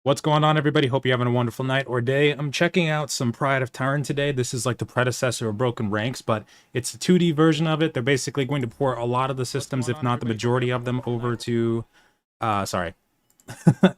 What's going on, everybody? Hope you're having a wonderful night or day. I'm checking out some Pride of Taern today. This is like the predecessor of Broken Ranks, but it's a 2D version of it. They're basically going to port a lot of the systems, if not the majority of them, over to, sorry,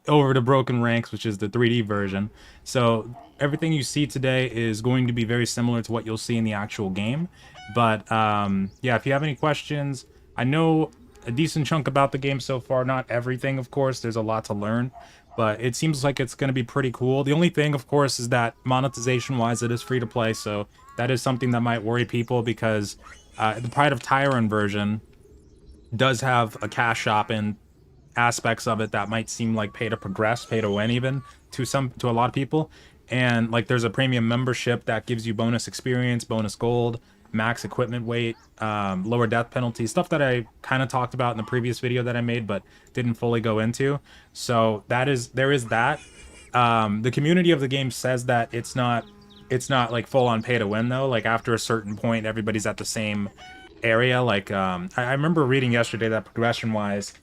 over to Broken Ranks, which is the 3D version. So everything you see today is going to be very similar to what you'll see in the actual game. But yeah, if you have any questions, I know a decent chunk about the game so far. Not everything, of course. There's a lot to learn, but it seems like it's going to be pretty cool. The only thing, of course, is that monetization-wise, it is free to play, so that is something that might worry people because the Pride of Taern version does have a cash shop and aspects of it that might seem like pay to progress, pay to win even to a lot of people. And like there's a premium membership that gives you bonus experience, bonus gold, max equipment weight, lower death penalty, stuff that I kind of talked about in the previous video that I made but didn't fully go into. So there is that. The community of the game says that it's not like full on pay to win though. Like after a certain point everybody's at the same area. Like I remember reading yesterday that progression wise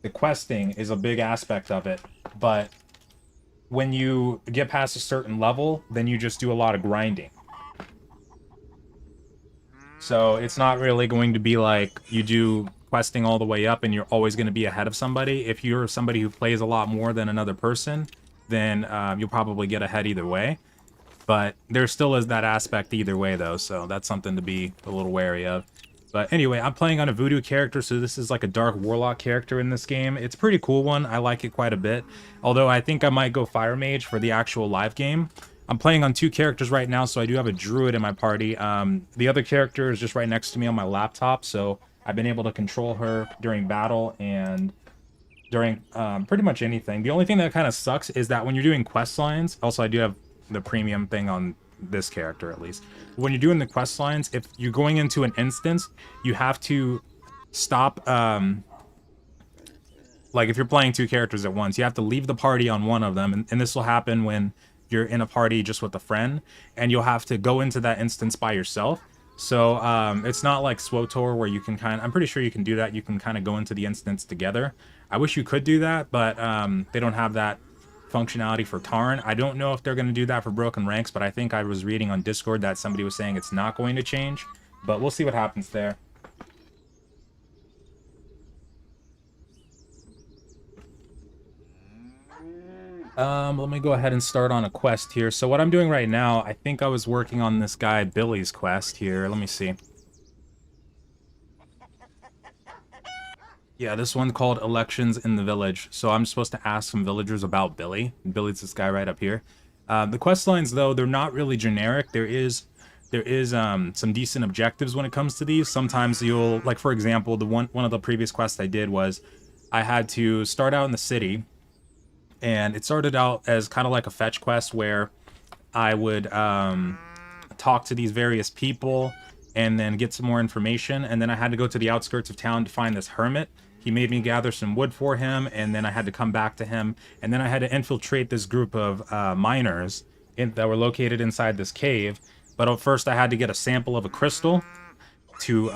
the questing is a big aspect of it, but when you get past a certain level, then you just do a lot of grinding. So it's not really going to be like you do questing all the way up and you're always going to be ahead of somebody. If you're somebody who plays a lot more than another person, then you'll probably get ahead either way. But there still is that aspect either way, though, so that's something to be a little wary of. But anyway, I'm playing on a Voodoo character, so this is like a Dark Warlock character in this game. It's a pretty cool one. I like it quite a bit. Although I think I might go Fire Mage for the actual live game. I'm playing on two characters right now, so I do have a Druid in my party. The other character is just right next to me on my laptop, so I've been able to control her during battle and during pretty much anything. The only thing that kind of sucks is that when you're doing quest lines, also I do have the premium thing on this character at least. When you're doing the quest lines, if you're going into an instance, you have to stop, like if you're playing two characters at once, you have to leave the party on one of them, and this will happen when you're in a party just with a friend, and you'll have to go into that instance by yourself. So it's not like SWOTOR where you can I'm pretty sure you can do that. You can kind of go into the instance together. I wish you could do that, but they don't have that functionality for Taern. I don't know if they're going to do that for Broken Ranks, but I think I was reading on Discord that somebody was saying it's not going to change, but we'll see what happens there. Let me go ahead and start on a quest here. So what I'm doing right now, I think I was working on this guy Billy's quest here. Let me see. Yeah, this one called Elections in the Village. So I'm supposed to ask some villagers about Billy. Billy's this guy right up here. The quest lines, though, they're not really generic. There is some decent objectives when it comes to these. Sometimes you'll, like for example, one of the previous quests I did was I had to start out in the city, and it started out as kind of like a fetch quest where I would talk to these various people and then get some more information, and then I had to go to the outskirts of town to find this hermit. He made me gather some wood for him, and then I had to come back to him, and then I had to infiltrate this group of miners that were located inside this cave. But at first I had to get a sample of a crystal to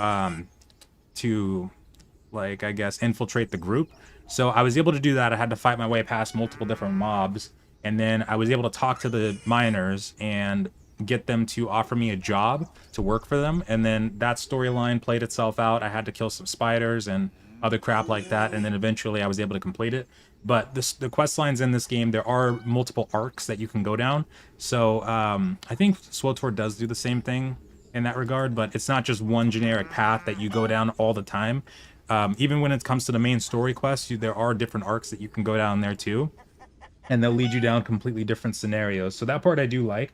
like, I guess, infiltrate the group. So I was able to do that. I had to fight my way past multiple different mobs, and then I was able to talk to the miners and get them to offer me a job to work for them. And then that storyline played itself out. I had to kill some spiders and other crap like that, and then eventually I was able to complete it. But the quest lines in this game, there are multiple arcs that you can go down. So I think SWOTOR does do the same thing in that regard, but it's not just one generic path that you go down all the time. Even when it comes to the main story quests, there are different arcs that you can go down there too, and they'll lead you down completely different scenarios. So that part I do like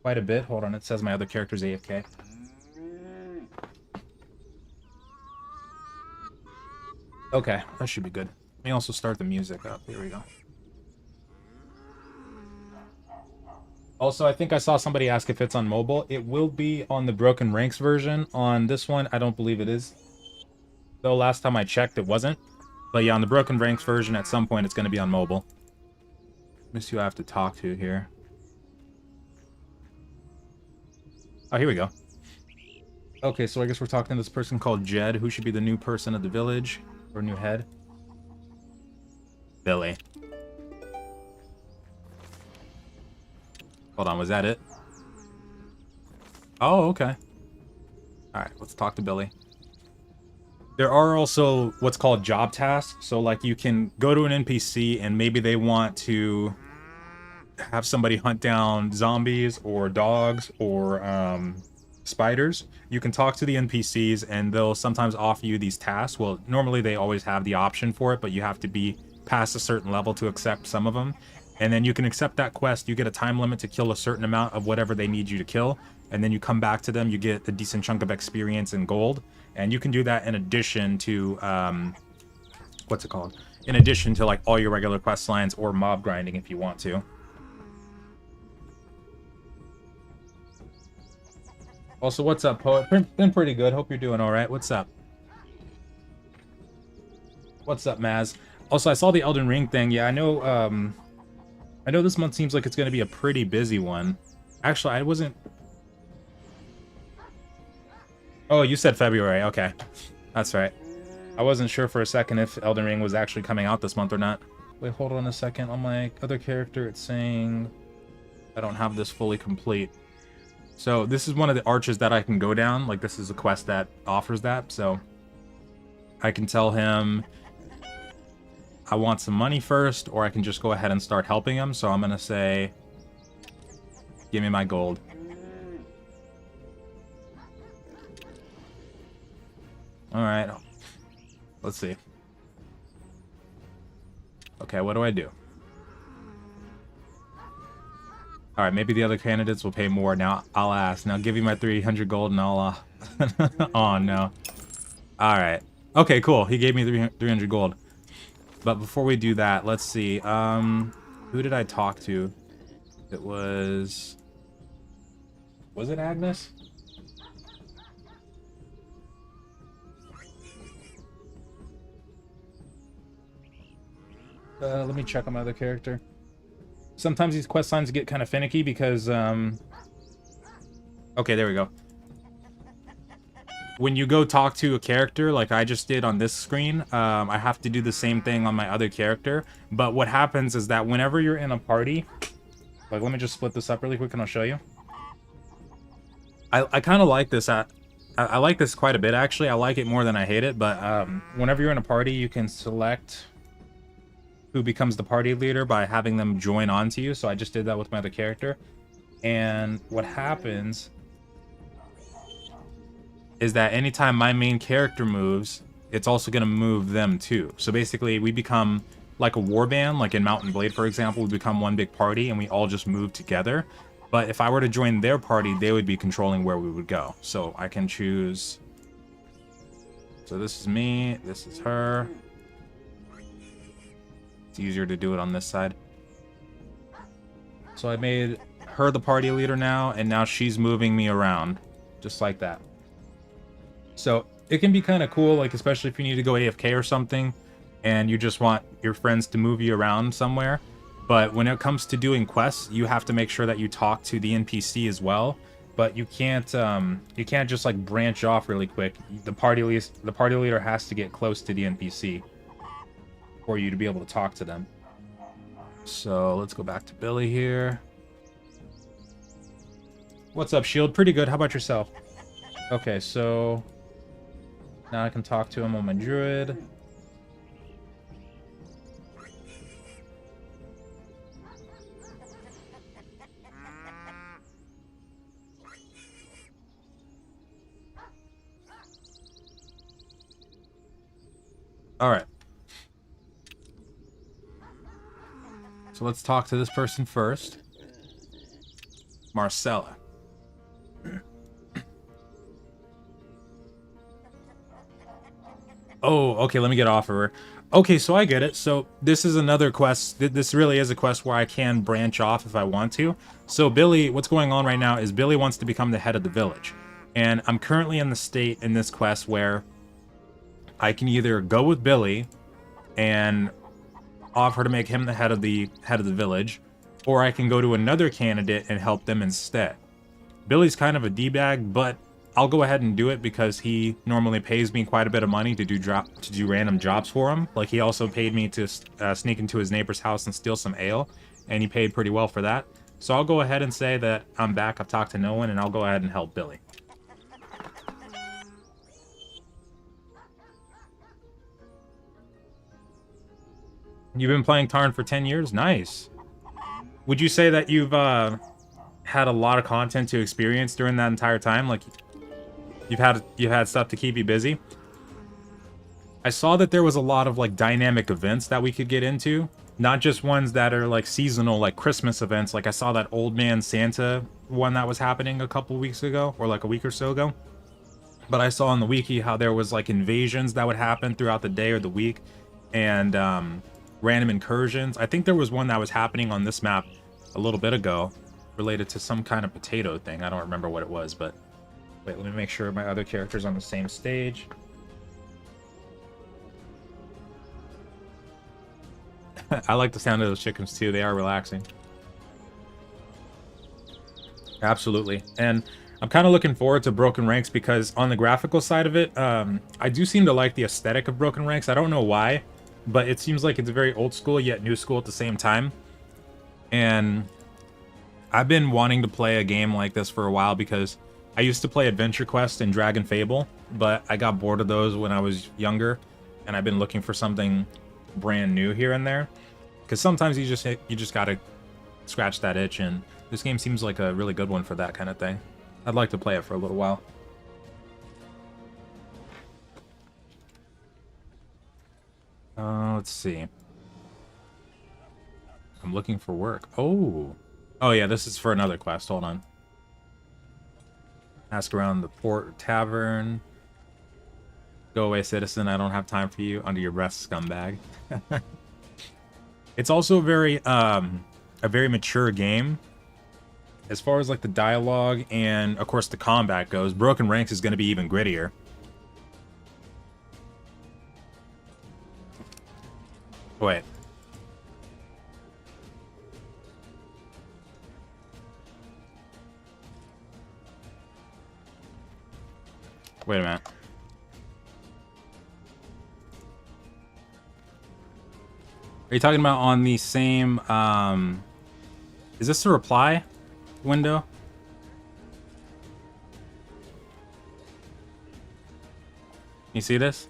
quite a bit. Hold on, it says my other character's AFK. Okay, that should be good. Let me also start the music up. Here we go. Also, I think I saw somebody ask if it's on mobile. It will be on the Broken Ranks version. On this one, I don't believe it is. Though last time I checked, it wasn't. But yeah, on the Broken Ranks version, at some point, it's going to be on mobile. Let me see who I have to talk to here. Oh, here we go. Okay, so I guess we're talking to this person called Jed, who should be the new person of the village, or new head. Billy. Hold on, was that it? Oh, okay. Alright, let's talk to Billy. There are also what's called job tasks. So, like, you can go to an NPC and maybe they want to have somebody hunt down zombies or dogs or spiders. You can talk to the NPCs and they'll sometimes offer you these tasks. Well, normally they always have the option for it, but you have to be past a certain level to accept some of them. And then you can accept that quest. You get a time limit to kill a certain amount of whatever they need you to kill. And then you come back to them, you get a decent chunk of experience and gold. And you can do that in addition to, what's it called? In addition to, like, all your regular quest lines or mob grinding if you want to. Also, what's up, Poet? Been pretty good. Hope you're doing all right. What's up? What's up, Maz? Also, I saw the Elden Ring thing. Yeah, I know this month seems like it's going to be a pretty busy one. Actually, I wasn't... Oh, you said February. Okay. That's right. I wasn't sure for a second if Elden Ring was actually coming out this month or not. Wait, hold on a second. On my other character, it's saying I don't have this fully complete. So this is one of the arches that I can go down. Like, this is a quest that offers that. So I can tell him I want some money first, or I can just go ahead and start helping him. So I'm going to say, give me my gold. All right. Let's see. Okay, what do I do? All right, maybe the other candidates will pay more. Now, I'll ask. Now, give you my 300 gold and I'll... oh, no. All right. Okay, cool. He gave me 300 gold. But before we do that, let's see. Who did I talk to? It was... Was it Agnes? Let me check on my other character. Sometimes these quest lines get kind of finicky because, okay, there we go. When you go talk to a character, like I just did on this screen, I have to do the same thing on my other character. But what happens is that whenever you're in a party, like, let me just split this up really quick and I'll show you. I kind of like this. I like this quite a bit, actually. I like it more than I hate it. But whenever you're in a party, you can select who becomes the party leader by having them join onto you. So I just did that with my other character. And what happens is that anytime my main character moves, it's also going to move them too. So basically, we become like a warband, like in Mountain Blade, for example. We become one big party and we all just move together. But if I were to join their party, they would be controlling where we would go. So I can choose... So this is me, this is her. It's easier to do it on this side. So I made her the party leader now, and now she's moving me around, just like that. So it can be kind of cool, like especially if you need to go AFK or something, and you just want your friends to move you around somewhere. But when it comes to doing quests, you have to make sure that you talk to the NPC as well. But you can't just like branch off really quick. The party leader has to get close to the NPC for you to be able to talk to them. So let's go back to Billy here. What's up, Shield? Pretty good. How about yourself? Okay, so now I can talk to him on my druid. All right. So let's talk to this person first. Marcella. Oh, okay, let me get off of her. Okay, so I get it. So this is another quest. This really is a quest where I can branch off if I want to. So Billy, what's going on right now is Billy wants to become the head of the village. And I'm currently in the state in this quest where I can either go with Billy and offer to make him the head of the village, or I can go to another candidate and help them instead. Billy's kind of a D-bag, but I'll go ahead and do it because he normally pays me quite a bit of money to do random jobs for him. Like, he also paid me to sneak into his neighbor's house and steal some ale, and he paid pretty well for that. So I'll go ahead and say that I'm back. I've talked to no one, and I'll go ahead and help Billy. You've been playing Taern for 10 years? Nice. Would you say that you've had a lot of content to experience during that entire time? Like, you've had stuff to keep you busy? I saw that there was a lot of, like, dynamic events that we could get into. Not just ones that are, like, seasonal, like Christmas events. Like, I saw that Old Man Santa one that was happening a couple weeks ago, or like a week or so ago. But I saw on the wiki how there was, like, invasions that would happen throughout the day or the week. And, random incursions. I think there was one that was happening on this map a little bit ago related to some kind of potato thing. I don't remember what it was, but wait, let me make sure my other character's on the same stage. I like the sound of those chickens too. They are relaxing. Absolutely. And I'm kind of looking forward to Broken Ranks because on the graphical side of it, I do seem to like the aesthetic of Broken Ranks. I don't know why, but it seems like it's very old school yet new school at the same time. And I've been wanting to play a game like this for a while because I used to play Adventure Quest and Dragon Fable, but I got bored of those when I was younger, and I've been looking for something brand new here and there. Because sometimes you just gotta scratch that itch, and this game seems like a really good one for that kind of thing. I'd like to play it for a little while. Let's see. I'm looking for work. Oh yeah, this is for another quest. Hold on. Ask around the port tavern. Go away, citizen. I don't have time for you. Under your breath, scumbag. It's also a very mature game. As far as like the dialogue and of course the combat goes, Broken Ranks is going to be even grittier. Wait. Wait a minute. Are you talking about on the same, is this a reply window? You see this?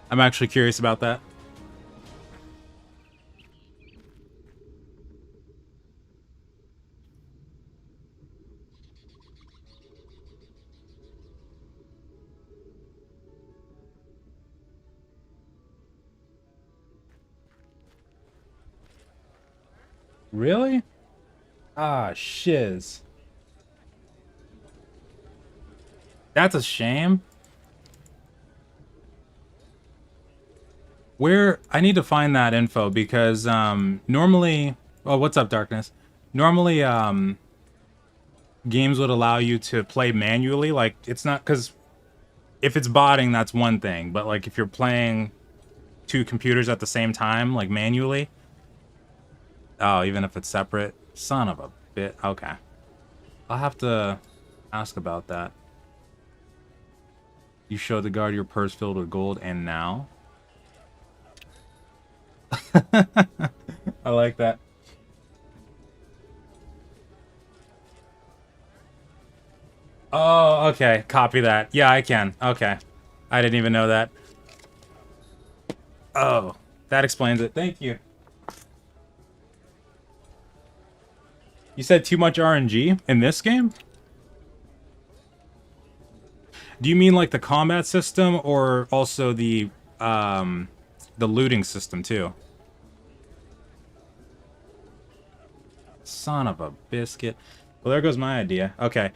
I'm actually curious about that. Really? Ah, shiz. That's a shame. Where I need to find that info because normally, oh, what's up, Darkness? Normally, games would allow you to play manually. Like it's not because if it's botting, that's one thing. But like if you're playing two computers at the same time, like manually, oh, even if it's separate, son of a bit. Okay, I'll have to ask about that. You showed the guard your purse filled with gold, and now. I like that. Oh, okay. Copy that. Yeah, I can. Okay. I didn't even know that. Oh, that explains it. Thank you. You said too much RNG in this game? Do you mean like the combat system or also the looting system too? Son of a biscuit. Well, there goes my idea. Okay.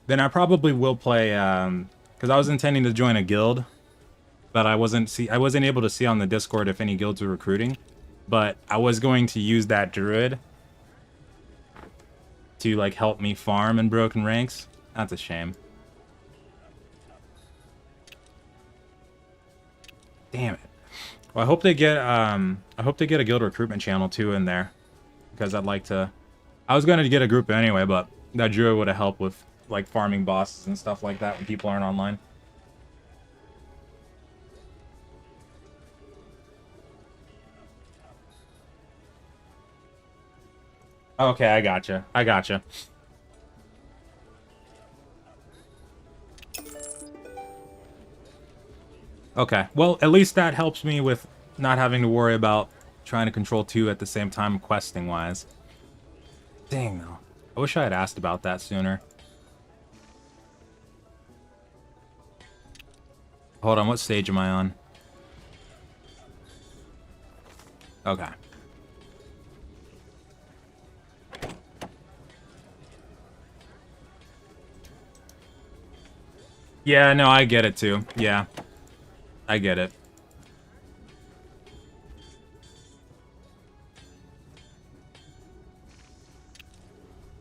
Then I probably will play because I was intending to join a guild, but I wasn't able to see on the Discord if any guilds were recruiting. But I was going to use that druid to like help me farm in Broken Ranks. That's a shame. Damn it. Well, I hope they get a guild recruitment channel too in there, because I'd like to. I was gonna get a group anyway, but that druid would have helped with like farming bosses and stuff like that when people aren't online. Okay, I gotcha. I gotcha. Okay, well, at least that helps me with not having to worry about trying to control two at the same time questing-wise. Dang, though. I wish I had asked about that sooner. Hold on, what stage am I on? Okay. Yeah, no, I get it too. Yeah. I get it.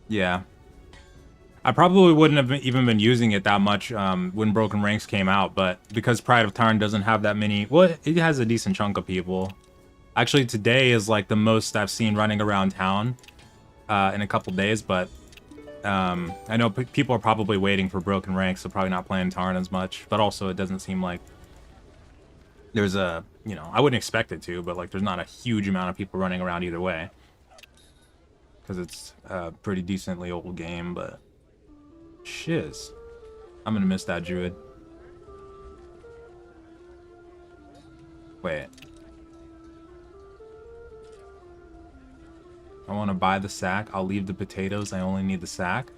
Yeah. I probably wouldn't have even been using it that much when Broken Ranks came out, but because Pride of Taern doesn't have that many... Well, it has a decent chunk of people. Actually, today is like the most I've seen running around town in a couple days, but I know people are probably waiting for Broken Ranks, so probably not playing Taern as much, but also it doesn't seem like there's a, you know, I wouldn't expect it to, but like there's not a huge amount of people running around either way. Because it's a pretty decently old game, but shiz. I'm gonna miss that druid. Wait. I want to buy the sack. I'll leave the potatoes. I only need the sack.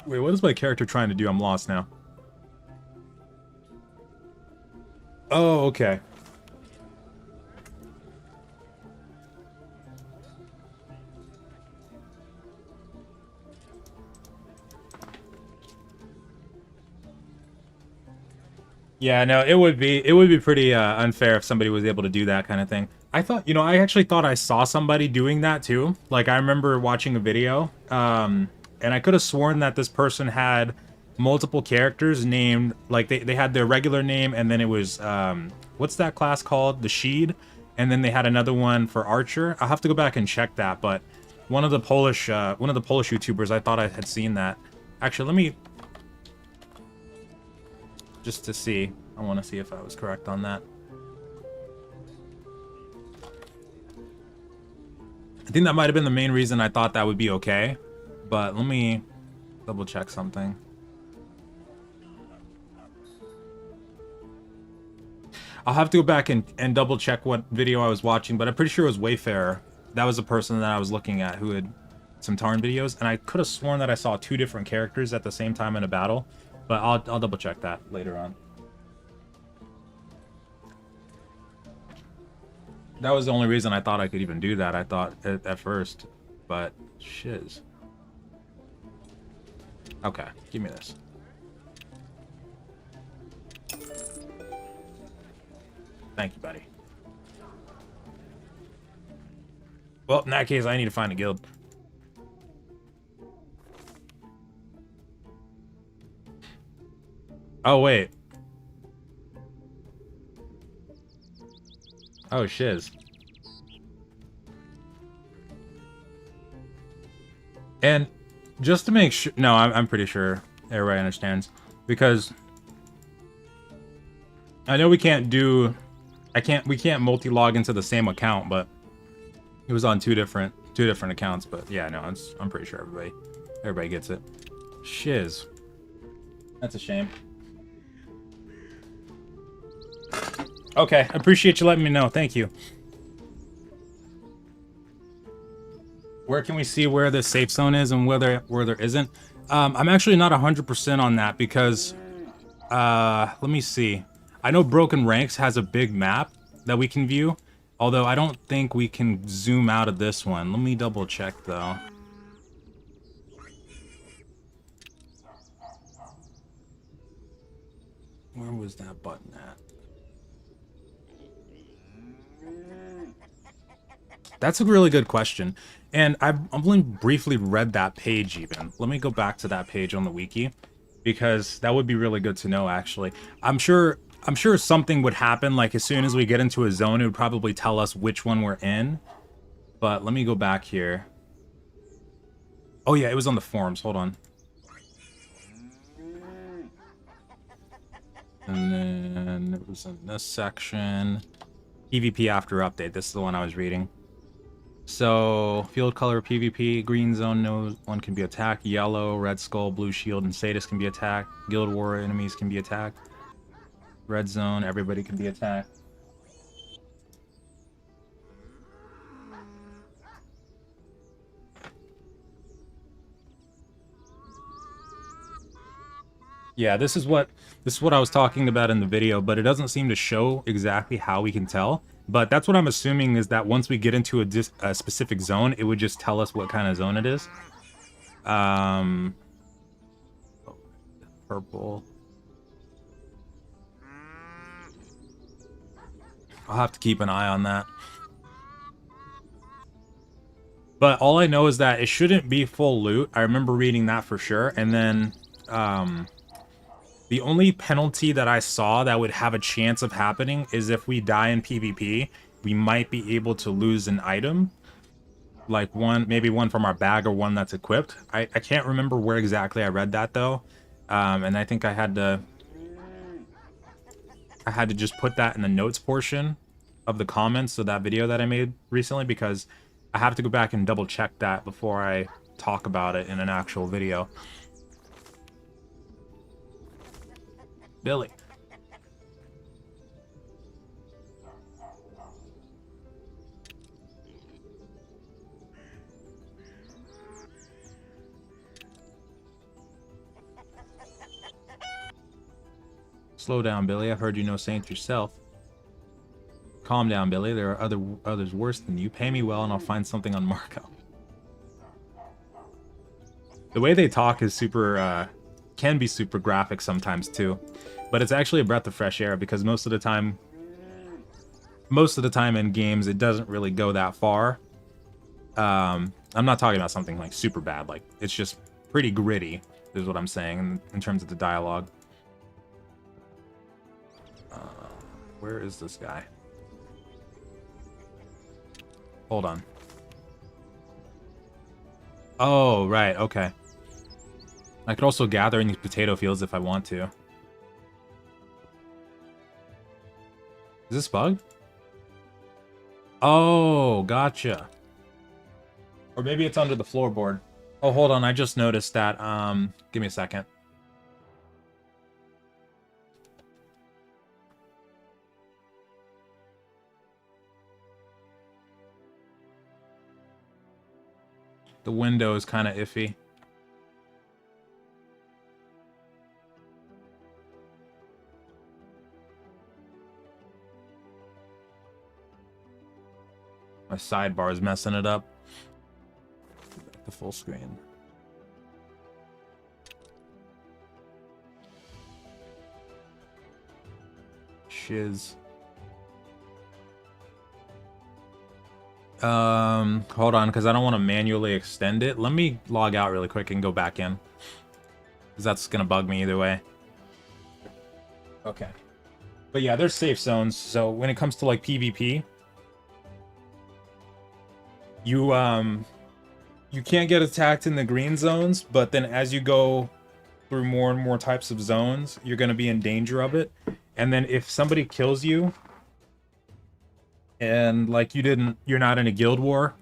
Wait, what is my character trying to do? I'm lost now. Oh, okay. Yeah, no, it would be pretty unfair if somebody was able to do that kind of thing. I thought, you know, I actually thought I saw somebody doing that too. Like I remember watching a video, and I could have sworn that this person had multiple characters named, like they had their regular name, and then it was what's that class called? The Sheed, and then they had another one for Archer. I'll have to go back and check that, but one of the Polish YouTubers, I thought I had seen that. Actually, let me just to see. I want to see if I was correct on that. I think that might have been the main reason I thought that would be okay, but let me double check something. I'll have to go back and double check what video I was watching, but I'm pretty sure it was Wayfarer. That was the person that I was looking at who had some Taern videos, and I could have sworn that I saw two different characters at the same time in a battle, but I'll double check that later on. That was the only reason I thought I could even do that, I thought at first, but shiz. Okay, give me this. Thank you, buddy. Well, in that case, I need to find a guild. Oh, wait. Oh, shiz. And just to make sure... No, I'm pretty sure everybody understands. Because I know we can't do... we can't multi-log into the same account, but it was on two different accounts. But yeah, no, I'm pretty sure everybody gets it. Shiz. That's a shame. Okay, appreciate you letting me know. Thank you. Where can we see where the safe zone is and where there isn't? I'm actually not 100% on that because, let me see. I know Broken Ranks has a big map that we can view, although I don't think we can zoom out of this one. Let me double check though. Where was that button at? That's a really good question. And I've only briefly read that page even. Let me go back to that page on the wiki, because that would be really good to know, actually. I'm sure I'm sure something would happen, like as soon as we get into a zone, it would probably tell us which one we're in. But let me go back here. Oh yeah, it was on the forums. Hold on. And then it was in this section. PvP after update. This is the one I was reading. So, field color PvP, green zone, no one can be attacked. Yellow, red skull, blue shield, and sadist can be attacked. Guild war enemies can be attacked. Red zone, everybody can be attacked. Yeah, this is what I was talking about in the video, but it doesn't seem to show exactly how we can tell. But that's what I'm assuming, is that once we get into a specific zone, it would just tell us what kind of zone it is. Purple. I'll have to keep an eye on that. But all I know is that it shouldn't be full loot. I remember reading that for sure. And then the only penalty that I saw that would have a chance of happening is if we die in PvP, we might be able to lose an item. Like maybe one from our bag or one that's equipped. I can't remember where exactly I read that though. And I think I had to just put that in the notes portion of the comments of that video that I made recently, because I have to go back and double check that before I talk about it in an actual video. Billy. Slow down, Billy. I've heard you know saints yourself. Calm down, Billy. There are others worse than you. Pay me well and I'll find something on Marco. The way they talk is super, can be super graphic sometimes too. But it's actually a breath of fresh air, because most of the time in games, it doesn't really go that far. I'm not talking about something like super bad. Like, it's just pretty gritty, is what I'm saying in terms of the dialogue. Where is this guy? Hold on. Oh, right, okay. I could also gather in these potato fields if I want to. Is this bugged? Oh, gotcha. Or maybe it's under the floorboard. Oh, hold on, I just noticed that. Give me a second. The window is kind of iffy. My sidebar is messing it up. The full screen. Shiz. Hold on, because I don't want to manually extend it. Let me log out really quick and go back in, because that's gonna bug me either way. Okay. But yeah, there's safe zones. So when it comes to like PvP, you can't get attacked in the green zones, but then as you go through more and more types of zones, you're gonna be in danger of it. And then if somebody kills you, and like you're not in a guild war,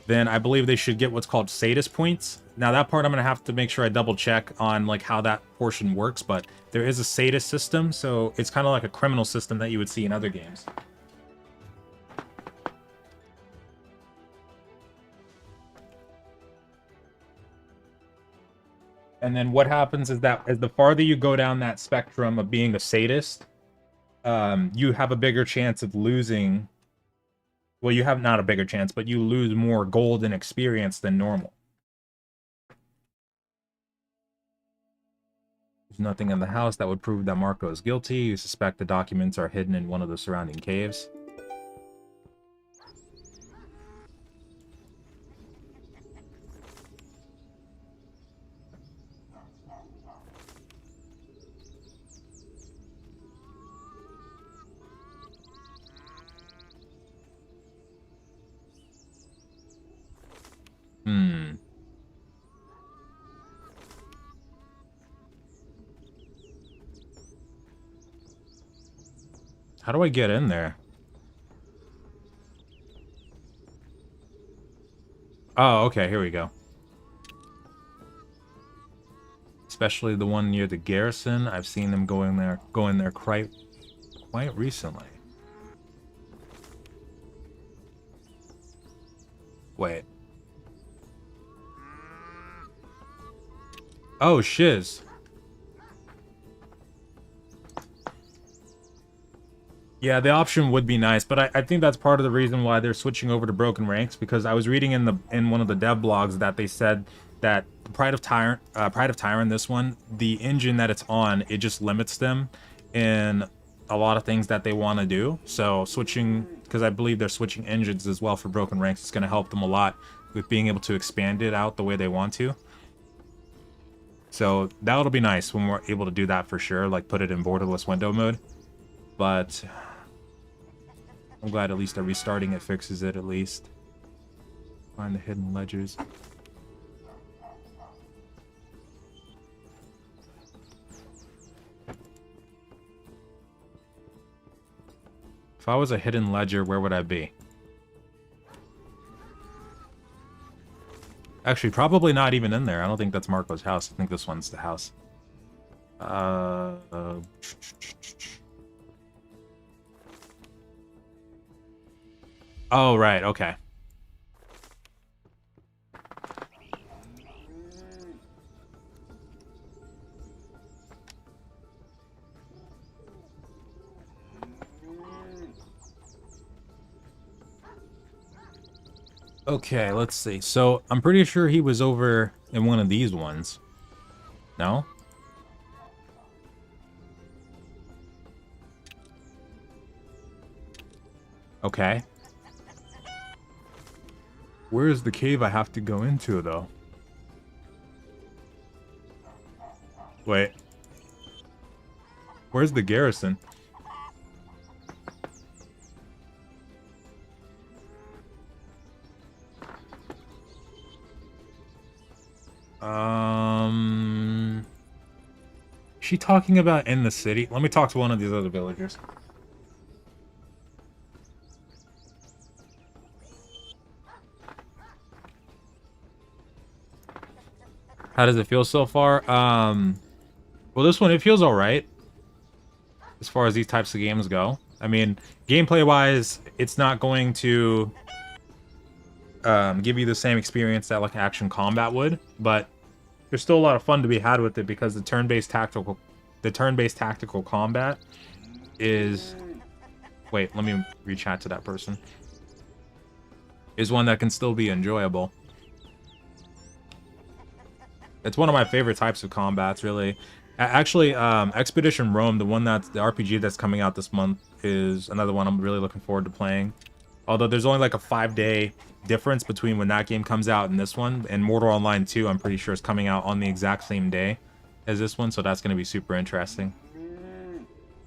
then I believe they should get what's called sadist points. Now that part I'm gonna have to make sure I double check on like how that portion works, but there is a sadist system, so it's kind of like a criminal system that you would see in other games. And then what happens is that as the farther you go down that spectrum of being a sadist, you have a bigger chance of losing. Well, you have not a bigger chance, but you lose more gold and experience than normal. There's nothing in the house that would prove that Marco is guilty. You suspect the documents are hidden in one of the surrounding caves. How do I get in there? Oh, okay, here we go. Especially the one near the garrison. I've seen them go in there quite recently. Wait. Oh, shiz. Yeah, the option would be nice, but I think that's part of the reason why they're switching over to broken ranks, because I was reading in one of the dev blogs that they said that Pride of Taern, this one, the engine that it's on, it just limits them in a lot of things that they want to do. So switching, because I believe they're switching engines as well for broken ranks, it's going to help them a lot with being able to expand it out the way they want to. So that'll be nice when we're able to do that for sure, like put it in borderless window mode. But I'm glad at least that restarting it fixes it at least. Find the hidden ledgers. If I was a hidden ledger, where would I be? Actually, probably not even in there. I don't think that's Marco's house. I think this one's the house. Oh, right, okay. Okay, let's see. So, I'm pretty sure he was over in one of these ones. No? Okay. Where's the cave I have to go into, though? Wait. Where's the garrison? Is she talking about in the city? Let me talk to one of these other villagers. How does it feel so far? Well, this one, it feels alright. As far as these types of games go. I mean, gameplay-wise, it's not going to give you the same experience that like action combat would, but there's still a lot of fun to be had with it because the turn-based tactical combat is... Wait, let me re-chat to that person. Is one that can still be enjoyable. It's one of my favorite types of combats, really. Actually, Expedition Rome, the RPG that's coming out this month, is another one I'm really looking forward to playing. Although there's only like a 5-day difference between when that game comes out and this one. And Mortal Online 2, I'm pretty sure, is coming out on the exact same day as this one, so that's going to be super interesting.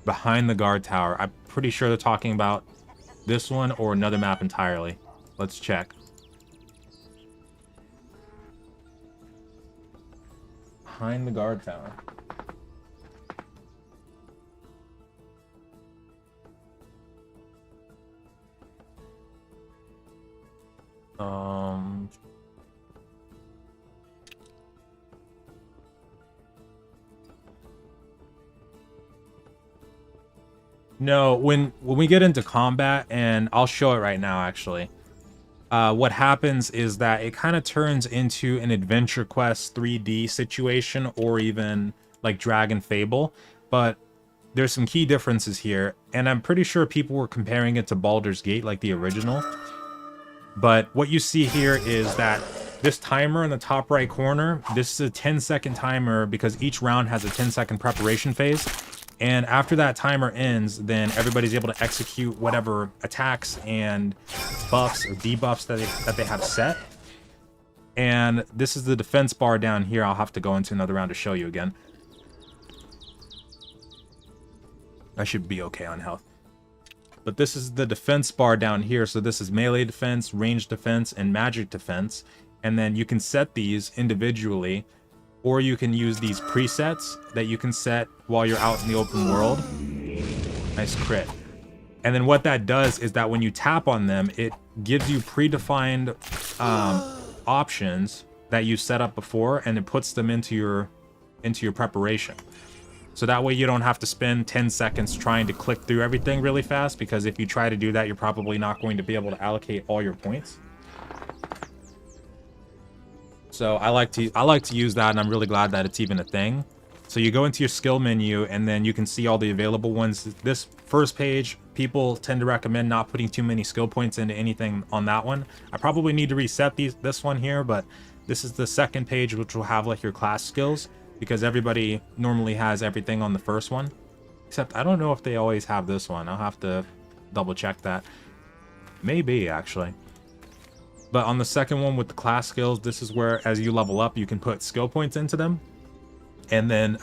Behind the guard tower. I'm pretty sure they're talking about this one or another map entirely. Let's check. Behind the guard tower. No, when we get into combat, and I'll show it right now, actually. What happens is that it kind of turns into an Adventure Quest 3D situation, or even like Dragon Fable, but there's some key differences here, and I'm pretty sure people were comparing it to Baldur's Gate, like the original. But what you see here is that this timer in the top right corner, this is a 10-second timer because each round has a 10-second preparation phase. And after that timer ends, then everybody's able to execute whatever attacks and buffs or debuffs that they have set. And this is the defense bar down here. I'll have to go into another round to show you again. I should be okay on health. But this is the defense bar down here. So this is melee defense, ranged defense, and magic defense. And then you can set these individually, or you can use these presets that you can set while you're out in the open world. Nice crit. And then what that does is that when you tap on them, it gives you predefined options that you set up before, and it puts them into your preparation. So that way you don't have to spend 10 seconds trying to click through everything really fast, because if you try to do that, you're probably not going to be able to allocate all your points. So I like to use that, and I'm really glad that it's even a thing. So you go into your skill menu, and then you can see all the available ones. This first page, people tend to recommend not putting too many skill points into anything on that one. I probably need to reset this one here, but this is the second page, which will have like your class skills, because everybody normally has everything on the first one. Except I don't know if they always have this one. I'll have to double check that. Maybe, actually. But on the second one with the class skills, this is where, as you level up, you can put skill points into them. And then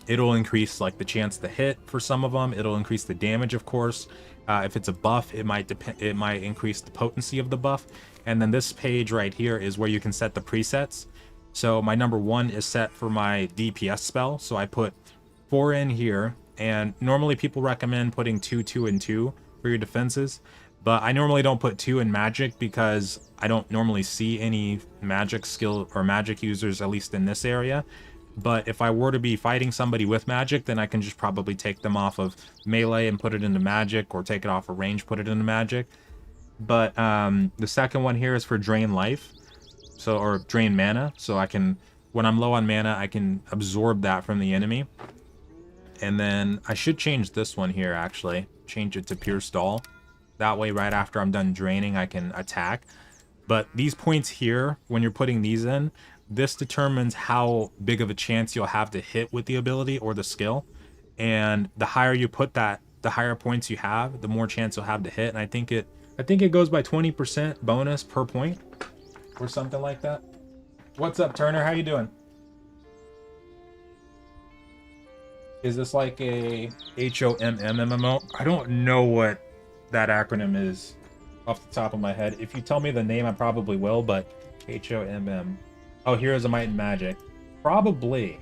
it'll increase like the chance to hit for some of them. It'll increase the damage, of course. If it's a buff, it might increase the potency of the buff. And then this page right here is where you can set the presets. So my number 1 is set for my DPS spell. So I put 4 in here. And normally people recommend putting 2, 2, and 2 for your defenses. But I normally don't put 2 in magic because I don't normally see any magic skill or magic users, at least in this area. But if I were to be fighting somebody with magic, then I can just probably take them off of melee and put it into magic, or take it off of range, put it into magic. But the second one here is for drain life, or drain mana. So I can, when I'm low on mana, I can absorb that from the enemy. And then I should change this one here, actually. Change it to pure stall. That way, right after I'm done draining, I can attack. But these points here, when you're putting these in, this determines how big of a chance you'll have to hit with the ability or the skill. And the higher you put that, the higher points you have, the more chance you'll have to hit. And I think it goes by 20% bonus per point or something like that. What's up, Turner? How you doing? Is this like a HOMM MMO? I don't know what that acronym is off the top of my head. If you tell me the name, I probably will, but HOMM. Oh, Heroes of Might and Magic. Probably.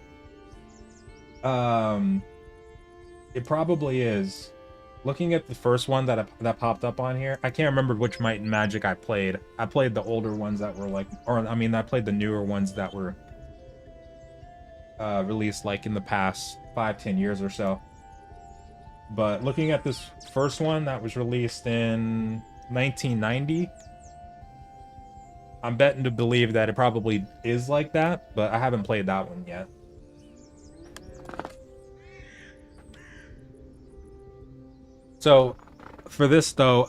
It probably is. Looking at the first one that popped up on here, I can't remember which Might and Magic I played. I played the older ones that were like, I played the newer ones that were released like in the past 5-10 years or so. But looking at this first one that was released in 1990, I'm betting to believe that it probably is like that, but I haven't played that one yet. So for this though,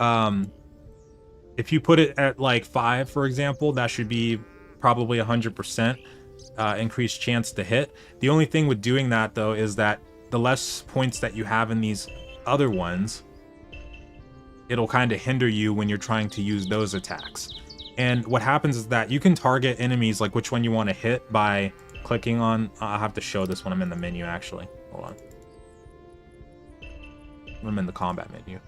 if you put it at like 5, for example, that should be probably 100% increased chance to hit. The only thing with doing that though is that the less points that you have in these other ones, it'll kind of hinder you when you're trying to use those attacks. And what happens is that you can target enemies, like which one you want to hit, by clicking on... I'll have to show this when I'm in the menu, actually. Hold on. I'm in the combat menu.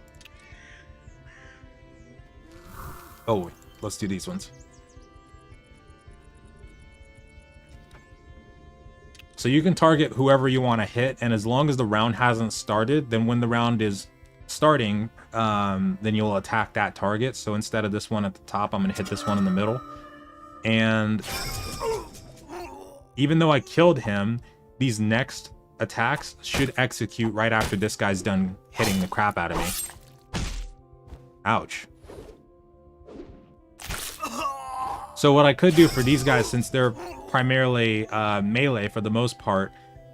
Oh, let's do these ones. So you can target whoever you want to hit, and as long as the round hasn't started, then when the round is starting, then you'll attack that target. So instead of this one at the top, I'm going to hit this one in the middle. And even though I killed him, these next attacks should execute right after this guy's done hitting the crap out of me. Ouch. So what I could do for these guys, since they're primarily melee for the most part,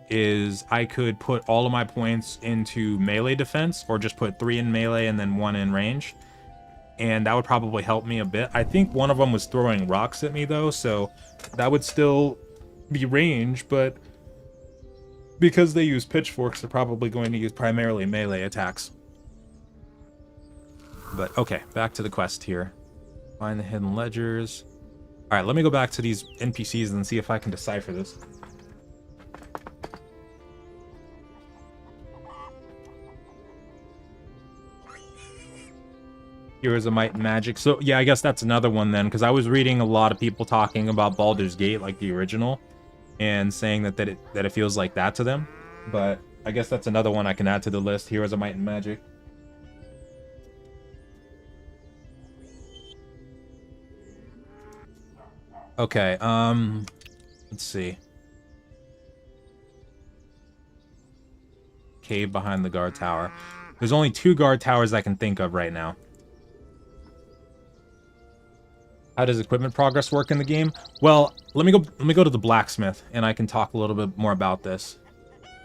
is I could put all of my points into melee defense, or just put 3 in melee and then 1 in range. And that would probably help me a bit. I think one of them was throwing rocks at me though, so that would still be range, but because they use pitchforks, they're probably going to use primarily melee attacks. But okay, back to the quest here. Find the hidden ledgers. Alright, let me go back to these NPCs and see if I can decipher this. Heroes of Might and Magic. So yeah, I guess that's another one then, because I was reading a lot of people talking about Baldur's Gate, like the original, and saying that it feels like that to them. But I guess that's another one I can add to the list. Heroes of Might and Magic. Okay, let's see. Cave behind the guard tower. There's only 2 guard towers I can think of right now. How does equipment progress work in the game? Well, let me go to the blacksmith and I can talk a little bit more about this.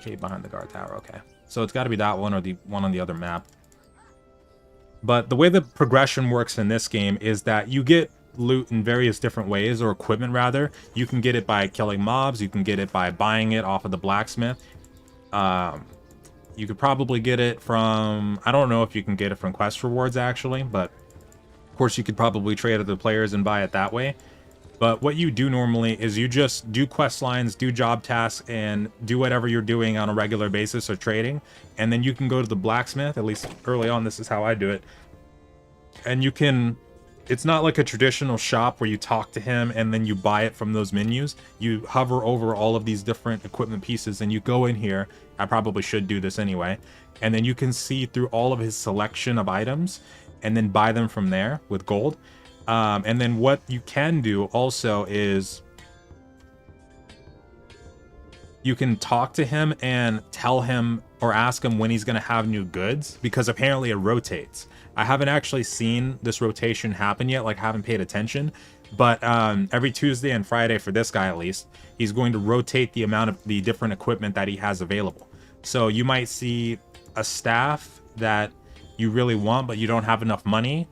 Cave behind the guard tower, okay. So it's got to be that one or the one on the other map. But the way the progression works in this game is that you get loot in various different ways, or equipment rather. You can get it by killing mobs, you can get it by buying it off of the blacksmith. You could probably get it from, I don't know if you can get it from quest rewards actually, but of course you could probably trade other players and buy it that way. But what you do normally is you just do quest lines, do job tasks, and do whatever you're doing on a regular basis or trading. And then you can go to the blacksmith, at least early on, this is how I do it. And you can, it's not like a traditional shop where you talk to him and then you buy it from those menus. You hover over all of these different equipment pieces and you go in here. I probably should do this anyway. And then you can see through all of his selection of items and then buy them from there with gold. And then what you can do also is you can talk to him and tell him or ask him when he's going to have new goods, because apparently it rotates. I haven't actually seen this rotation happen yet, like I haven't paid attention, but every Tuesday and Friday, for this guy at least, he's going to rotate the amount of the different equipment that he has available. So you might see a staff that you really want, but you don't have enough money.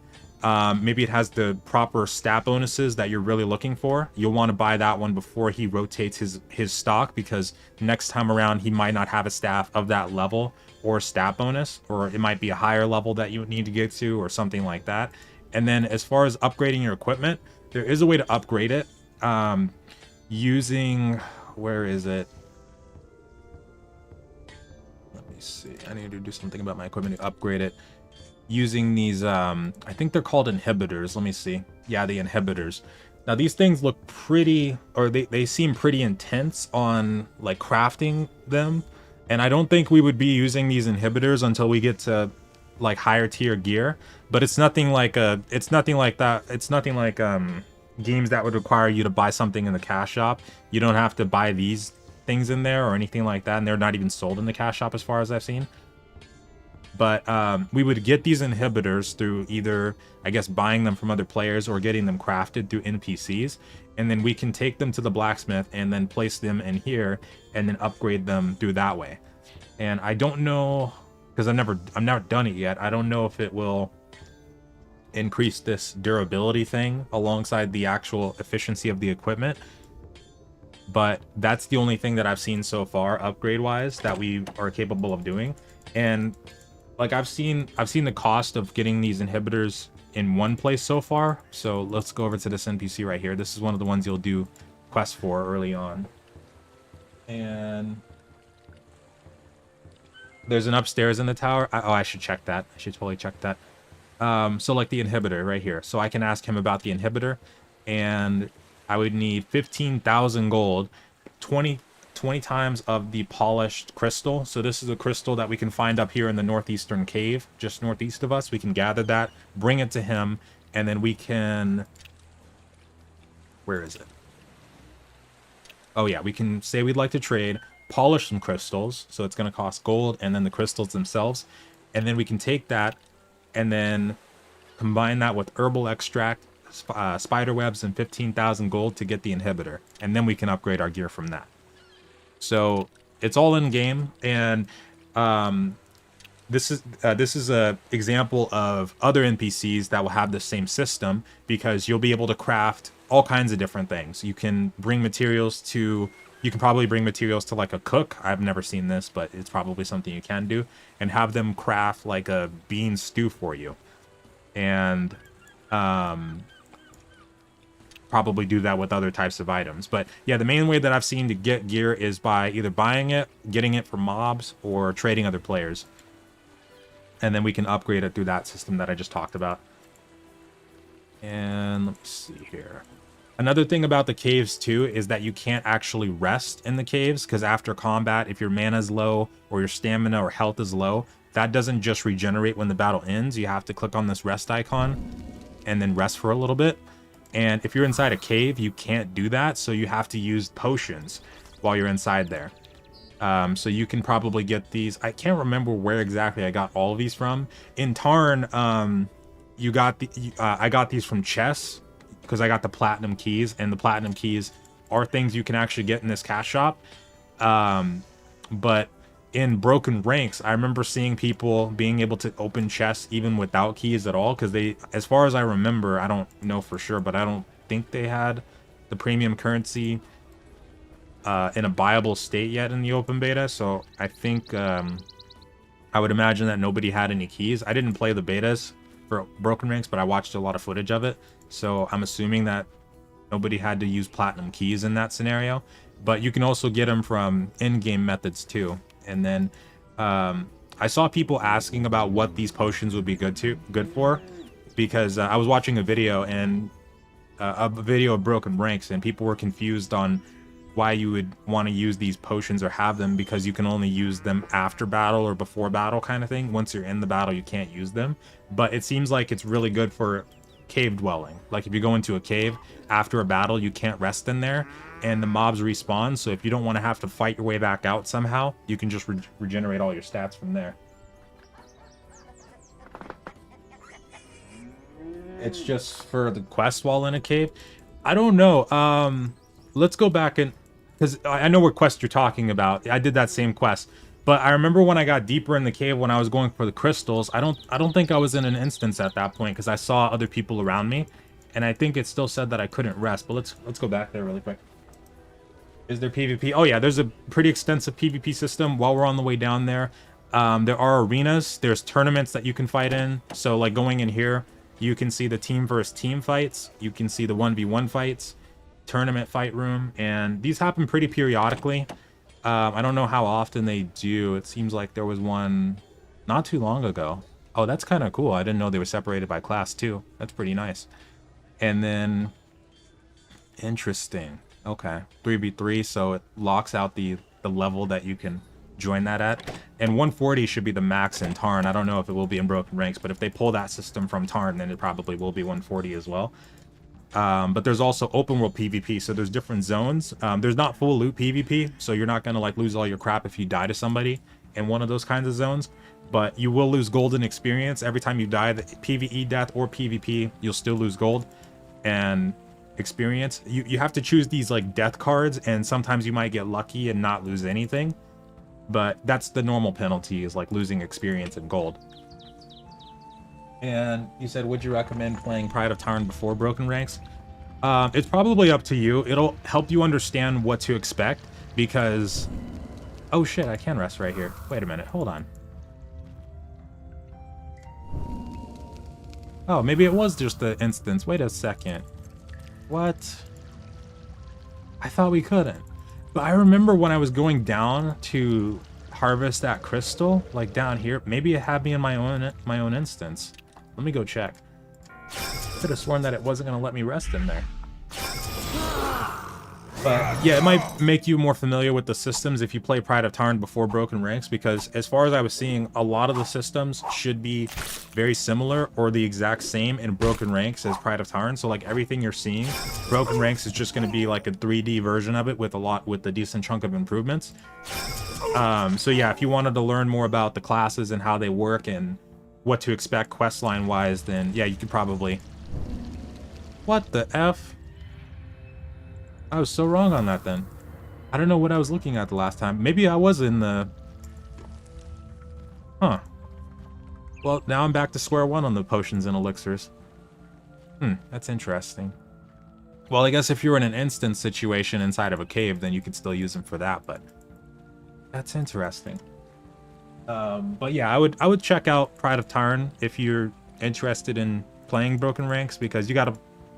Maybe it has the proper stat bonuses that you're really looking for. You'll want to buy that one before he rotates his stock, because next time around he might not have a staff of that level or stat bonus, or it might be a higher level that you would need to get to or something like that. And then as far as upgrading your equipment, there is a way to upgrade it using, where is it? Let me see. I need to do something about my equipment to upgrade it. Using these, I think they're called inhibitors. Let me see. Yeah, the inhibitors. Now these things look pretty, or they seem pretty intense on like crafting them. And I don't think we would be using these inhibitors until we get to like higher tier gear. But it's nothing like that. It's nothing like games that would require you to buy something in the cash shop. You don't have to buy these things in there or anything like that. And they're not even sold in the cash shop as far as I've seen. But we would get these inhibitors through either, I guess, buying them from other players or getting them crafted through NPCs. And then we can take them to the blacksmith and then place them in here and then upgrade them through that way. And I don't know, because I've never done it yet. I don't know if it will increase this durability thing alongside the actual efficiency of the equipment. But that's the only thing that I've seen so far, upgrade-wise, that we are capable of doing. And like I've seen the cost of getting these inhibitors in one place so far. So let's go over to this NPC right here. This is one of the ones you'll do quests for early on. And there's an upstairs in the tower. Oh, I should check that. I should totally check that. So like the inhibitor right here. So I can ask him about the inhibitor, and I would need 15,000 gold, 20 times of the polished crystal. So this is a crystal that we can find up here in the northeastern cave, just northeast of us. We can gather that, bring it to him, and then we can, where is it? Oh yeah, we can say we'd like to trade, polish some crystals, so it's going to cost gold, and then the crystals themselves. And then we can take that and then combine that with herbal extract, spider webs, and 15,000 gold to get the inhibitor. And then we can upgrade our gear from that. So it's all in game, and this is a example of other NPCs that will have the same system, because you'll be able to craft all kinds of different things. You can bring materials to, you can probably bring materials to like a cook. I've never seen this, but it's probably something you can do, and have them craft like a bean stew for you. And probably do that with other types of items. But yeah, the main way that I've seen to get gear is by either buying it, getting it from mobs, or trading other players. And then we can upgrade it through that system that I just talked about. And let's see here. Another thing about the caves too is that you can't actually rest in the caves, because after combat, if your mana is low or your stamina or health is low, that doesn't just regenerate when the battle ends. You have to click on this rest icon and then rest for a little bit. And if you're inside a cave, you can't do that, so you have to use potions while you're inside there. So you can probably get these. I can't remember where exactly I got all of these from. In Taern, you got I got these from chests because I got the platinum keys, and the platinum keys are things you can actually get in this cash shop. But in Broken Ranks, I remember seeing people being able to open chests even without keys at all, because they, as far as I remember, I don't know for sure, but I don't think they had the premium currency in a viable state yet in the open beta. So I think I would imagine that nobody had any keys. I didn't play the betas for Broken Ranks, but I watched a lot of footage of it, so I'm assuming that nobody had to use platinum keys in that scenario. But you can also get them from in-game methods too. And then I saw people asking about what these potions would be good for, because I was watching a video of Broken Ranks, and people were confused on why you would want to use these potions or have them, because you can only use them after battle or before battle kind of thing. Once you're in the battle, you can't use them. But it seems like it's really good for cave dwelling. Like if you go into a cave after a battle, you can't rest in there, and the mobs respawn. So if you don't want to have to fight your way back out somehow, you can just regenerate all your stats from there. It's just for the quest while in a cave. I don't know. Let's go back and, because I know what quest you're talking about. I did that same quest, but I remember when I got deeper in the cave when I was going for the crystals. I don't think I was in an instance at that point, because I saw other people around me, and I think it still said that I couldn't rest. But let's go back there really quick. Is there PvP? Oh yeah, there's a pretty extensive PvP system while we're on the way down there. There are arenas. There's tournaments that you can fight in. So like going in here, you can see the team versus team fights. You can see the 1v1 fights, tournament fight room, and these happen pretty periodically. I don't know how often they do. It seems like there was one not too long ago. Oh, that's kind of cool. I didn't know they were separated by class too. That's pretty nice. And then, interesting. Okay, 3v3, so it locks out the level that you can join that at. And 140 should be the max in Taern. I don't know if it will be in Broken Ranks, but if they pull that system from Taern, then it probably will be 140 as well. But there's also open world PvP, so there's different zones. There's not full loot PvP, so you're not gonna like lose all your crap if you die to somebody in one of those kinds of zones. But you will lose golden experience every time you die. The PvE death or PvP, you'll still lose gold and experience. You have to choose these like death cards, and sometimes you might get lucky and not lose anything. But that's the normal penalty, is like losing experience and gold. And you said, would you recommend playing Pride of Taern before Broken Ranks? It's probably up to you. It'll help you understand what to expect, because... Oh shit, I can rest right here. Wait a minute, hold on. Oh, maybe it was just the instance. Wait a second. What? I thought we couldn't. But I remember when I was going down to harvest that crystal, like down here, maybe it had me in my own instance. Let me go check. I could have sworn that it wasn't going to let me rest in there. But yeah, it might make you more familiar with the systems if you play Pride of Taern before Broken Ranks, because as far as I was seeing, a lot of the systems should be very similar or the exact same in Broken Ranks as Pride of Taern. So like everything you're seeing, Broken Ranks is just going to be like a 3D version of it with a decent chunk of improvements. So yeah, if you wanted to learn more about the classes and how they work and what to expect questline wise, then yeah, you could probably... What the F? I was so wrong on that then. I don't know what I was looking at the last time. Maybe I was in the... Huh. Well, now I'm back to square one on the potions and elixirs. That's interesting. Well, I guess if you're in an instance situation inside of a cave, then you could still use them for that, but... That's interesting. But yeah, I would check out Pride of Taern if you're interested in playing Broken Ranks, because you got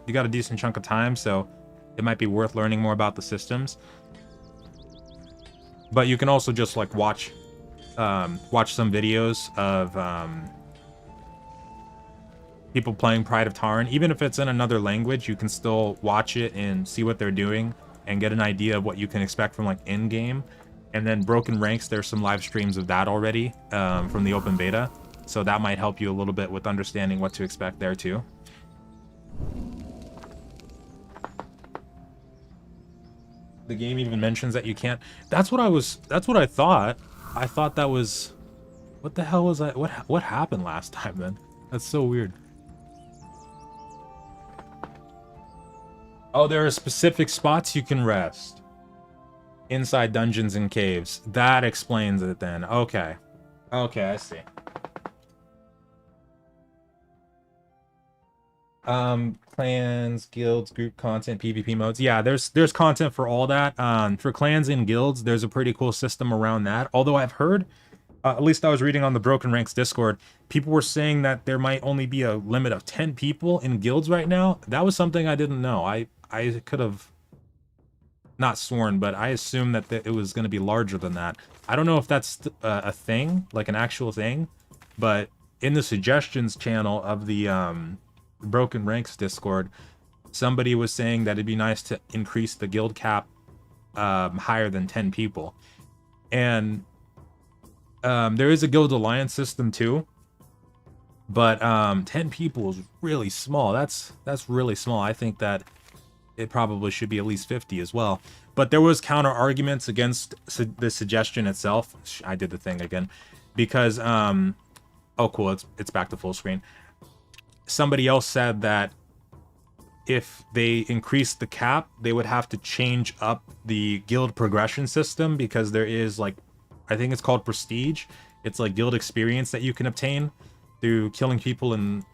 a decent chunk of time, so it might be worth learning more about the systems. But you can also just like watch some videos of people playing Pride of Taern. Even if it's in another language, you can still watch it and see what they're doing and get an idea of what you can expect from like in-game. And then Broken Ranks, there's some live streams of that already from the open beta, so that might help you a little bit with understanding what to expect there too. The game even mentions that you can't. That's what I thought. I thought that was, what the hell was that? What happened last time then? That's so weird. Oh, there are specific spots you can rest inside dungeons and caves. That explains it then. Okay. Okay, I see. Clans, guilds, group content, PvP modes. Yeah, there's content for all that. For clans and guilds, there's a pretty cool system around that. Although I've heard, at least I was reading on the Broken Ranks Discord, people were saying that there might only be a limit of 10 people in guilds right now. That was something I didn't know. I could have not sworn, but I assumed that it was going to be larger than that. I don't know if that's a thing, like an actual thing, but in the suggestions channel of the Broken Ranks Discord, somebody was saying that it'd be nice to increase the guild cap higher than 10 people. And there is a guild alliance system too, but 10 people is really small. That's really small. I think that it probably should be at least 50 as well. But there was counter arguments against the suggestion itself. I did the thing again because oh cool, it's back to full screen. Somebody else said that if they increased the cap, they would have to change up the guild progression system, because there is, like, I think it's called prestige. It's like guild experience that you can obtain through killing people in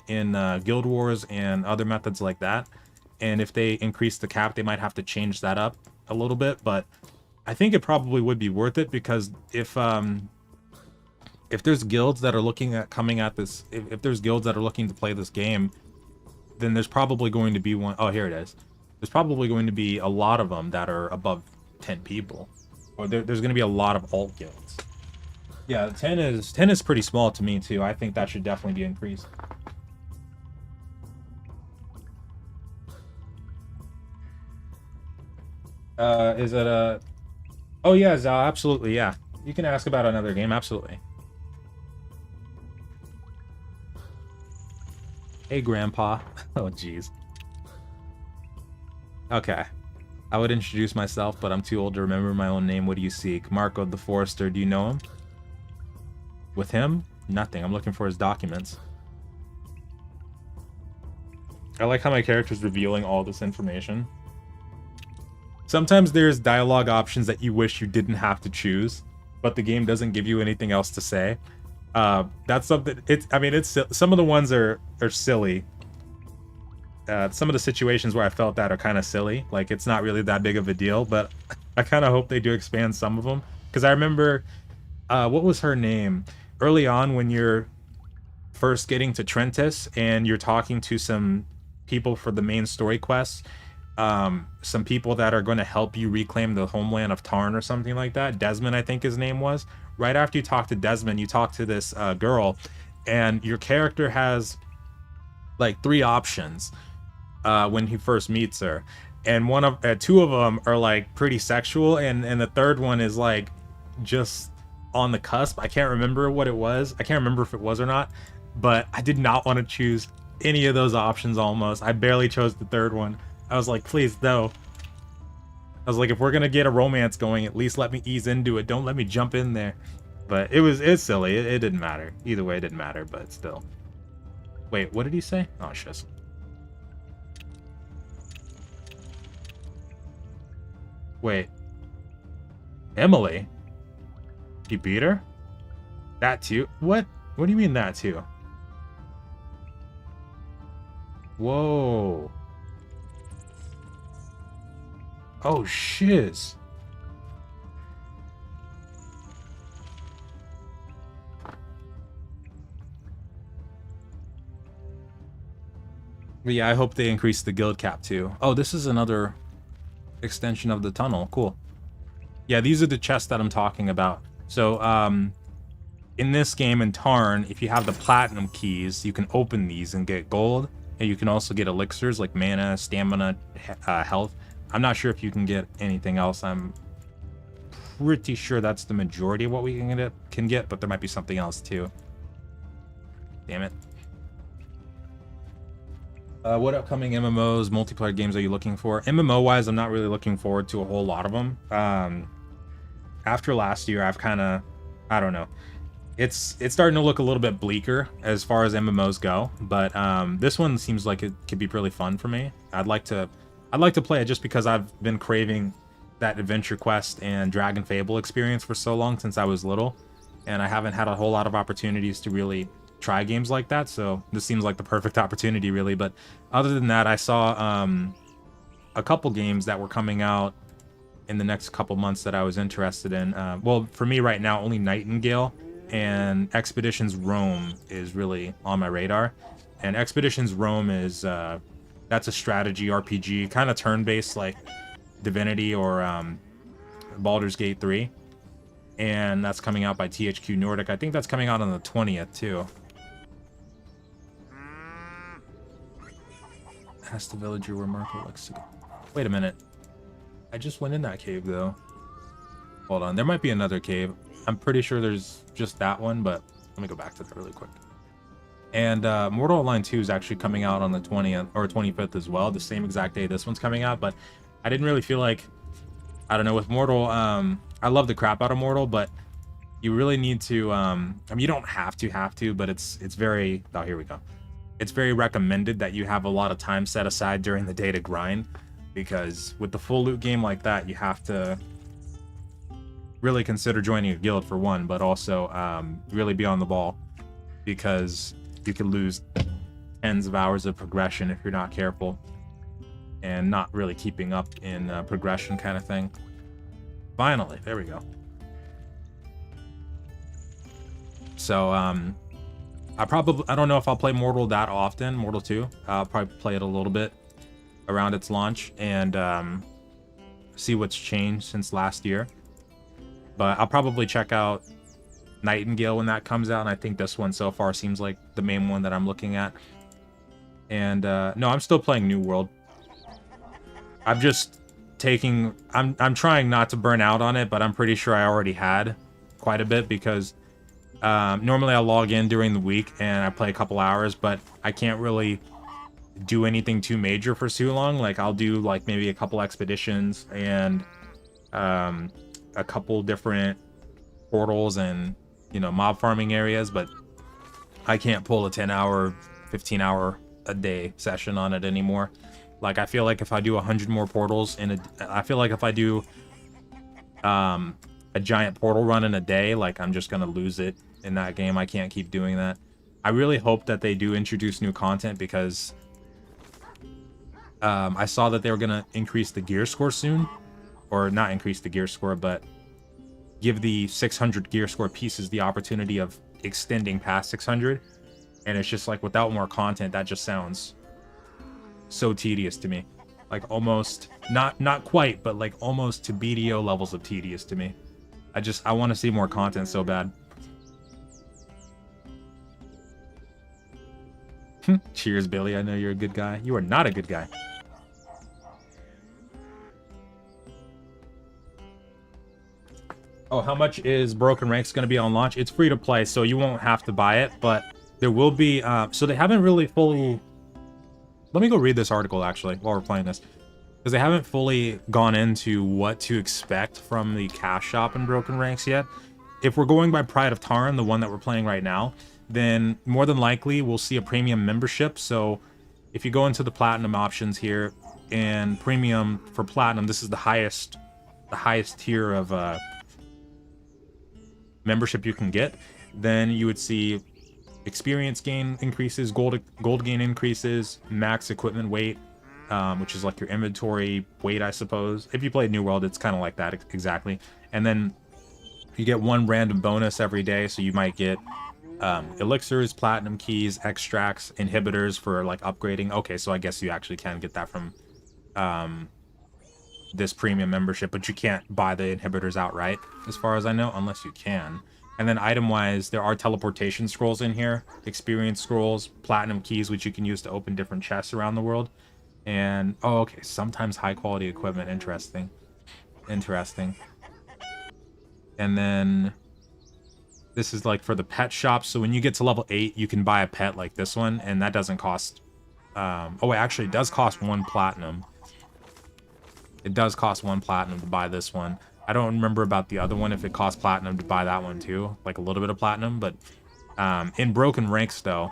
guild wars and other methods like that. And if they increase the cap, they might have to change that up a little bit. But I think it probably would be worth it, because if there's guilds that are looking at coming at this, if there's guilds that are looking to play this game, then there's probably going to be one. Oh, here it is. There's probably going to be a lot of them that are above 10 people, or there's going to be a lot of alt guilds. Yeah, 10 is pretty small to me too. I think that should definitely be increased. Is it a? Oh yeah, Zal, absolutely, yeah. You can ask about another game, absolutely. Hey, Grandpa. Oh, jeez. Okay. I would introduce myself, but I'm too old to remember my own name. What do you seek? Marco the Forester. Do you know him? With him? Nothing. I'm looking for his documents. I like how my character's revealing all this information. Sometimes there's dialogue options that you wish you didn't have to choose, but the game doesn't give you anything else to say. That's something. I mean, it's some of the ones are silly. Some of the situations where I felt that are kind of silly. Like, it's not really that big of a deal, but I kind of hope they do expand some of them. Because I remember, what was her name? Early on, when you're first getting to Trentis and you're talking to some people for the main story quests, some people that are going to help you reclaim the homeland of Taern or something like that. Desmond, I think his name was. Right after you talk to Desmond, you talk to this girl, and your character has like 3 options when he first meets her, and two of them are like pretty sexual, and the third one is like just on the cusp. I can't remember what it was. I can't remember if it was or not, but I did not want to choose any of those options. Almost, I barely chose the third one. I was like, please, no. I was like, if we're gonna get a romance going, at least let me ease into it. Don't let me jump in there. But it's silly. It didn't matter. Either way, it didn't matter, but still. Wait, what did he say? Oh, shit. Wait. Emily? He beat her? That too? What? What do you mean that too? Whoa. Oh, shiz. But yeah, I hope they increase the guild cap too. Oh, this is another extension of the tunnel. Cool. Yeah, these are the chests that I'm talking about. So, in this game in Taern, if you have the platinum keys, you can open these and get gold. And you can also get elixirs like mana, stamina, health. I'm not sure if you can get anything else. I'm pretty sure that's the majority of what we can get, but there might be something else too. Damn it. What upcoming MMOs, multiplayer games are you looking for? MMO-wise, I'm not really looking forward to a whole lot of them. After last year, I've kind of, I don't know. It's starting to look a little bit bleaker as far as MMOs go, but this one seems like it could be really fun for me. I'd like to play it just because I've been craving that Adventure Quest and Dragon Fable experience for so long since I was little, and I haven't had a whole lot of opportunities to really try games like that, so this seems like the perfect opportunity, really. But other than that, I saw a couple games that were coming out in the next couple months that I was interested in. Well, for me right now, only Nightingale and Expeditions Rome is really on my radar. And Expeditions Rome is that's a strategy RPG, kind of turn-based like Divinity or Baldur's Gate 3. And that's coming out by THQ Nordic. I think that's coming out on the 20th too. Ask the villager where Marco likes to go. Wait a minute. I just went in that cave though. Hold on, there might be another cave. I'm pretty sure there's just that one, but let me go back to that really quick. And Mortal Online 2 is actually coming out on the 20th or 25th as well, the same exact day this one's coming out, but I didn't really feel like, I don't know, with Mortal, I love the crap out of Mortal, but you really need to, I mean, you don't have to, but it's very, oh, here we go. It's very recommended that you have a lot of time set aside during the day to grind, because with the full loot game like that, you have to really consider joining a guild for one, but also really be on the ball, because you could lose tens of hours of progression if you're not careful and not really keeping up in progression kind of thing. Finally, there we go. So I don't know if I'll play Mortal that often, Mortal 2. I'll probably play it a little bit around its launch and see what's changed since last year. But I'll probably check out Nightingale when that comes out, and I think this one so far seems like the main one that I'm looking at. And no, I'm still playing New World. I'm just taking, I'm trying not to burn out on it, but I'm pretty sure I already had quite a bit, because normally I'll log in during the week and I play a couple hours, but I can't really do anything too major for too long. Like I'll do like maybe a couple expeditions and a couple different portals and, you know, mob farming areas, but I can't pull a 10-hour, 15-hour a day session on it anymore. Like I feel like if I do 100 more portals I feel like if I do a giant portal run in a day, like I'm just gonna lose it in that game. I can't keep doing that. I really hope that they do introduce new content, because I saw that they were gonna increase the gear score soon, or not increase the gear score, but give the 600 gear score pieces the opportunity of extending past 600. And it's just like, without more content, that just sounds so tedious to me. Like almost, not quite, but like almost to BDO levels of tedious to me. I want to see more content so bad. Cheers, Billy. I know you're a good guy. You are not a good guy. Oh, how much is Broken Ranks going to be on launch? It's free to play, so you won't have to buy it, but there will be, so they haven't really fully, let me go read this article actually while we're playing this, because they haven't fully gone into what to expect from the cash shop in Broken Ranks yet. If we're going by Pride of Taern, the one that we're playing right now, then more than likely we'll see a premium membership. So if you go into the platinum options here, and premium for platinum, this is the highest tier of membership you can get, then you would see experience gain increases, gold gain increases, max equipment weight, which is like your inventory weight, I suppose. If you played New World, it's kind of like that exactly. And then you get one random bonus every day, so you might get elixirs, platinum keys, extracts, inhibitors for like upgrading. Okay, so I guess you actually can get that from this premium membership, but you can't buy the inhibitors outright, as far as I know, unless you can. And then item-wise, there are teleportation scrolls in here, experience scrolls, platinum keys, which you can use to open different chests around the world. And, oh, okay, sometimes high-quality equipment. Interesting. Interesting. And then this is like for the pet shop. So when you get to level 8, you can buy a pet like this one, and that doesn't cost Oh, it actually does cost 1 platinum. It does cost 1 platinum to buy this one. I don't remember about the other one if it costs platinum to buy that one too, like a little bit of platinum. But in Broken Ranks though,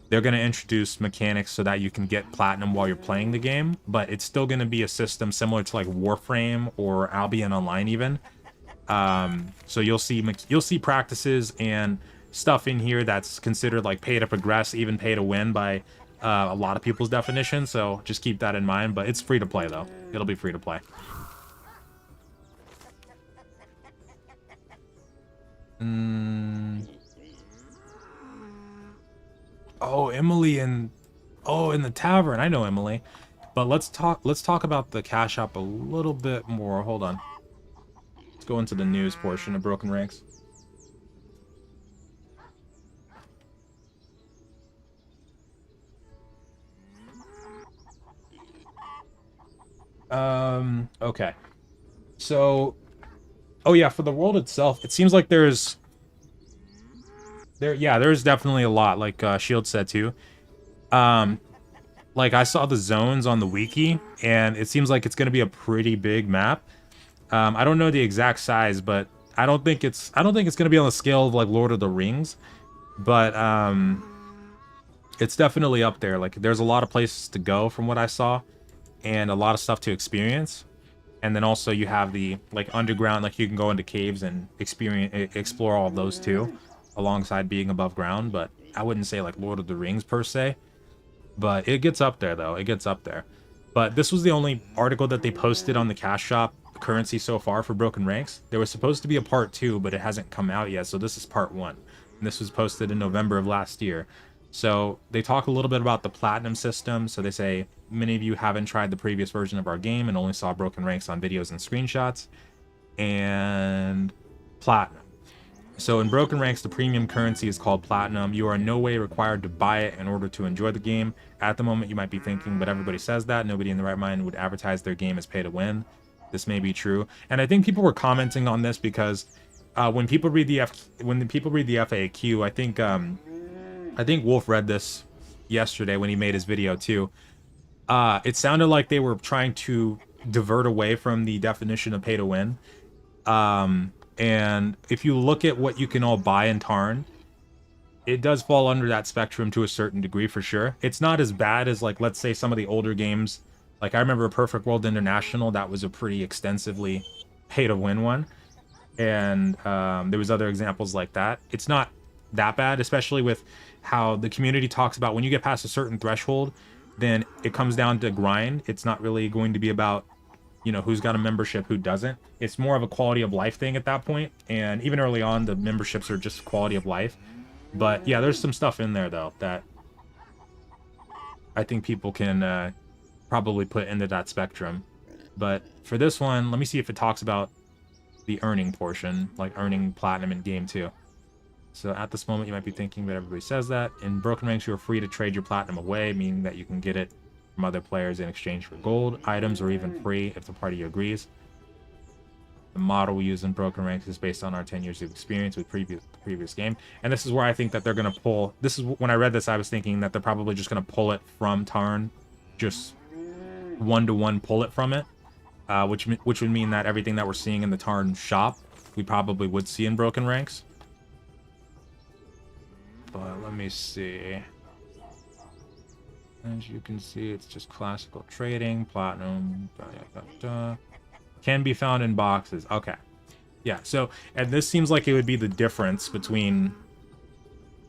they're going to introduce mechanics so that you can get platinum while you're playing the game, but it's still going to be a system similar to like Warframe or Albion Online even. So you'll see practices and stuff in here that's considered like pay to progress, even pay to win by a lot of people's definition. So just keep that in mind. But it's free to play though. It'll be free to play. Oh, Emily in the tavern. I know Emily. But let's talk about the cash app a little bit more. Hold on. Let's go into the news portion of Broken Ranks. Okay. So, oh yeah, for the world itself, it seems like there's definitely a lot, like Shield said too. Like I saw the zones on the wiki, and it seems like it's gonna be a pretty big map. I don't know the exact size, but I don't think it's gonna be on the scale of like Lord of the Rings, but it's definitely up there. Like there's a lot of places to go from what I saw, and a lot of stuff to experience. And then also you have the like underground, like you can go into caves and explore all of those too, alongside being above ground. But I wouldn't say like Lord of the Rings per se, but it gets up there though. It gets up there. But this was the only article that they posted on the cash shop currency so far for Broken Ranks. There was supposed to be a part 2, but it hasn't come out yet. So this is part 1. And this was posted in November of last year. So they talk a little bit about the platinum system. So they say, many of you haven't tried the previous version of our game and only saw Broken Ranks on videos and screenshots. And platinum. So in Broken Ranks, the premium currency is called platinum. You are in no way required to buy it in order to enjoy the game. At the moment, you might be thinking, but everybody says that. Nobody in the right mind would advertise their game as pay to win. This may be true. And I think people were commenting on this because when people read the FAQ, I think Wolf read this yesterday when he made his video too. It sounded like they were trying to divert away from the definition of pay to win. And if you look at what you can all buy in Taern, it does fall under that spectrum to a certain degree for sure. It's not as bad as like, let's say some of the older games. Like I remember Perfect World International, that was a pretty extensively pay to win one. And there was other examples like that. It's not that bad, especially with how the community talks about when you get past a certain threshold, then it comes down to grind. It's not really going to be about, you know, who's got a membership, who doesn't. It's more of a quality of life thing at that point. And even early on, the memberships are just quality of life. But yeah, there's some stuff in there though that I think people can probably put into that spectrum. But for this one, let me see if it talks about the earning portion, like earning platinum in game 2. So at this moment, you might be thinking, but everybody says that. In Broken Ranks, you are free to trade your platinum away, meaning that you can get it from other players in exchange for gold, items, or even free if the party agrees. The model we use in Broken Ranks is based on our 10 years of experience with previous game. And this is where I think that they're going to pull... This is when I read this, I was thinking that they're probably just going to pull it from Taern. Just one-to-one pull it from it. Which would mean that everything that we're seeing in the Taern shop, we probably would see in Broken Ranks. But let me see. As you can see, it's just classical trading, platinum, can be found in boxes. Okay. Yeah, so, and this seems like it would be the difference between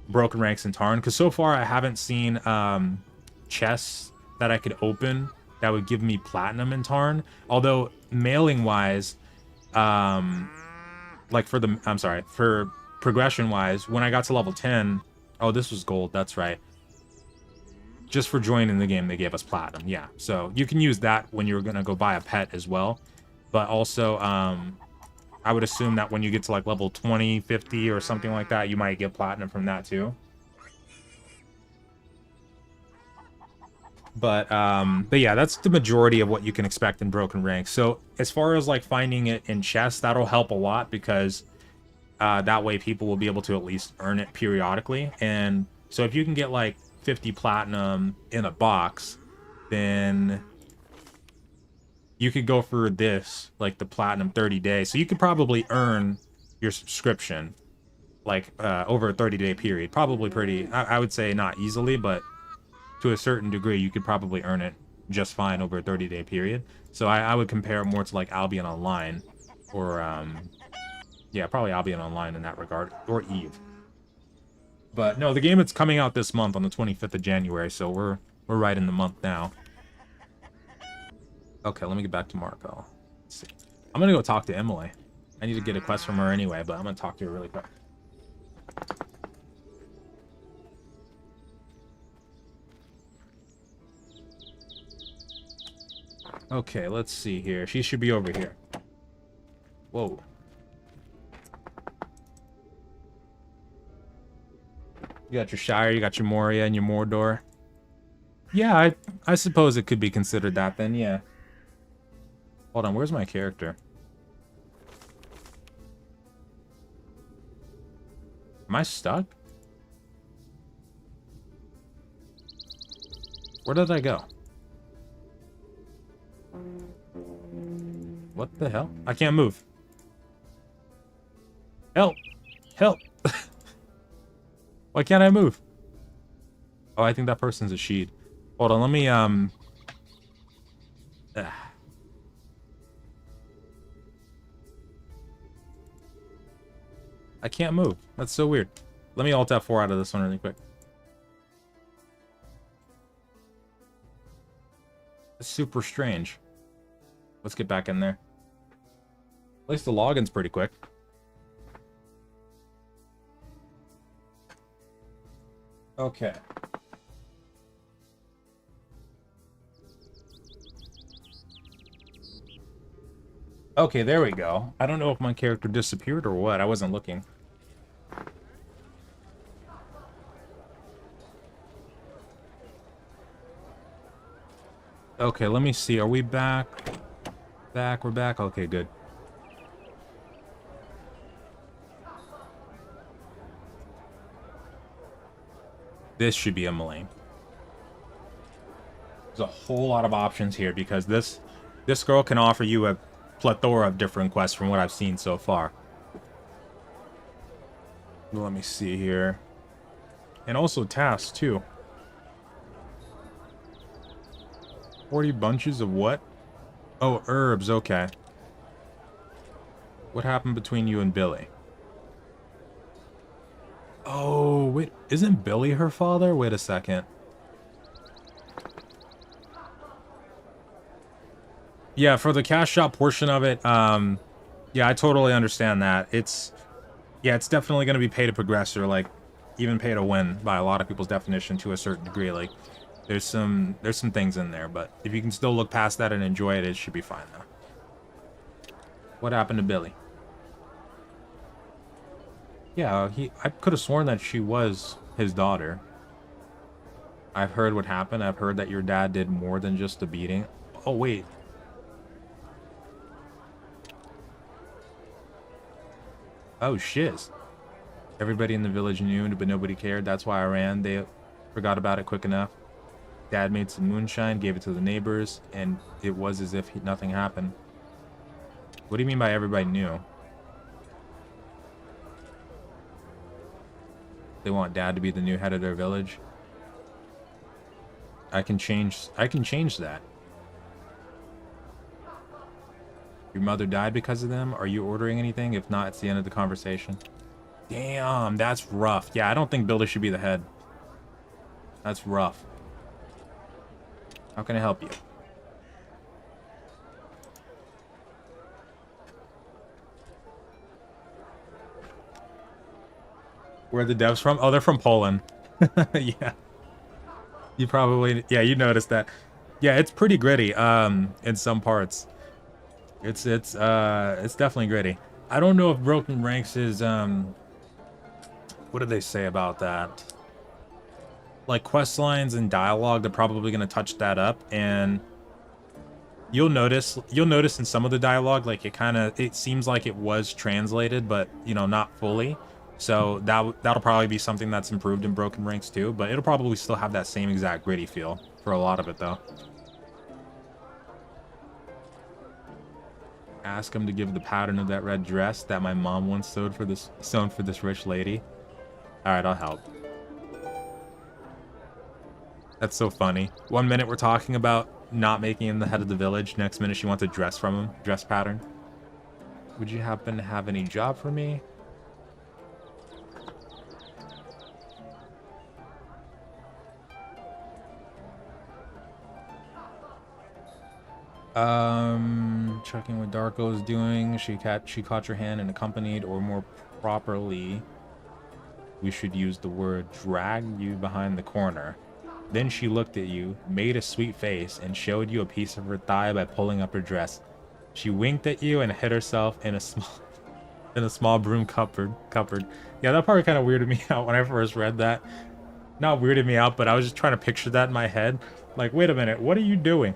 Broken Ranks and Taern, because so far I haven't seen chests that I could open that would give me platinum in Taern. Although, mailing-wise, like for progression-wise, when I got to level 10, oh, this was gold, that's right. Just for joining the game, they gave us platinum, yeah. So you can use that when you're gonna go buy a pet as well. But also, I would assume that when you get to like level 20, 50 or something like that, you might get platinum from that too. But yeah, that's the majority of what you can expect in Broken Ranks. So as far as like finding it in chests, that'll help a lot because that way people will be able to at least earn it periodically. And so if you can get like 50 platinum in a box, then you could go for this, like the platinum 30 days. So you could probably earn your subscription, like over a 30-day period. Probably pretty, I would say not easily, but to a certain degree, you could probably earn it just fine over a 30-day period. So I would compare it more to like Albion Online, or yeah, probably Albion Online in that regard, or Eve. But no, the game that's coming out this month on the 25th of January, so we're right in the month now. Okay, let me get back to Marco. Let's see. I'm gonna go talk to Emily. I need to get a quest from her anyway, but I'm gonna talk to her really quick. Okay, let's see here. She should be over here. Whoa. You got your Shire, you got your Moria, and your Mordor. Yeah, I suppose it could be considered that then, yeah. Hold on, where's my character? Am I stuck? Where did I go? What the hell? I can't move. Help! Help! Why can't I move? Oh, I think that person's a Sheed. Hold on, let me, I can't move. That's so weird. Let me Alt F4 out of this one really quick. It's super strange. Let's get back in there. At least the login's pretty quick. Okay. Okay, there we go. I don't know if my character disappeared or what. I wasn't looking. Okay, let me see. Are we back? Back, we're back. Okay, good. This should be Emily. There's a whole lot of options here because this girl can offer you a plethora of different quests from what I've seen so far. Let me see here. And also tasks too. 40 bunches of what? Oh, herbs, okay. What happened between you and Billy? Oh, wait, isn't Billy her father? Wait a second. Yeah, for the cash shop portion of it, yeah, I totally understand that. It's definitely going to be pay to progress, or like even pay to win by a lot of people's definition to a certain degree. Like there's some things in there, but if you can still look past that and enjoy it, it should be fine though. What happened to Billy? Yeah, I could have sworn that she was his daughter. I've heard what happened. I've heard that your dad did more than just a beating. Oh, wait. Oh, shiz. Everybody in the village knew, but nobody cared. That's why I ran. They forgot about it quick enough. Dad made some moonshine, gave it to the neighbors, and it was as if nothing happened. What do you mean by everybody knew? They want Dad to be the new head of their village. I can change that. Your mother died because of them? Are you ordering anything? If not, it's the end of the conversation. Damn, that's rough. Yeah, I don't think Billy should be the head. That's rough. How can I help you? Where are the devs from? Oh, they're from Poland. Yeah. You probably, yeah, you noticed that. Yeah, it's pretty gritty, in some parts. It's definitely gritty. I don't know if Broken Ranks is, what did they say about that? Like quest lines and dialogue, they're probably gonna touch that up, and you'll notice in some of the dialogue, like it seems like it was translated, but you know, not fully. So that'll probably be something that's improved in Broken Ranks too, but it'll probably still have that same exact gritty feel for a lot of it though. Ask him to give the pattern of that red dress that my mom once sewn for this rich lady. All right, I'll help. That's so funny. 1 minute we're talking about not making him the head of the village. Next minute she wants a dress from him, dress pattern. Would you happen to have any job for me? Checking what Darko is doing. She caught your hand and accompanied, or more properly, we should use the word drag you behind the corner. Then she looked at you, made a sweet face, and showed you a piece of her thigh by pulling up her dress. She winked at you and hid herself in a small broom cupboard. Yeah, that part kind of weirded me out when I first read that. Not weirded me out, but I was just trying to picture that in my head. Like, wait a minute, what are you doing?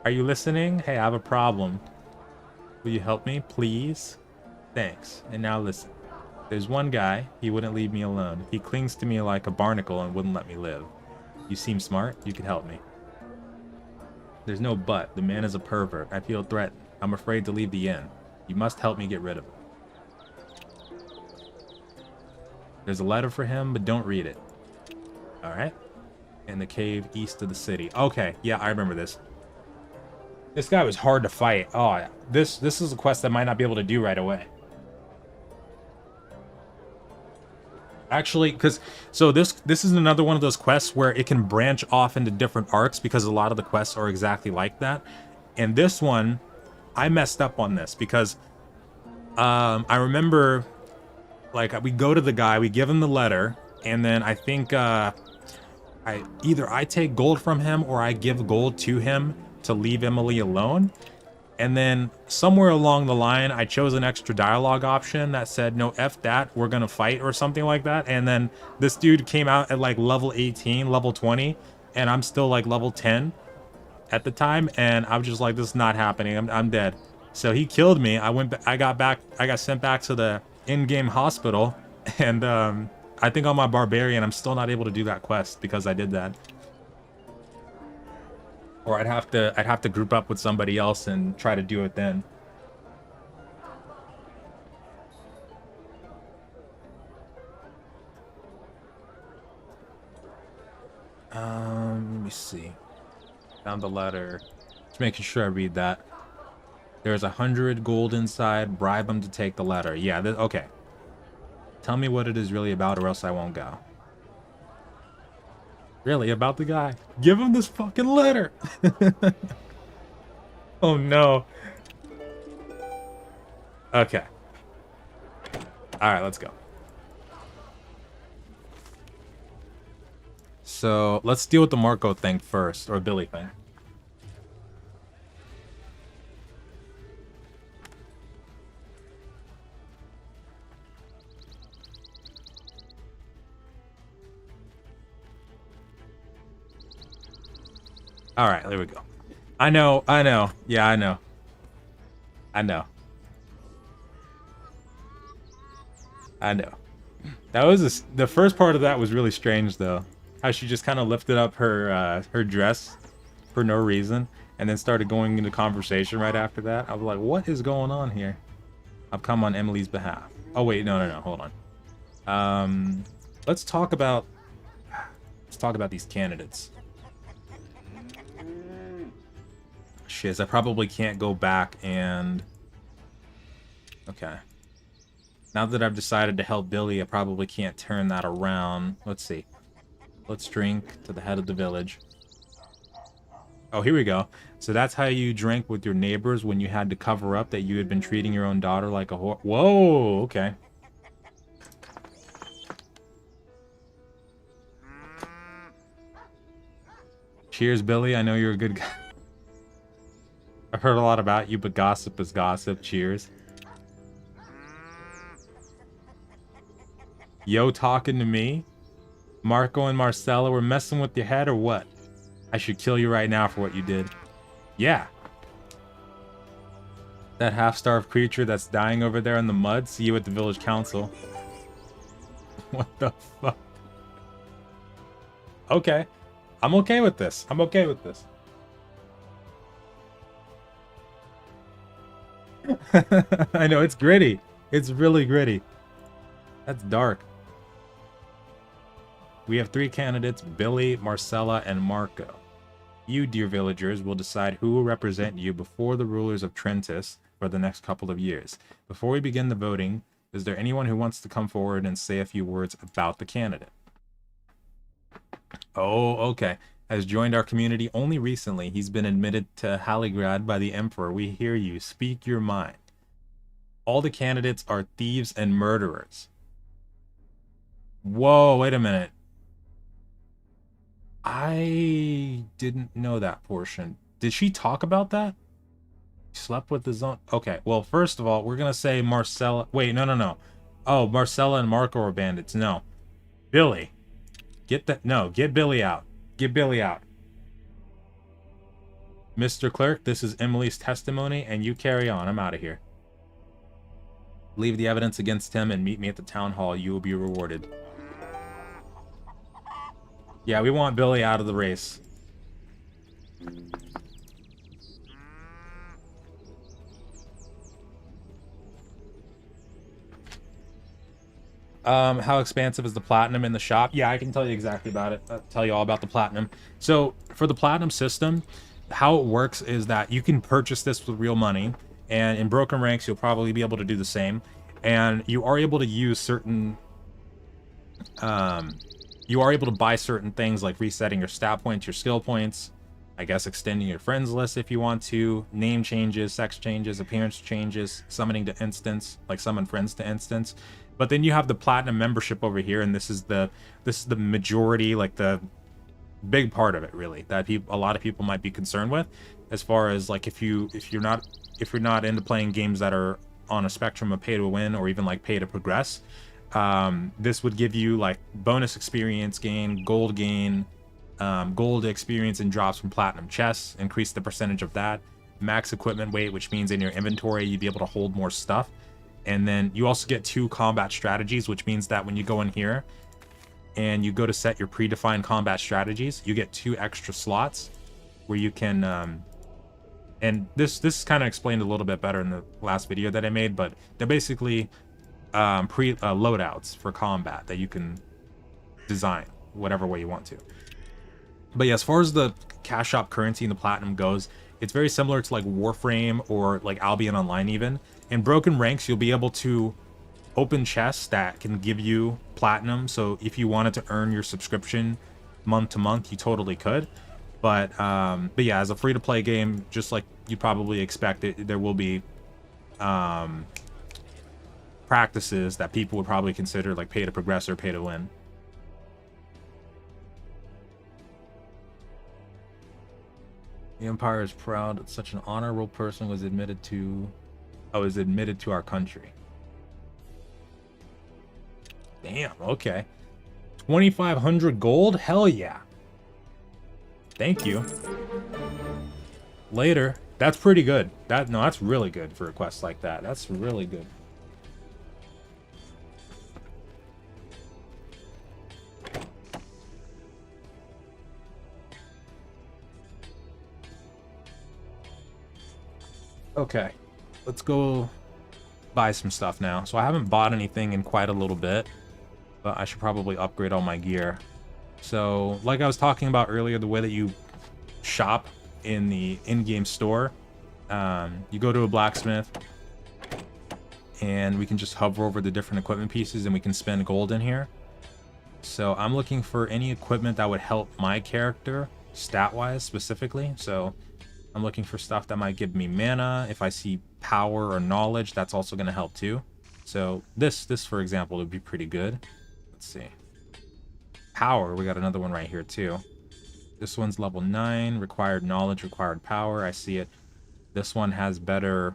Are you listening? Hey, I have a problem. Will you help me, please? Thanks. And now listen. There's one guy, he wouldn't leave me alone. He clings to me like a barnacle and wouldn't let me live. You seem smart, you could help me. There's no but. The man is a pervert. I feel threatened. I'm afraid to leave the inn. You must help me get rid of him. There's a letter for him, but don't read it. Alright. In the cave east of the city. Okay, yeah, I remember this. This guy was hard to fight. Oh, yeah. This is a quest I might not be able to do right away. Actually, because so this is another one of those quests where it can branch off into different arcs because a lot of the quests are exactly like that. And this one, I messed up on this because I remember, like, we go to the guy, we give him the letter, and then I think either I take gold from him or I give gold to him to leave Emily alone. And then somewhere along the line, I chose an extra dialogue option that said, no, F that, we're gonna fight or something like that. And then this dude came out at like level 18, level 20, and I'm still like level 10 at the time. And I was just like, this is not happening. I'm dead. So he killed me. I got sent back to the in-game hospital. And I think on my barbarian, I'm still not able to do that quest because I did that. Or I'd have to group up with somebody else and try to do it then. Let me see. Found the letter. Just making sure I read that. There's 100 gold inside. Bribe him to take the letter. Yeah, okay. Tell me what it is really about or else I won't go. Really, about the guy. Give him this fucking letter. Oh no. Okay. Alright, let's go. So, let's deal with the Marco thing first, or Billy thing. All right, there we go. I know. Yeah, I know. That was the first part of that was really strange though. How she just kind of lifted up her her dress for no reason and then started going into conversation right after that. I was like, what is going on here? I've come on Emily's behalf. Oh wait, no, hold on. Let's talk about these candidates. Shiz, I probably can't go back and... Okay. Now that I've decided to help Billy, I probably can't turn that around. Let's see. Let's drink to the head of the village. Oh, here we go. So that's how you drank with your neighbors when you had to cover up that you had been treating your own daughter like a whore. Whoa, okay. Cheers, Billy. I know you're a good guy. I've heard a lot about you, but gossip is gossip. Cheers. Yo, talking to me? Marco and Marcella were messing with your head or what? I should kill you right now for what you did. Yeah. That half-starved creature that's dying over there in the mud, see you at the village council. What the fuck? Okay. I'm okay with this. I'm okay with this. I know, it's gritty. It's really gritty. That's dark. We have 3 candidates, Billy, Marcella, and Marco. You, dear villagers, will decide who will represent you before the rulers of Trentis for the next couple of years. Before we begin the voting, is there anyone who wants to come forward and say a few words about the candidate? Oh, okay. Has joined our community only recently. He's been admitted to Haligrad by the Emperor. We hear you. Speak your mind. All the candidates are thieves and murderers. Whoa, wait a minute. I didn't know that portion. Did she talk about that? Slept with his own... Okay, well, first of all, we're gonna say Marcella... Wait, no. Oh, Marcella and Marco are bandits. No. Billy. Get that... No, get Billy out. Get Billy out. Mr. Clerk, this is Emily's testimony, and you carry on. I'm out of here. Leave the evidence against him and meet me at the town hall. You will be rewarded. Yeah, we want Billy out of the race. How expansive is the platinum in the shop? Yeah, I can tell you exactly about it. I'll tell you all about the platinum. So, for the platinum system, how it works is that you can purchase this with real money, and in Broken Ranks, you'll probably be able to do the same. And you are able to use certain... you are able to buy certain things like resetting your stat points, your skill points, I guess extending your friends list if you want to, name changes, sex changes, appearance changes, summoning to instance, like summon friends to instance. But then you have the platinum membership over here, and this is the majority, like the big part of it really, that a lot of people might be concerned with, as far as like if you're not into playing games that are on a spectrum of pay to win or even like pay to progress. This would give you like bonus experience gain, gold experience and drops from platinum chests, increase the percentage of that, max equipment weight, which means in your inventory you'd be able to hold more stuff. And then you also get 2 combat strategies, which means that when you go in here and you go to set your predefined combat strategies, you get 2 extra slots where you can and this kind of explained a little bit better in the last video that I made, but they're basically loadouts for combat that you can design whatever way you want to. But yeah, as far as the cash shop currency and the platinum goes, it's very similar to like Warframe or like Albion Online even. In Broken Ranks, you'll be able to open chests that can give you platinum, so if you wanted to earn your subscription month to month, you totally could. But yeah, as a free-to-play game, just like you'd probably expect, there will be practices that people would probably consider like pay to progress or pay to win. The Empire is proud that such an honorable person was admitted to our country. Damn, okay. 2,500 gold? Hell yeah. Thank you. Later. That's pretty good. That's really good for a quest like that. That's really good. Okay, let's go buy some stuff now. So I haven't bought anything in quite a little bit, but I should probably upgrade all my gear. So, like I was talking about earlier, the way that you shop in the in-game store, you go to a blacksmith, and we can just hover over the different equipment pieces, and we can spend gold in here. So I'm looking for any equipment that would help my character, stat-wise specifically. So I'm looking for stuff that might give me mana. If I see power or knowledge, that's also going to help too. So this for example would be pretty good. Let's see. Power, we got another one right here too. This one's level 9, required knowledge, required power. I see it. This one has better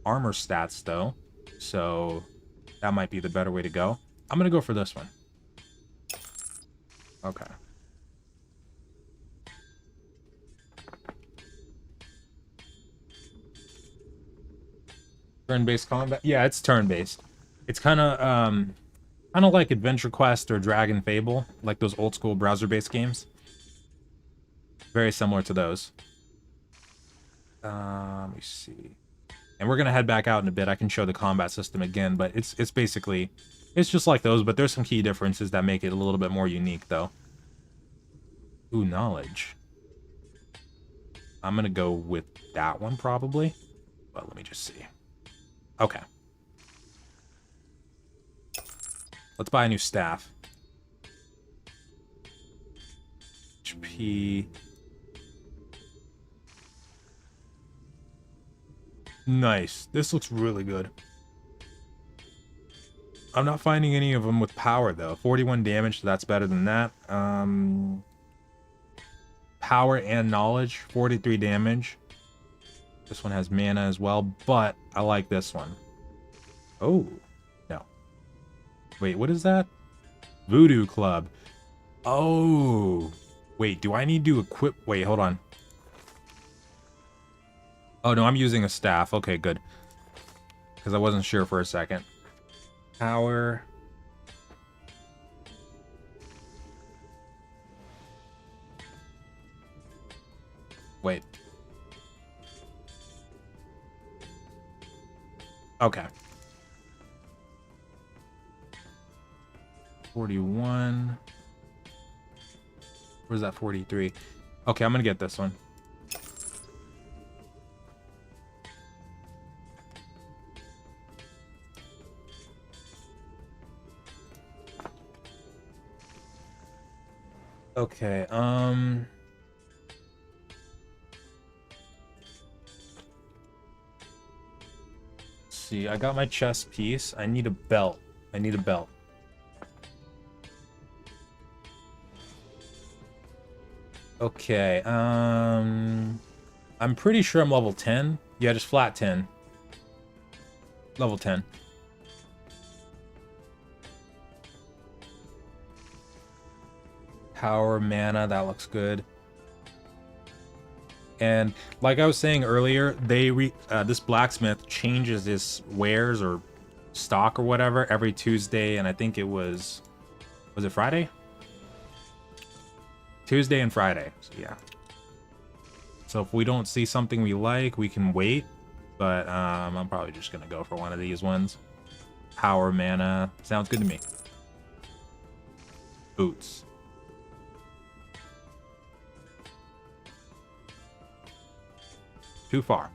armor stats though, so that might be the better way to go. I'm gonna go for this one. Okay. Turn-based combat? Yeah, it's turn-based. It's kind of Kind of like Adventure Quest or Dragon Fable, like those old school browser-based games. Very similar to those. Let me see. And we're gonna head back out in a bit. I can show the combat system again, but it's basically, it's just like those, but there's some key differences that make it a little bit more unique, though. Ooh, knowledge. I'm gonna go with that one probably, but let me just see. Okay. Let's buy a new staff. HP. Nice. This looks really good. I'm not finding any of them with power, though. 41 damage, so that's better than that. Power and knowledge, 43 damage. This one has mana as well, but I like this one. Oh, no. Wait, what is that? Voodoo Club. Oh. Wait, do I need to equip? Wait, hold on. Oh, no, I'm using a staff. Okay, good. Because I wasn't sure for a second. Power. Wait. Okay. 41. Where's that 43? Okay, I'm gonna get this one. Okay, let's see, I got my chest piece. I need a belt. I need a belt. Okay, I'm pretty sure I'm level 10. Yeah, just flat 10. Level 10. Power, mana, that looks good. And like I was saying earlier, this blacksmith changes his wares or stock or whatever every Tuesday, and I think it was it Friday? Tuesday and Friday. So yeah. So if we don't see something we like, we can wait. But I'm probably just gonna go for one of these ones. Power, mana, sounds good to me. Boots. Too far.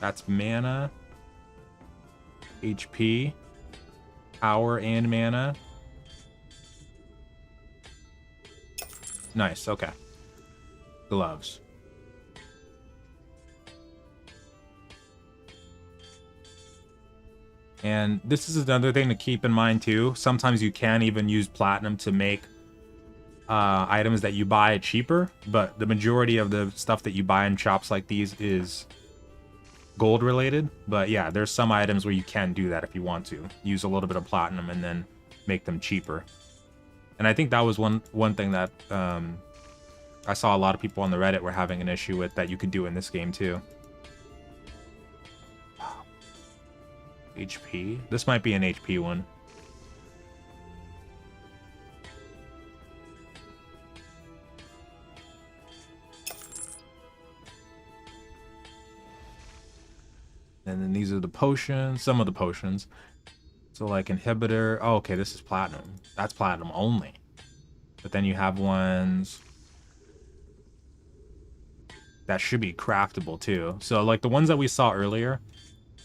That's mana, HP, power, and mana. Nice, okay. Gloves. And this is another thing to keep in mind too. Sometimes you can even use platinum to make items that you buy cheaper, but the majority of the stuff that you buy in shops like these is gold related. But yeah, there's some items where you can do that if you want to. Use a little bit of platinum and then make them cheaper. And I think that was one thing that I saw a lot of people on the Reddit were having an issue with that you could do in this game too. HP? This might be an HP one. And then these are the potions, some of the potions. So like inhibitor. Oh, okay, this is platinum. That's platinum only. But then you have ones that should be craftable too. So like the ones that we saw earlier,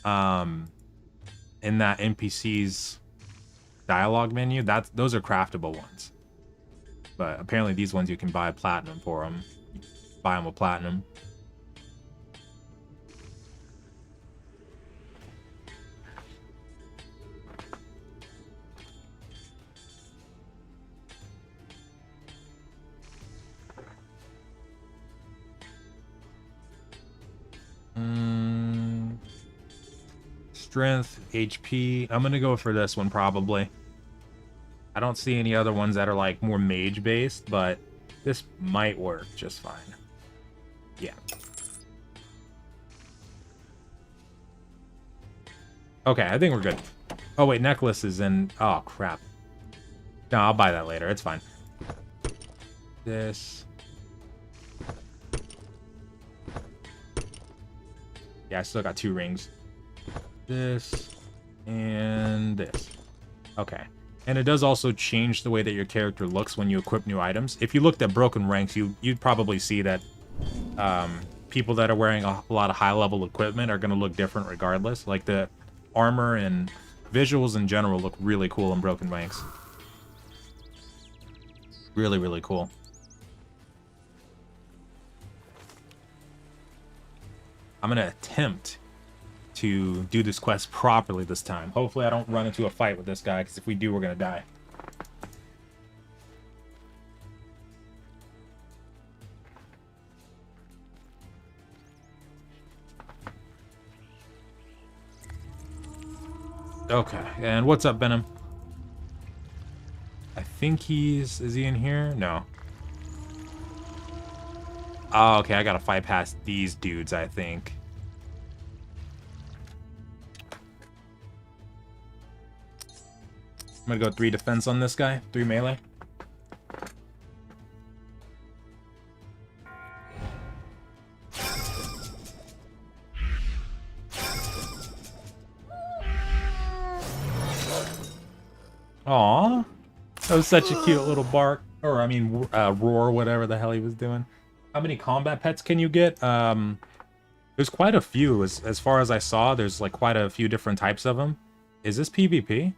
in that NPC's dialogue menu, those are craftable ones. But apparently these ones you can buy platinum for them. Buy them with platinum. Strength, HP. I'm gonna go for this one probably. I don't see any other ones that are like more mage based, but this might work just fine. Yeah. Okay, I think we're good. Oh, wait, necklace is in... Oh, crap. No, I'll buy that later. It's fine. This. Yeah, I still got 2 rings. This. And this. Okay. And it does also change the way that your character looks when you equip new items. If you looked at broken ranks, you'd probably see that people that are wearing a lot of high-level equipment are going to look different regardless. Like, the armor and visuals in general look really cool in broken ranks. Really, really cool. I'm going to attempt to do this quest properly this time. Hopefully I don't run into a fight with this guy, because if we do, we're going to die. Okay, and what's up, Venom? I think he's... Is he in here? No. Oh, okay, I gotta fight past these dudes, I think. I'm gonna go 3 defense on this guy. 3 melee. Aww. That was such a cute little bark. Or, I mean, roar, whatever the hell he was doing. How many combat pets can you get? There's quite a few. As far as I saw, there's like quite a few different types of them. Is this PvP?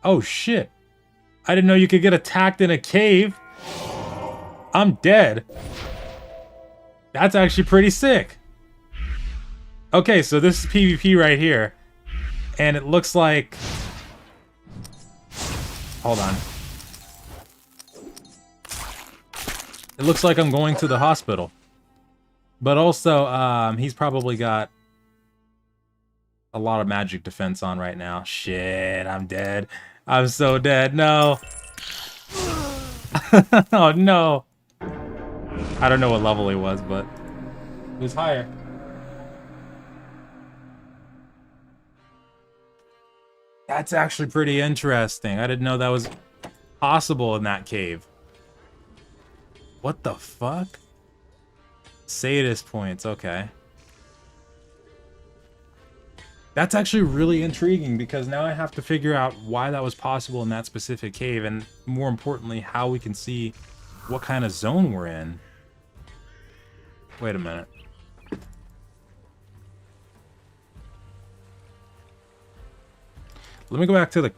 Oh, shit. I didn't know you could get attacked in a cave. I'm dead. That's actually pretty sick. Okay, so this is PvP right here. And it looks like... Hold on. It looks like I'm going to the hospital. But also, he's probably got a lot of magic defense on right now. Shit, I'm dead. I'm so dead. No. Oh, no. I don't know what level he was, but he was higher. That's actually pretty interesting. I didn't know that was possible in that cave. What the fuck? Sadist points, okay. That's actually really intriguing because now I have to figure out why that was possible in that specific cave, and more importantly, how we can see what kind of zone we're in. Wait a minute. Let me go back to the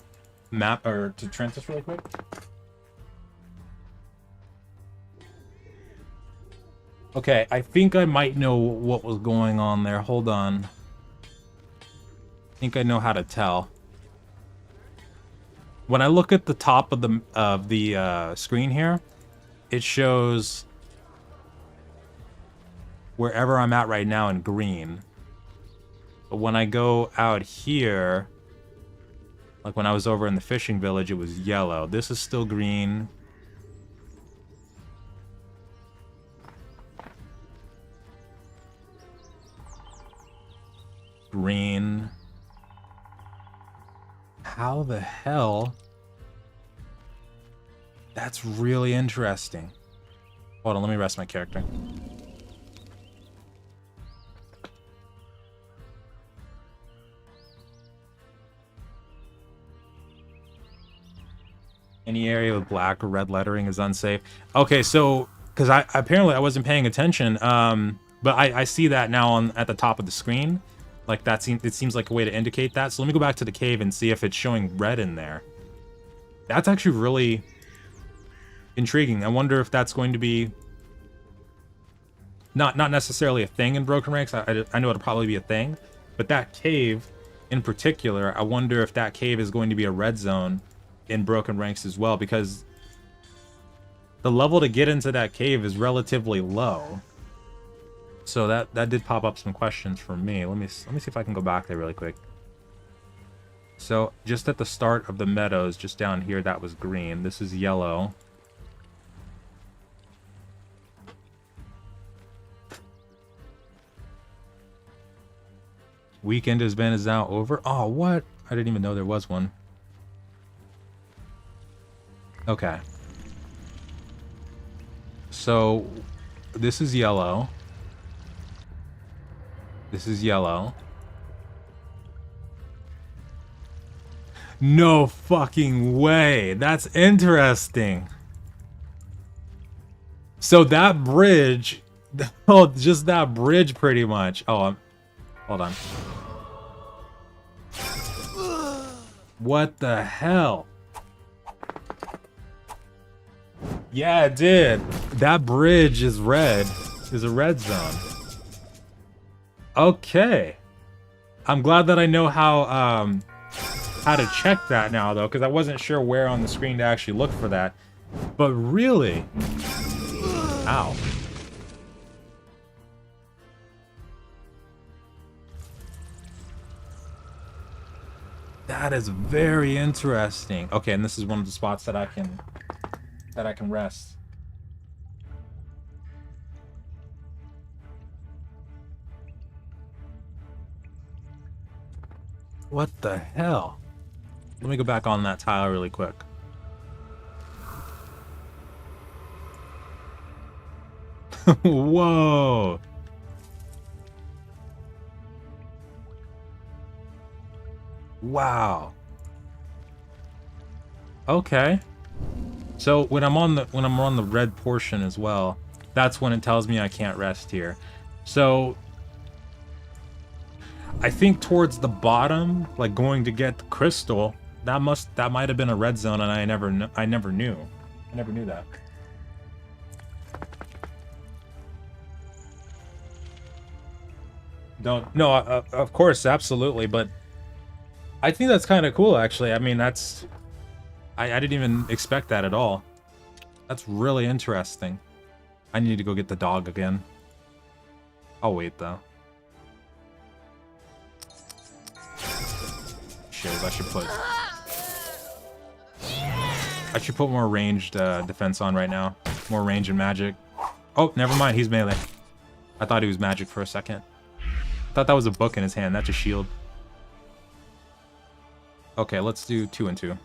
map, or to Trentus really quick. Okay, I think I might know what was going on there. Hold on. I think I know how to tell. When I look at the top of the screen here, it shows wherever I'm at right now in green. But when I go out here, like when I was over in the fishing village, it was yellow. This is still green. Green. How the hell? That's really interesting. Hold on, let me rest my character. Any area with black or red lettering is unsafe. Okay, so because apparently I wasn't paying attention, but I see that now at the top of the screen. Like it seems like a way to indicate that. So let me go back to the cave and see if it's showing red in there. That's actually really intriguing. I wonder if that's going to be not necessarily a thing in Broken Ranks. I know it'll probably be a thing, but that cave in particular, I wonder if that cave is going to be a red zone in Broken Ranks as well, because the level to get into that cave is relatively low. So that did pop up some questions for me. Let me see if I can go back there really quick. So just at the start of the meadows, just down here, that was green. This is yellow. Weekend is now over. Oh, what? I didn't even know there was one. Okay. So, this is yellow. This is yellow. No fucking way. That's interesting. So that bridge, oh, just that bridge pretty much. Oh, hold on. What the hell? Yeah, it did. That bridge is red. Is a red zone. Okay. I'm glad that I know how to check that now, though, because I wasn't sure where on the screen to actually look for that. But really... Ow. That is very interesting. Okay, and this is one of the spots that I can rest. What the hell? Let me go back on that tile really quick. Whoa. Wow. Okay. So when I'm on the red portion as well, that's when it tells me I can't rest here. So I think towards the bottom, like going to get the crystal, that might have been a red zone, and I never knew. I never knew that. No, of course, absolutely, but I think that's kind of cool, actually. I mean, that's... I didn't even expect that at all. That's really interesting. I need to go get the dog again. I'll wait, though. Shit, I should put more ranged defense on right now. More range and magic. Oh, never mind, he's melee. I thought he was magic for a second. I thought that was a book in his hand. That's a shield. Okay, let's do 2 and 2.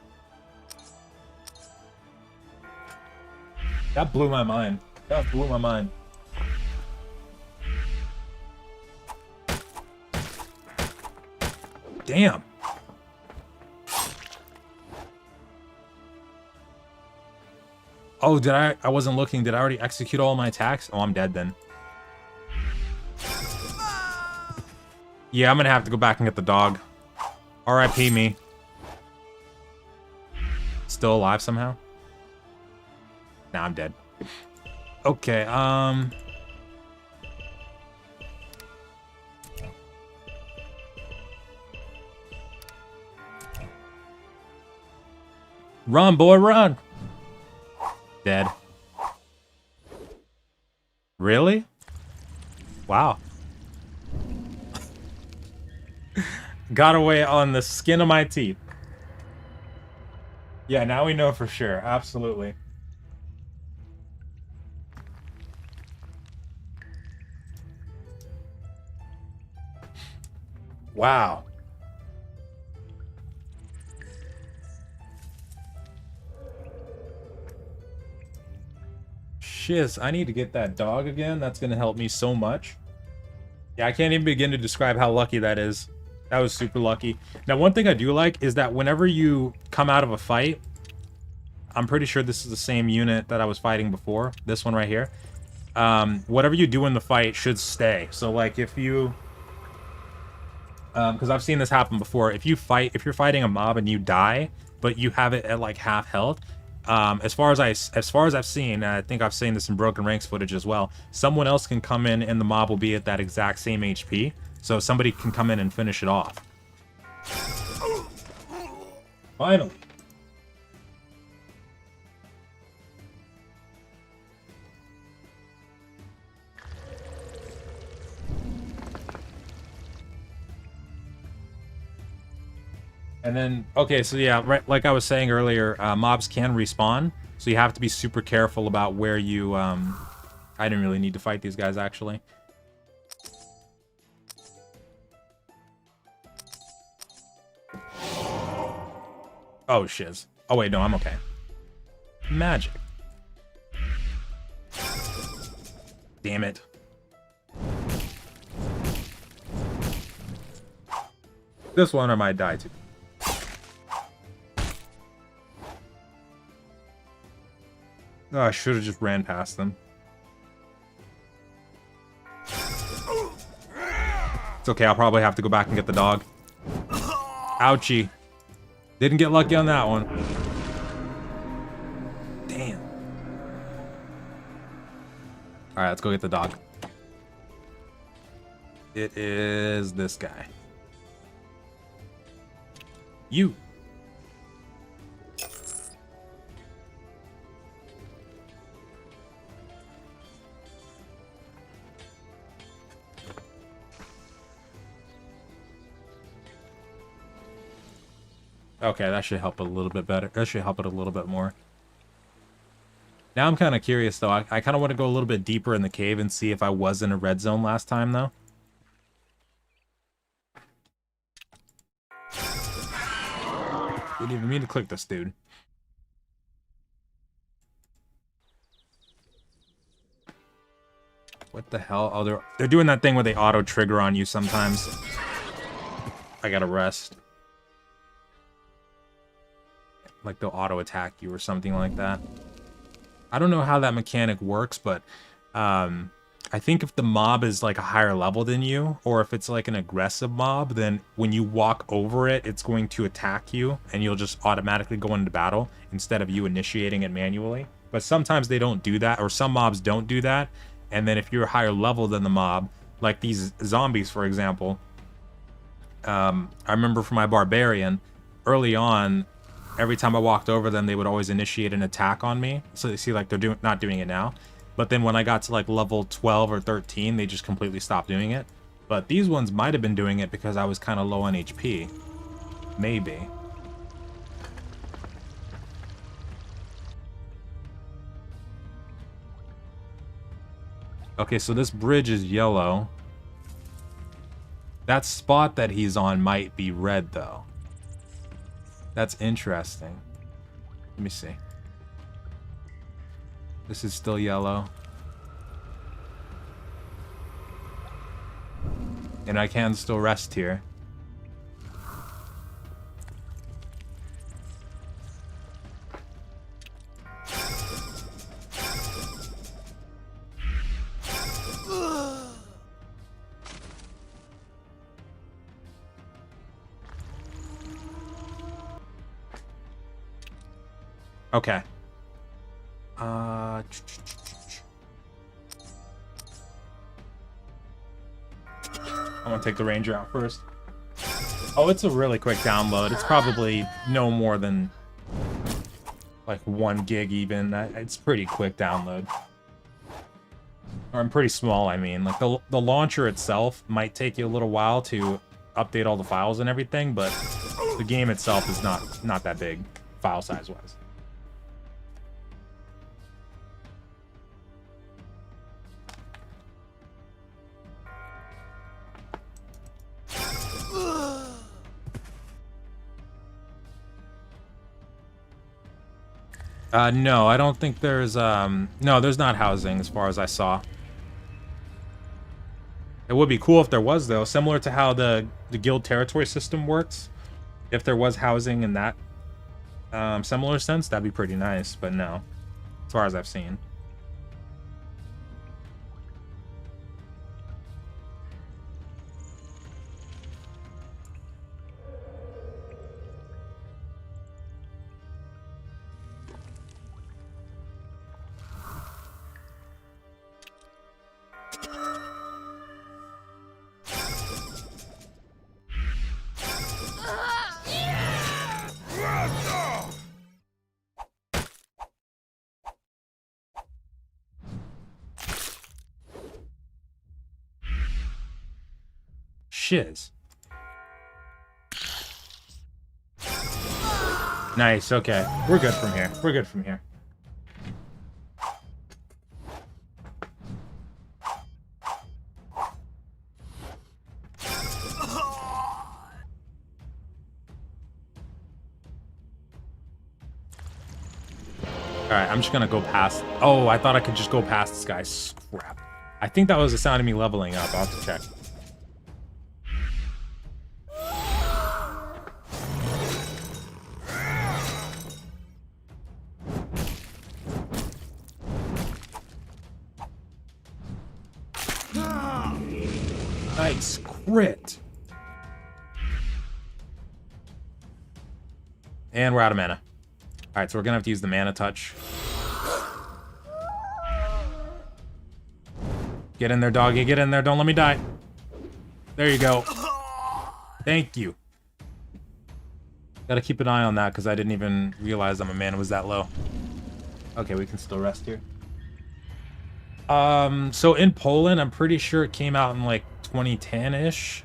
That blew my mind. That blew my mind. Damn. Oh, I wasn't looking. Did I already execute all my attacks? Oh, I'm dead then. Yeah, I'm gonna have to go back and get the dog. R.I.P. me. Still alive somehow? Nah, I'm dead. Okay, Run, boy, run! Dead. Really? Wow. Got away on the skin of my teeth. Yeah, now we know for sure. Absolutely. Wow. Shiz, I need to get that dog again. That's going to help me so much. Yeah, I can't even begin to describe how lucky that is. That was super lucky. Now, one thing I do like is that whenever you come out of a fight, I'm pretty sure this is the same unit that I was fighting before. This one right here. Whatever you do in the fight should stay. So, like, if you... because I've seen this happen before. If you're fighting a mob and you die, but you have it at, like, half health... as far as I've seen, I think I've seen this in Broken Ranks footage as well, someone else can come in and the mob will be at that exact same HP. So somebody can come in and finish it off. Finally. And then, okay, so yeah, right, like I was saying earlier, mobs can respawn, so you have to be super careful about where you, I didn't really need to fight these guys, actually. Oh, shiz. Oh, wait, no, I'm okay. Magic. Damn it. This one I might die to. Oh, I should have just ran past them. It's okay, I'll probably have to go back and get the dog. Ouchie. Didn't get lucky on that one. Damn. Alright, let's go get the dog. It is this guy. You. Okay, that should help a little bit better. That should help it a little bit more. Now I'm kind of curious, though. I kind of want to go a little bit deeper in the cave and see if I was in a red zone last time, though. Didn't even mean to click this, dude. What the hell? Oh, they're doing that thing where they auto-trigger on you sometimes. I gotta rest. Like they'll auto-attack you or something like that. I don't know how that mechanic works, but I think if the mob is like a higher level than you, or if it's like an aggressive mob, then when you walk over it, it's going to attack you, and you'll just automatically go into battle instead of you initiating it manually. But sometimes they don't do that, or some mobs don't do that, and then if you're higher level than the mob, like these zombies, for example, I remember for my barbarian, early on, every time I walked over them, they would always initiate an attack on me. So you see, like, they're not doing it now. But then when I got to, like, level 12 or 13, they just completely stopped doing it. But these ones might have been doing it because I was kind of low on HP. Maybe. Okay, so this bridge is yellow. That spot that he's on might be red, though. That's interesting. Let me see. This is still yellow. And I can still rest here. Okay. I want to take the ranger out first. Oh, it's a really quick download. It's probably no more than like 1 gig even. It's pretty quick download. Or I'm pretty small, I mean. Like the launcher itself might take you a little while to update all the files and everything, but the game itself is not that big file size wise. No, I don't think there's, no, there's not housing as far as I saw. It would be cool if there was, though, similar to how the guild territory system works. If there was housing in that similar sense, that'd be pretty nice, but no, as far as I've seen. Shiz. Nice, okay. We're good from here. We're good from here. Alright, I'm just gonna go past. Oh, I thought I could just go past this guy. Scrap. I think that was the sound of me leveling up. I'll have to check. Nice crit. And we're out of mana. Alright, so we're gonna have to use the mana touch. Get in there, doggy. Get in there. Don't let me die. There you go. Thank you. Gotta keep an eye on that because I didn't even realize that my mana was that low. Okay, we can still rest here. So in Poland, I'm pretty sure it came out in like 2010-ish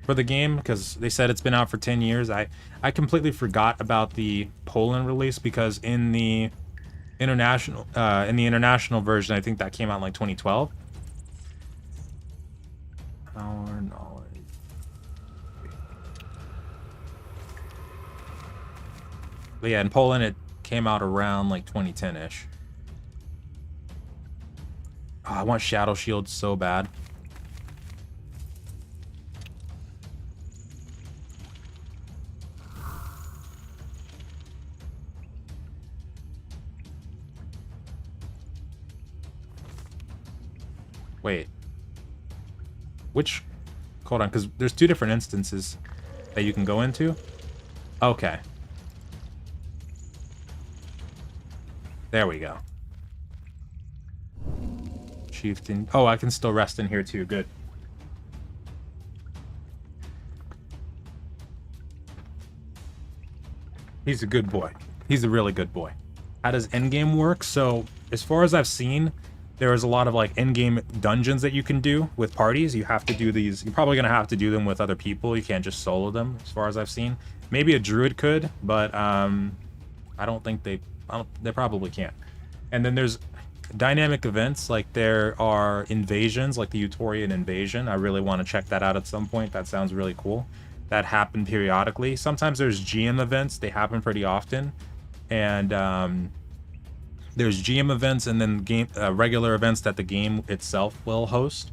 for the game because they said it's been out for 10 years. I completely forgot about the Poland release because in the international version, I think that came out in like 2012. Our knowledge. But yeah, in Poland it came out around like 2010-ish. Oh, I want Shadow Shield so bad. Wait. Which... Hold on, because there's two different instances that you can go into. Okay. There we go. Chieftain. Oh, I can still rest in here too. Good. He's a good boy. He's a really good boy. How does Endgame work? So, as far as I've seen, there is a lot of like Endgame dungeons that you can do with parties. You have to do these. You're probably going to have to do them with other people. You can't just solo them, as far as I've seen. Maybe a druid could, but I don't think they probably can't. And then there's dynamic events, like there are invasions, like the Utorian invasion. I really want to check that out at some point. That sounds really cool. That happen periodically. Sometimes there's GM events. They happen pretty often. And there's GM events and then game regular events that the game itself will host.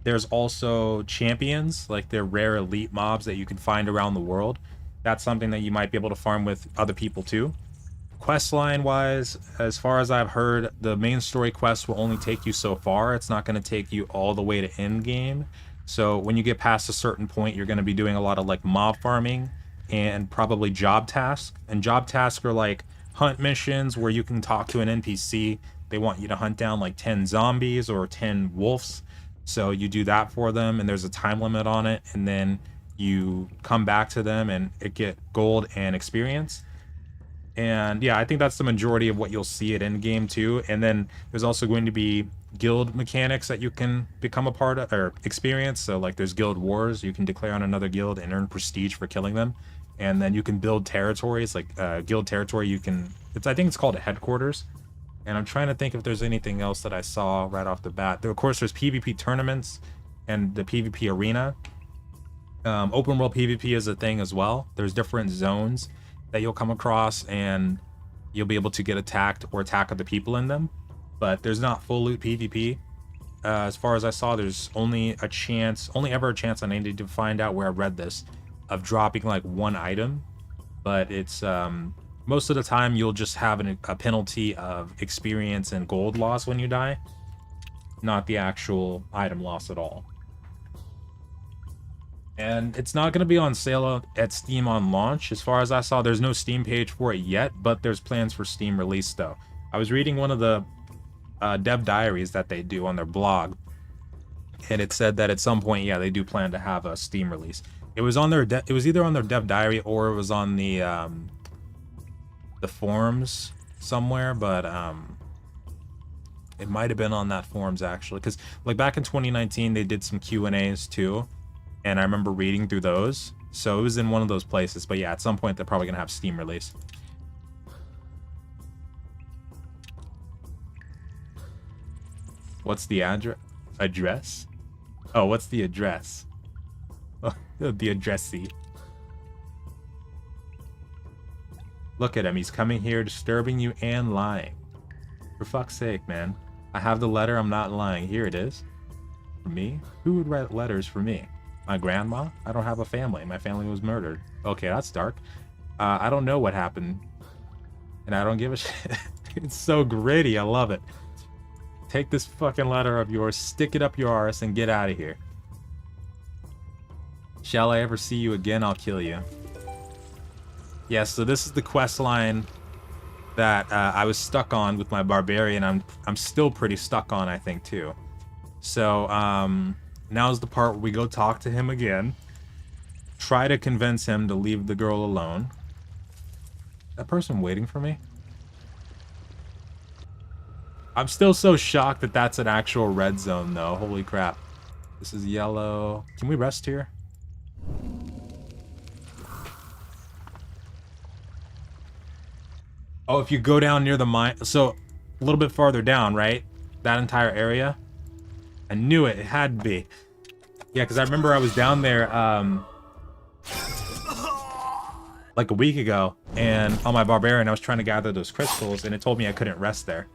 There's also champions, like they're rare elite mobs that you can find around the world. That's something that you might be able to farm with other people too. Questline wise, as far as I've heard, the main story quest will only take you so far. It's not going to take you all the way to end game. So when you get past a certain point, you're going to be doing a lot of like mob farming and probably job tasks. And job tasks are like hunt missions where you can talk to an NPC. They want you to hunt down like 10 zombies or 10 wolves. So you do that for them and there's a time limit on it. And then you come back to them and get gold and experience. And yeah, I think that's the majority of what you'll see at endgame too. And then there's also going to be guild mechanics that you can become a part of or experience. So like there's guild wars. You can declare on another guild and earn prestige for killing them. And then you can build territories like guild territory. You can, I think it's called a headquarters. And I'm trying to think if there's anything else that I saw right off the bat. There, of course, there's PvP tournaments and the PvP arena. Open world PvP is a thing as well. There's different zones that you'll come across and you'll be able to get attacked or attack other people in them, but there's not full loot PvP. As far as I saw, there's only ever a chance, and I need to find out where I read this, of dropping like one item, but it's most of the time you'll just have a penalty of experience and gold loss when you die, not the actual item loss at all. And it's not going to be on sale at Steam on launch. As far as I saw, there's no Steam page for it yet, but there's plans for Steam release though. I was reading one of the dev diaries that they do on their blog, and it said that at some point, yeah, they do plan to have a Steam release. It was on their it was either on their dev diary or it was on the forums somewhere, but it might have been on that forums actually, because like back in 2019 they did some Q&As too. And I remember reading through those. So it was in one of those places. But yeah, at some point, they're probably going to have Steam release. What's the address? Oh, what's the address? The addressee. Look at him. He's coming here, disturbing you and lying. For fuck's sake, man. I have the letter. I'm not lying. Here it is. For me? Who would write letters for me? My grandma? I don't have a family. My family was murdered. Okay, that's dark. I don't know what happened. And I don't give a shit. It's so gritty. I love it. Take this fucking letter of yours, stick it up your arse, and get out of here. Shall I ever see you again? I'll kill you. Yeah, so this is the quest line that I was stuck on with my barbarian. I'm still pretty stuck on, I think, too. So now's the part where we go talk to him again. Try to convince him to leave the girl alone. That person waiting for me? I'm still so shocked that that's an actual red zone, though. Holy crap. This is yellow. Can we rest here? Oh, if you go down near the mine... So, a little bit farther down, right? That entire area? I knew it. It had to be. Yeah, because I remember I was down there, like a week ago, and on my barbarian, I was trying to gather those crystals, and it told me I couldn't rest there.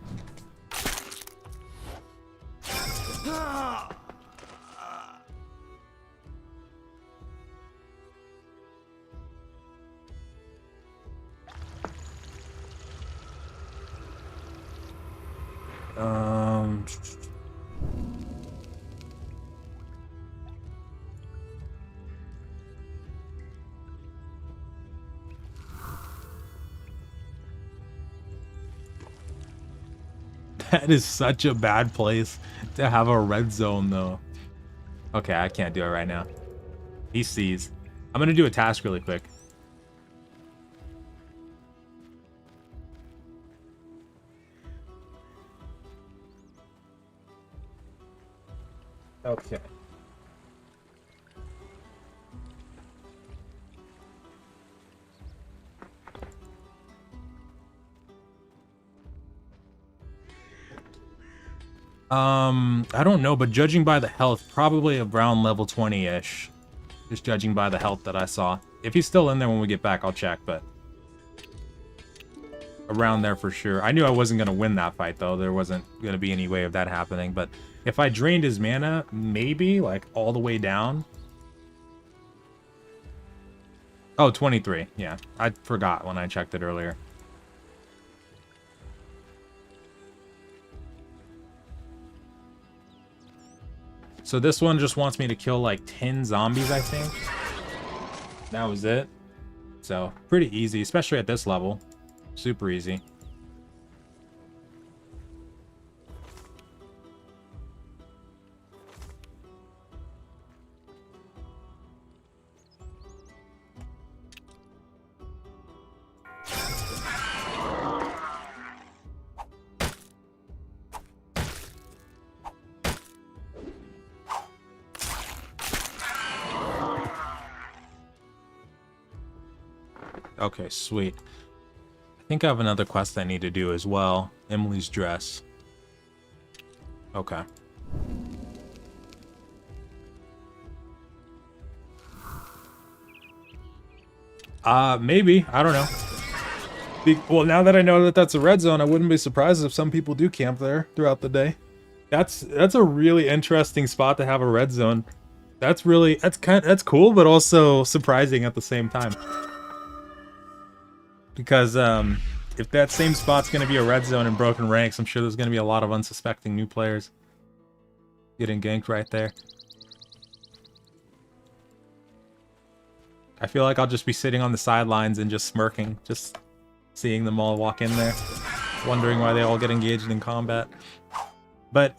That is such a bad place to have a red zone, though. Okay, I can't do it right now. He sees. I'm gonna do a task really quick. Okay. I don't know, but judging by the health, probably around level 20-ish. Just judging by the health that I saw. If he's still in there when we get back, I'll check, but... around there for sure. I knew I wasn't going to win that fight, though. There wasn't going to be any way of that happening, but... if I drained his mana, maybe, like, all the way down... Oh, 23. Yeah, I forgot when I checked it earlier. So this one just wants me to kill like 10 zombies, I think. That was it. So, pretty easy, especially at this level. Super easy. Okay, sweet. I think I have another quest I need to do as well. Emily's dress. Okay. Maybe. I don't know. Well, now that I know that that's a red zone, I wouldn't be surprised if some people do camp there throughout the day. That's a really interesting spot to have a red zone. That's cool, but also surprising at the same time. Because if that same spot's going to be a red zone in broken ranks, I'm sure there's going to be a lot of unsuspecting new players getting ganked right there. I feel like I'll just be sitting on the sidelines and just smirking, just seeing them all walk in there, wondering why they all get engaged in combat. But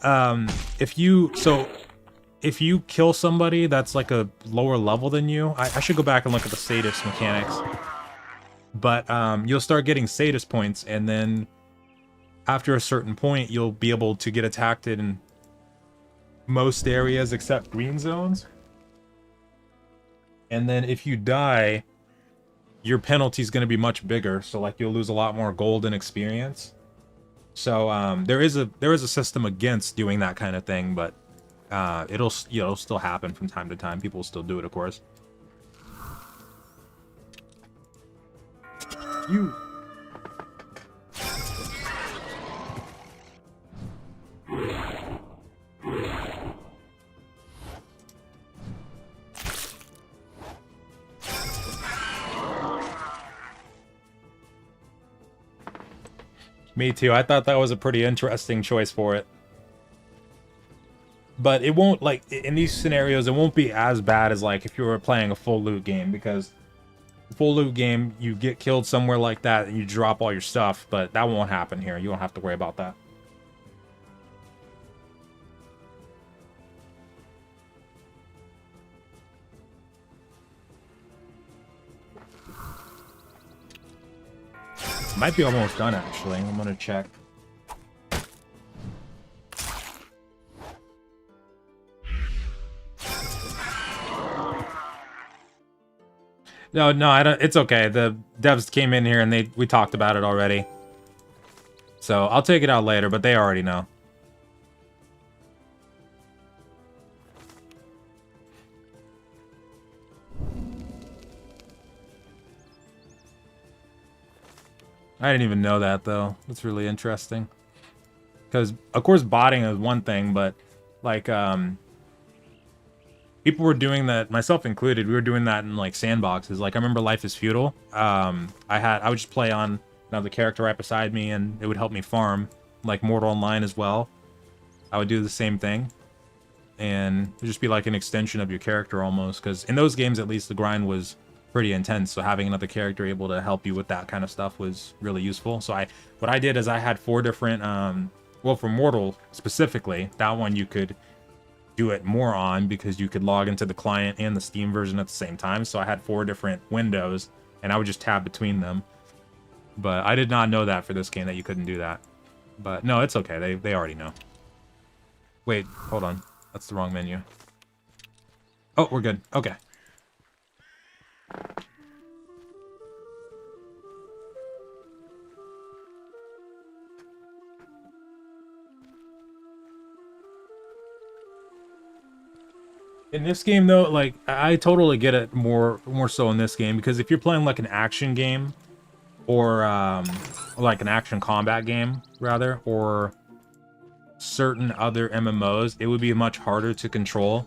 if you kill somebody that's like a lower level than you, I should go back and look at the sadist mechanics. But you'll start getting sadist points, and then after a certain point, you'll be able to get attacked in most areas except green zones. And then if you die, your penalty is going to be much bigger. So like you'll lose a lot more gold and experience. So there is a system against doing that kind of thing, but it'll still happen from time to time. People will still do it, of course. Me too. I thought that was a pretty interesting choice for it. But it won't, like, in these scenarios, it won't be as bad as, like, if you were playing a full loot game, because full loot game, you get killed somewhere like that and you drop all your stuff, but that won't happen here. You won't have to worry about that. Might be almost done, actually. I'm gonna check. No, I don't. It's okay. The devs came in here and we talked about it already. So I'll take it out later, but they already know. I didn't even know that, though. That's really interesting. Because, of course, botting is one thing, but, like, people were doing that, myself included, we were doing that in, like, sandboxes. Like, I remember Life is Feudal. I would just play on another character right beside me, and it would help me farm. Like, Mortal Online as well. I would do the same thing. And it would just be like an extension of your character, almost. Because in those games, at least, the grind was pretty intense, so having another character able to help you with that kind of stuff was really useful. So what I did is I had 4 different, well, for Mortal specifically, that one you could do it more on because you could log into the client and the Steam version at the same time. So I had 4 different windows, and I would just tab between them. But I did not know that for this game, that you couldn't do that. But no, it's okay. They already know. Wait, hold on. That's the wrong menu. Oh, we're good. Okay. In this game, though, like, I totally get it more so in this game, because if you're playing, like, an action game, or, like, an action combat game, rather, or certain other MMOs, it would be much harder to control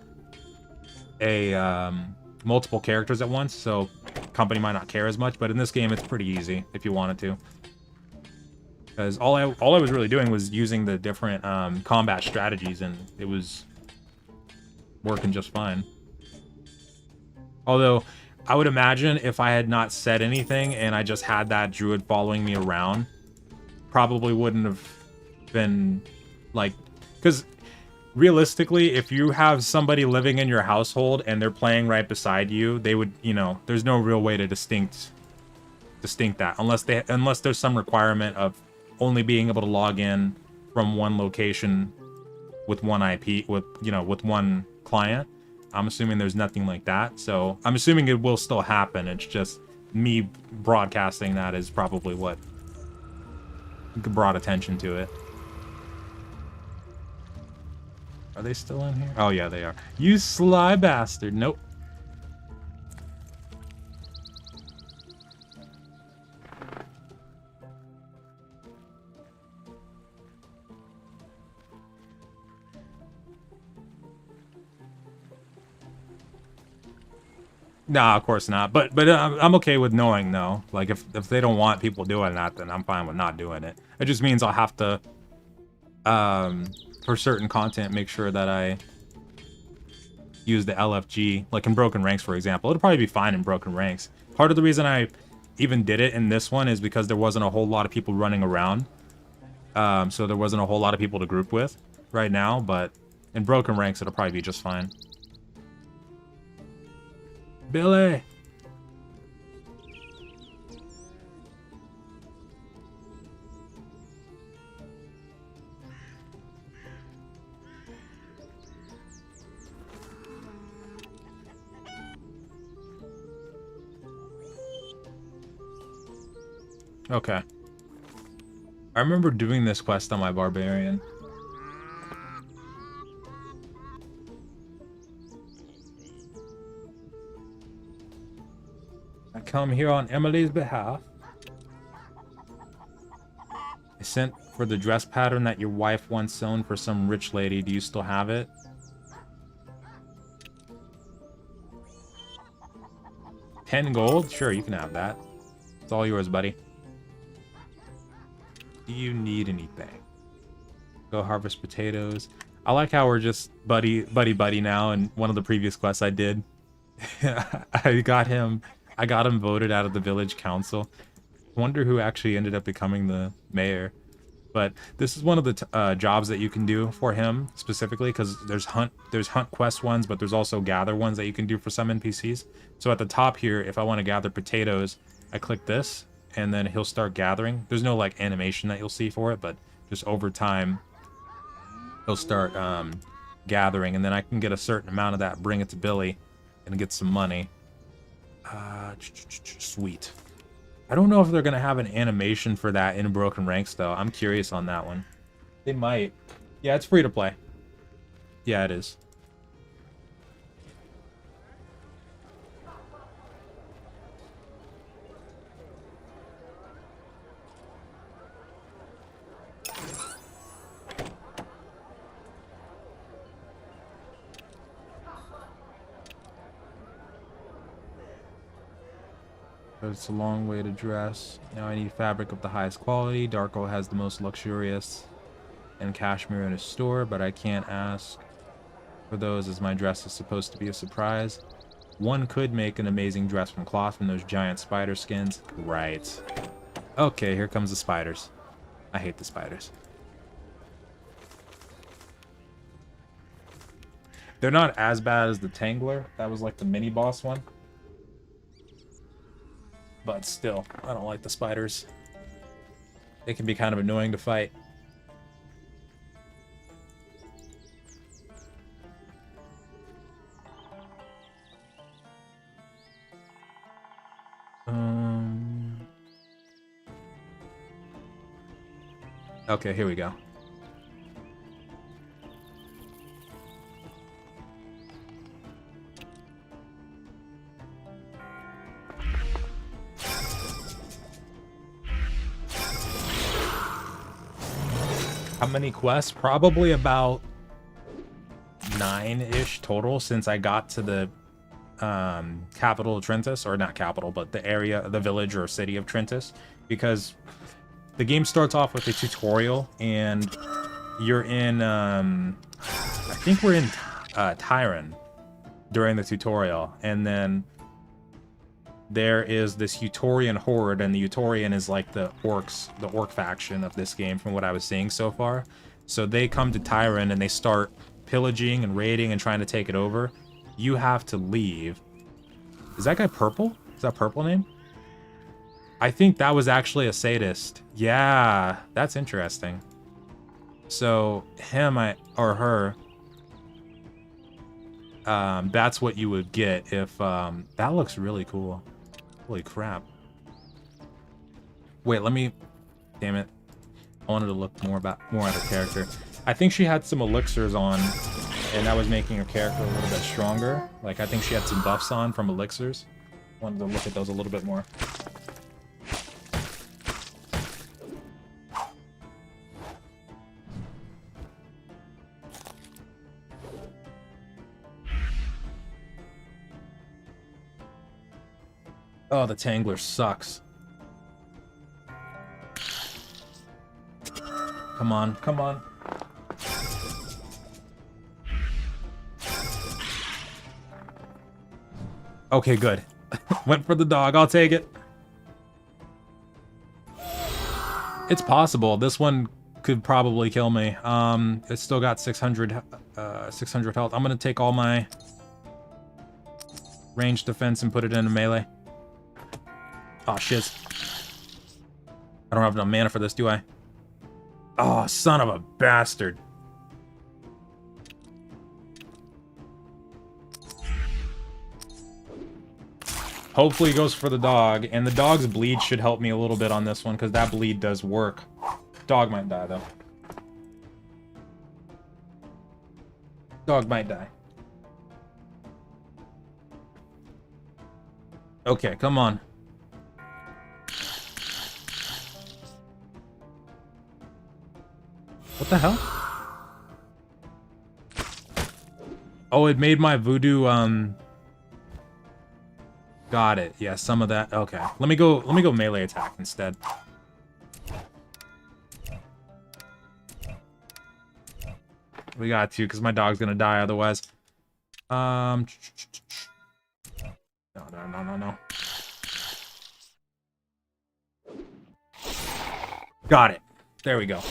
multiple characters at once, so company might not care as much, but in this game, it's pretty easy, if you wanted to. Because all I was really doing was using the different, combat strategies, and it was working just fine. Although, I would imagine if I had not said anything and I just had that druid following me around, probably wouldn't have been, like... Because, realistically, if you have somebody living in your household and they're playing right beside you, they would, you know, there's no real way to distinct that, unless there's some requirement of only being able to log in from one location with one IP, with one client. I'm assuming there's nothing like that, so I'm assuming it will still happen. It's just me broadcasting that is probably what brought attention to it. Are they still in here? Oh yeah, they are. You sly bastard. Nope. Nah, of course not. But I'm okay with knowing, though. Like, if they don't want people doing that, then I'm fine with not doing it. It just means I'll have to, for certain content, make sure that I use the LFG. Like in Broken Ranks, for example. It'll probably be fine in Broken Ranks. Part of the reason I even did it in this one is because there wasn't a whole lot of people running around. So there wasn't a whole lot of people to group with right now. But in Broken Ranks, it'll probably be just fine. Billy! Okay. I remember doing this quest on my barbarian. I come here on Emily's behalf. I sent for the dress pattern that your wife once sewn for some rich lady. Do you still have it? $10 gold? Sure, you can have that. It's all yours, buddy. Do you need anything? Go harvest potatoes. I like how we're just buddy now. And one of the previous quests I did, I got him voted out of the village council. Wonder who actually ended up becoming the mayor. But this is one of the jobs that you can do for him specifically, because there's hunt quest ones, but there's also gather ones that you can do for some NPCs. So at the top here, if I want to gather potatoes, I click this, and then he'll start gathering. There's no like animation that you'll see for it, but just over time, he'll start gathering, and then I can get a certain amount of that, bring it to Billy, and get some money. Sweet. I don't know if they're going to have an animation for that in Broken Ranks, though. I'm curious on that one. They might. Yeah, it's free to play. Yeah, it is. But it's a long way to dress. Now I need fabric of the highest quality. Darko has the most luxurious and cashmere in his store, but I can't ask for those as my dress is supposed to be a surprise. One could make an amazing dress from cloth from those giant spider skins. Right. Okay, here comes the spiders. I hate the spiders. They're not as bad as the Tangler. That was like the mini boss one. But still, I don't like the spiders. They can be kind of annoying to fight. Okay, here we go. How many quests? Probably about 9-ish total since I got to the capital of Trentus, or not capital, but the area, the village or city of Trentus, because the game starts off with a tutorial, and you're in, I think we're in Taern during the tutorial, and then there is this Utorian horde, and the Utorian is like the orcs, the orc faction of this game from what I was seeing so far. So they come to Taern and they start pillaging and raiding and trying to take it over. You have to leave. Is that guy purple? Is that purple name? I think that was actually a sadist. Yeah, that's interesting. So him, or her, that's what you would get if, that looks really cool. Holy crap. Wait, let me, damn it. I wanted to look more at her character. I think she had some elixirs on, and that was making her character a little bit stronger. Like, I think she had some buffs on from elixirs. Wanted to look at those a little bit more. Oh, the Tangler sucks. Come on, come on. Okay, good. Went for the dog, I'll take it. It's possible. This one could probably kill me. It's still got 600 health. I'm gonna take all my ranged defense and put it into melee. Oh, shit. I don't have enough mana for this, do I? Oh, son of a bastard. Hopefully he goes for the dog, and the dog's bleed should help me a little bit on this one, because that bleed does work. Dog might die, though. Dog might die. Okay, come on. What the hell? Oh, it made my voodoo, got it. Yeah, some of that. Okay. Let me go melee attack instead. We got to, because my dog's gonna die otherwise. No. Got it. There we go.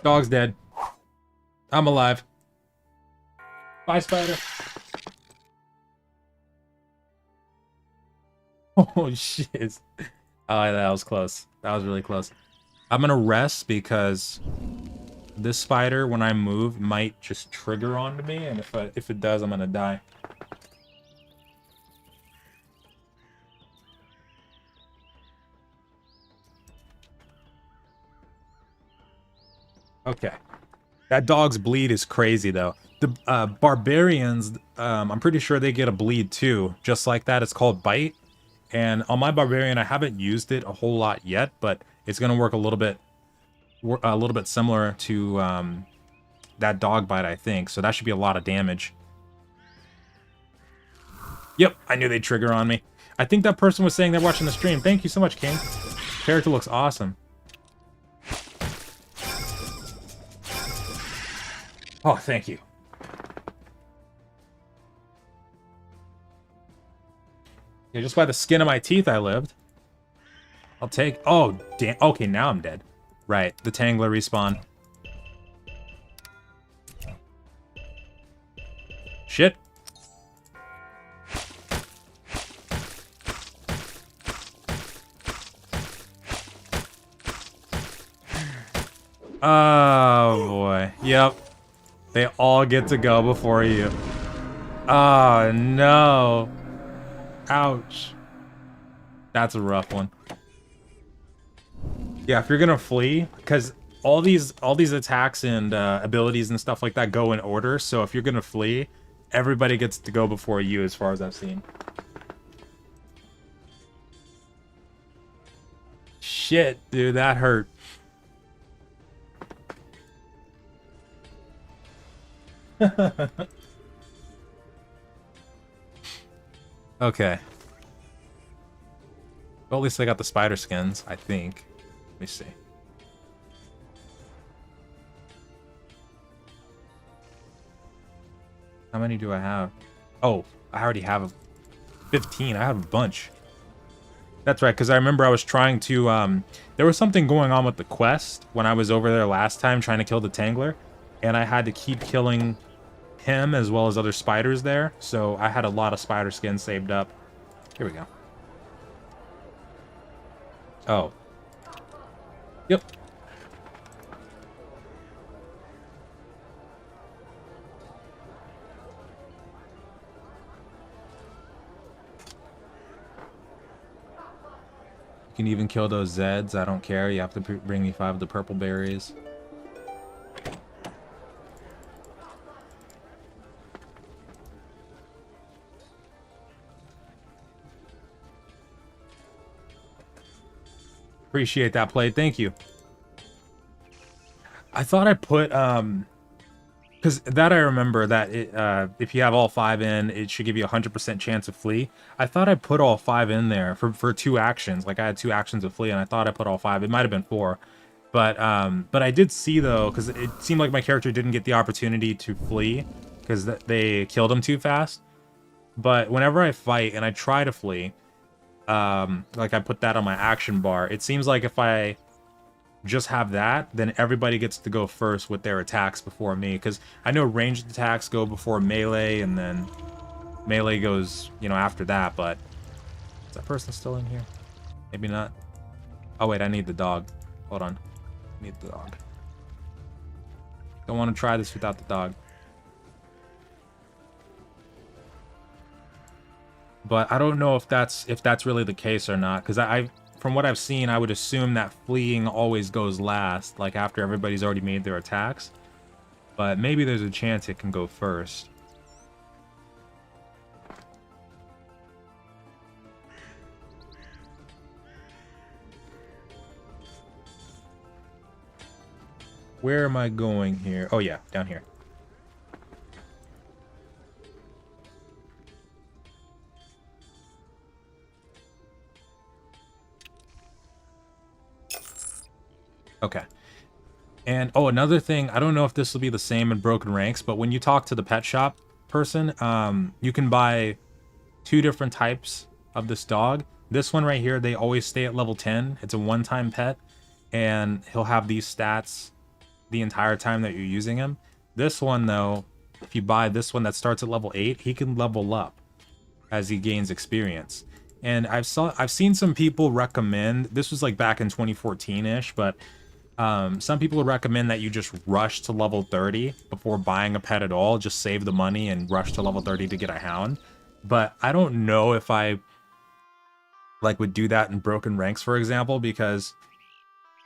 Dog's dead. I'm alive. Bye, spider. Oh, shit. Oh, that was close. That was really close. I'm gonna rest because this spider, when I move, might just trigger onto me, and if it does, I'm gonna die. Okay. That dog's bleed is crazy, though. The barbarians, I'm pretty sure they get a bleed, too. Just like that, it's called bite. And on my barbarian, I haven't used it a whole lot yet, but it's going to work a little bit similar to that dog bite, I think. So that should be a lot of damage. Yep, I knew they'd trigger on me. I think that person was saying they're watching the stream. Thank you so much, King. Character looks awesome. Oh, thank you. Yeah, just by the skin of my teeth I lived. I'll take... Oh, damn. Okay, now I'm dead. Right, the Tangler respawn. Shit. Oh, boy. Yep. They all get to go before you. Oh, no. Ouch. That's a rough one. Yeah, if you're gonna flee, because all these attacks and abilities and stuff like that go in order, so if you're gonna flee, everybody gets to go before you, as far as I've seen. Shit, dude, that hurt. Okay. Well, at least I got the spider skins, I think. Let me see. How many do I have? Oh, I already have 15. I have a bunch. That's right, because I remember I was trying to, there was something going on with the quest when I was over there last time trying to kill the Tangler, and I had to keep killing him as well as other spiders there, so I had a lot of spider skins saved up. Here we go. Oh. Yep. You can even kill those Zeds. I don't care. You have to bring me 5 of the purple berries. Appreciate that play. Thank you. I thought I put, because that I remember that it, if you have all 5 in, it should give you a 100% chance of flee. I thought I put all 5 in there for 2 actions. Like I had 2 actions of flee, and I thought I put all 5. It might have been 4, but I did see though, because it seemed like my character didn't get the opportunity to flee because they killed him too fast. But whenever I fight and I try to flee, like I put that on my action bar, it seems like if I just have that, then everybody gets to go first with their attacks before me, because I know ranged attacks go before melee, and then melee goes, you know, after that. But is that person still in here? Maybe not. Oh wait, I need the dog. Hold on, I need the dog. Don't want to try this without the dog. But I don't know if that's really the case or not, because from what I've seen, I would assume that fleeing always goes last, like after everybody's already made their attacks. But maybe there's a chance it can go first. Where am I going here? Oh yeah, down here. Okay. And oh, another thing, I don't know if this will be the same in Broken Ranks, but when you talk to the pet shop person, you can buy 2 different types of this dog. This one right here, they always stay at level 10. It's a one-time pet, and he'll have these stats the entire time that you're using him. This one, though, if you buy this one that starts at level 8, he can level up as he gains experience. And I've seen some people recommend, this was like back in 2014-ish, but some people recommend that you just rush to level 30 before buying a pet at all. Just save the money and rush to level 30 to get a hound. But I don't know if I like would do that in Broken Ranks, for example, because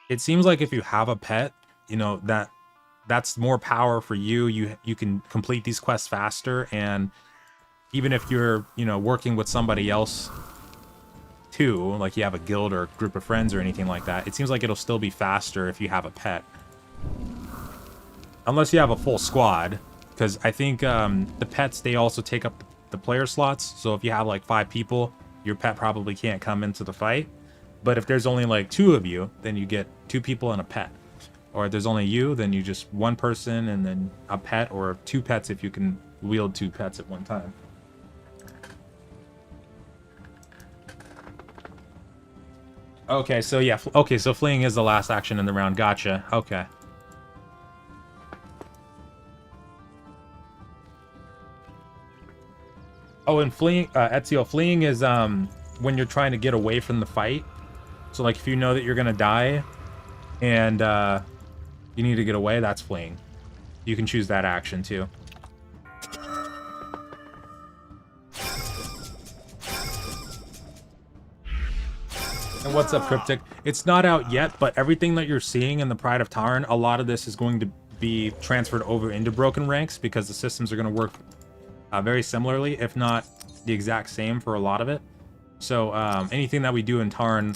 it seems like if you have a pet, you know, that's more power for you. You can complete these quests faster, and even if you're, you know, working with somebody else too, like you have a guild or a group of friends or anything like that, it seems like it'll still be faster if you have a pet. Unless you have a full squad, because I think the pets, they also take up the player slots. So if you have like 5 people, your pet probably can't come into the fight. But if there's only like 2 of you, then you get 2 people and a pet. Or if there's only you, then you just 1 person and then a pet, or 2 pets if you can wield 2 pets at one time. Okay, so yeah, okay, so fleeing is the last action in the round. Gotcha. Okay. Oh, and fleeing, Ezio, fleeing is when you're trying to get away from the fight. So like if you know that you're gonna die and you need to get away, that's fleeing. You can choose that action too. And what's up, Cryptic? It's not out yet, but everything that you're seeing in the Pride of Taern, a lot of this is going to be transferred over into Broken Ranks because the systems are going to work very similarly, if not the exact same for a lot of it. So anything that we do in Taern,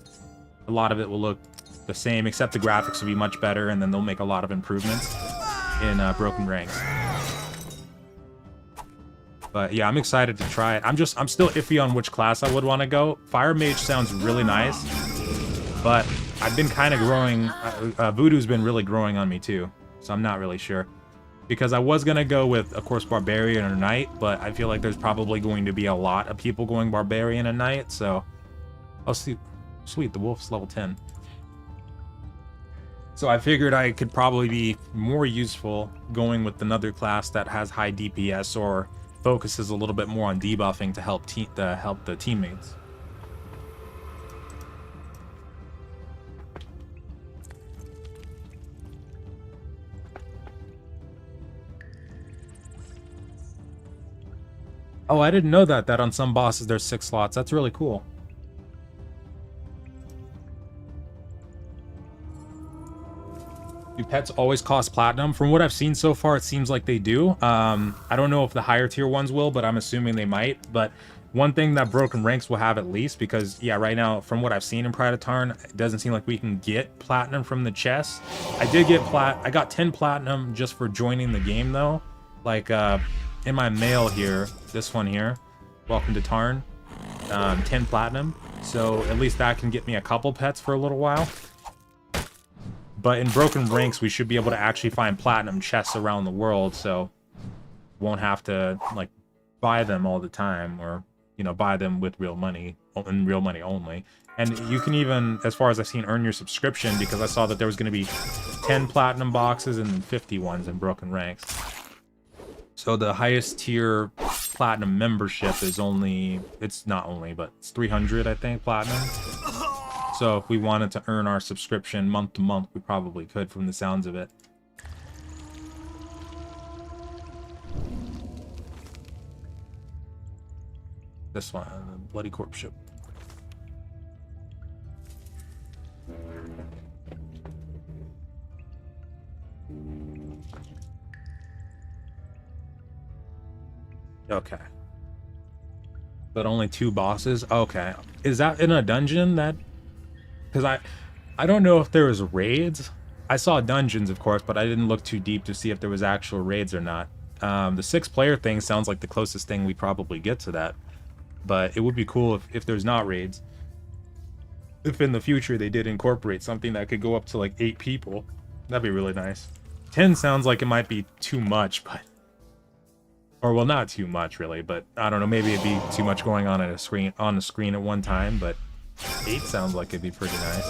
a lot of it will look the same, except the graphics will be much better, and then they'll make a lot of improvements in Broken Ranks. But yeah, I'm excited to try it. I'm still iffy on which class I would want to go. Fire Mage sounds really nice, but I've been kind of growing. Voodoo's been really growing on me too, so I'm not really sure. Because I was gonna go with, of course, Barbarian or Knight, but I feel like there's probably going to be a lot of people going Barbarian and Knight, so I'll see. Sweet, the Wolf's level 10. So I figured I could probably be more useful going with another class that has high DPS or focuses a little bit more on debuffing to help the teammates. Oh, I didn't know that on some bosses there's 6 slots. That's really cool. Do pets always cost platinum? From what I've seen so far, it seems like they do. I don't know if the higher tier ones will, but I'm assuming they might. But one thing that Broken Ranks will have at least, because yeah, right now, from what I've seen in Pride of Taern, it doesn't seem like we can get platinum from the chest. I did get I got 10 platinum just for joining the game though. Like in my mail here, this one here, welcome to Taern, 10 platinum. So at least that can get me a couple pets for a little while. But in Broken Ranks, we should be able to actually find platinum chests around the world, so won't have to like buy them all the time, or you know, buy them with real money, and real money only. And you can even, as far as I've seen, earn your subscription, because I saw that there was going to be 10 platinum boxes and 50 ones in Broken Ranks. So the highest tier platinum membership is only, it's not only, but it's 300, I think, platinum. So if we wanted to earn our subscription month to month, we probably could, from the sounds of it. This one, the Bloody Corpse Ship. Okay. But only 2 bosses? Okay. Is that in a dungeon that... Because I don't know if there was raids. I saw dungeons, of course, but I didn't look too deep to see if there was actual raids or not. The 6-player thing sounds like the closest thing we probably get to that. But it would be cool if there's not raids. if in the future they did incorporate something that could go up to like 8 people, that'd be really nice. 10 sounds like it might be too much, but... Or, well, not too much, really, but I don't know, maybe it'd be too much going on at on the screen at one time, but 8 sounds like it'd be pretty nice.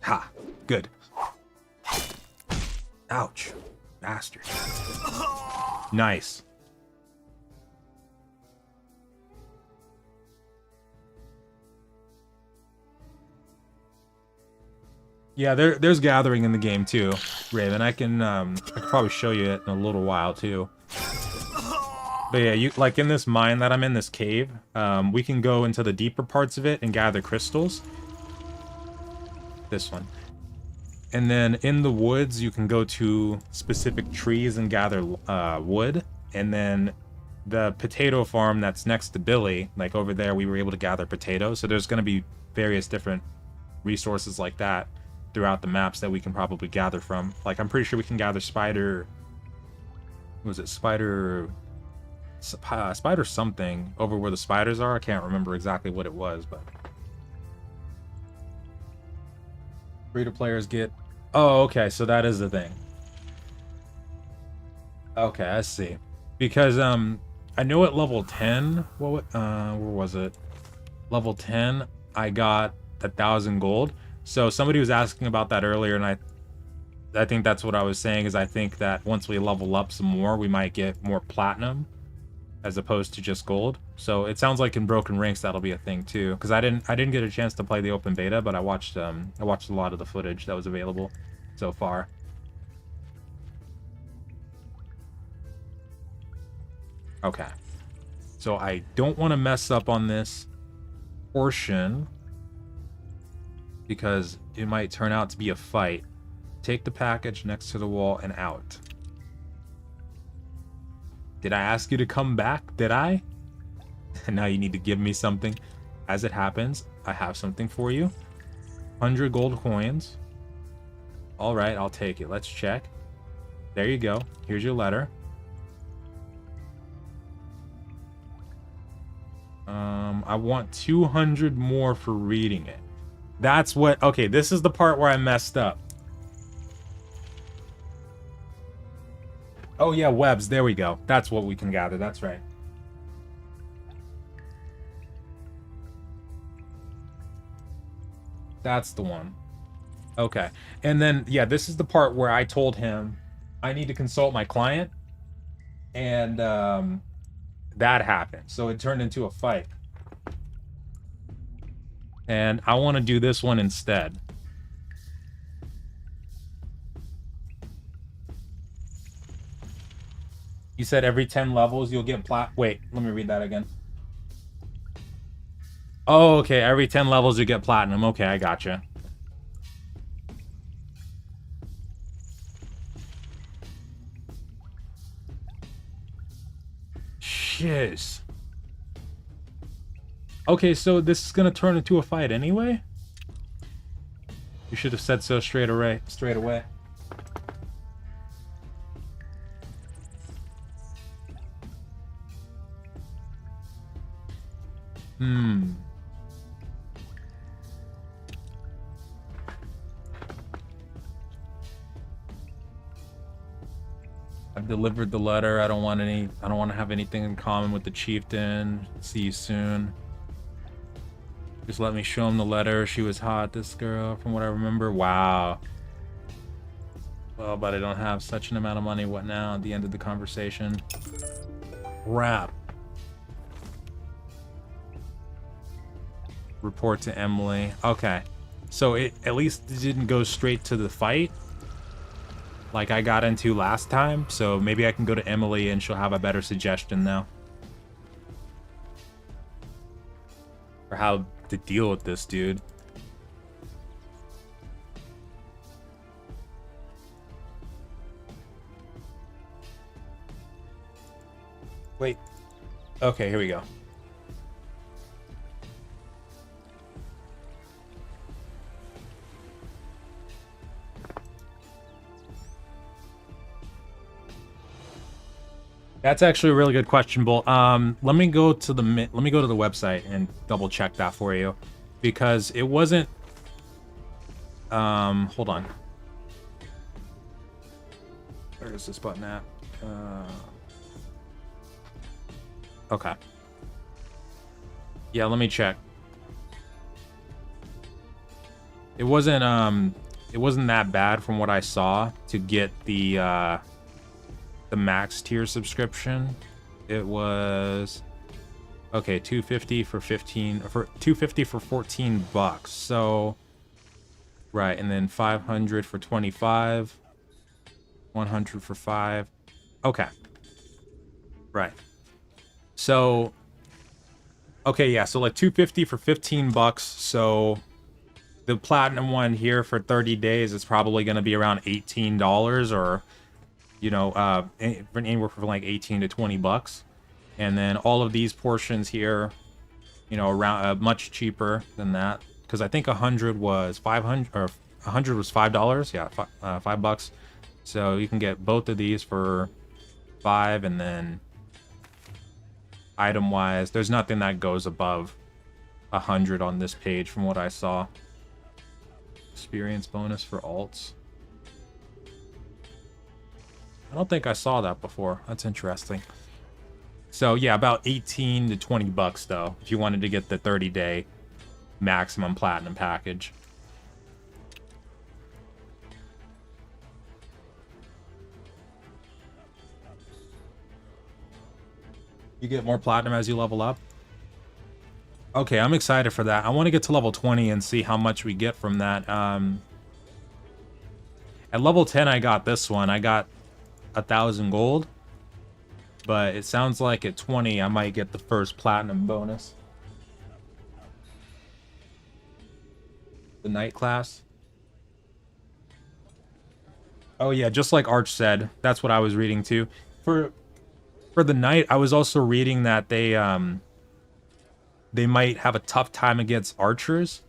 Ha! Good. Ouch. Bastard. Nice. Yeah, there's gathering in the game too, Raven. I can probably show you it in a little while too. But yeah, you like in this mine that I'm in, this cave, we can go into the deeper parts of it and gather crystals. This one. And then in the woods, you can go to specific trees and gather wood. And then the potato farm that's next to Billy, like over there, we were able to gather potatoes. So there's going to be various different resources like that throughout the maps that we can probably gather from. Like, I'm pretty sure we can gather spider... Was it spider something over where the spiders are? I can't remember exactly what it was, but... Free-to-players get... Oh, okay, so that is the thing. Okay, I see. Because, I know at level 10... where was it? Level 10, I got 1,000 gold. So somebody was asking about that earlier, and I think that's what I was saying, is I think that once we level up some more, we might get more platinum as opposed to just gold. So it sounds like in Broken Ranks that'll be a thing too, because I didn't get a chance to play the open beta, but I watched a lot of the footage that was available so far. Okay. So I don't want to mess up on this portion, because it might turn out to be a fight. Take the package next to the wall and out. Did I ask you to come back? Did I? And now you need to give me something. As it happens, I have something for you. 100 gold coins. Alright, I'll take it. Let's check. There you go. Here's your letter. I want 200 more for reading it. That's what... Okay, this is the part where I messed up. Oh, yeah, webs. There we go. That's what we can gather. That's right. That's the one. Okay. And then, yeah, this is the part where I told him I need to consult my client. And that happened. So it turned into a fight. And I want to do this one instead. You said every 10 levels you'll get Wait, let me read that again. Oh, okay. Every 10 levels you get platinum. Okay, I gotcha. Shiz. Okay, so this is gonna turn into a fight anyway? You should have said so straight away. I've delivered the letter. I don't want to have anything in common with the chieftain. See you soon. Just let me show him the letter. She was hot, this girl, from what I remember. Wow. Well, but I don't have such an amount of money. What now? At the end of the conversation. Crap. Report to Emily. Okay. So it at least didn't go straight to the fight like I got into last time. So maybe I can go to Emily and she'll have a better suggestion now for how to deal with this dude. Wait. Okay, here we go. That's actually a really good question, Bull. Let me go to the website and double check that for you, because it wasn't. Hold on. Where is this button at? Okay. Yeah, let me check. It wasn't that bad from what I saw to get the max tier subscription. It was okay, 250 for 15 for 250 for 14 bucks. So right, and then 500 for 25, 100 for 5. Okay. Right. So okay, yeah, so like 250 for 15 bucks. So the platinum one here for 30 days is probably going to be around $18, or you know, anywhere from like 18 to 20 bucks. And then all of these portions here, you know, around much cheaper than that, because I think 100 was 500, or 100 was $5. Yeah, $5. So you can get both of these for 5, and then item wise, there's nothing that goes above 100 on this page from what I saw. Experience bonus for alts. I don't think I saw that before. That's interesting. So yeah, about 18 to 20 bucks though, if you wanted to get the 30-day maximum platinum package. You get more platinum as you level up. Okay, I'm excited for that. I want to get to level 20 and see how much we get from that. At level 10, I got this one. I got 1,000 gold. But it sounds like at 20, I might get the first platinum bonus. The night class. Oh yeah, just like Arch said, that's what I was reading too. For the night, I was also reading that they might have a tough time against archers,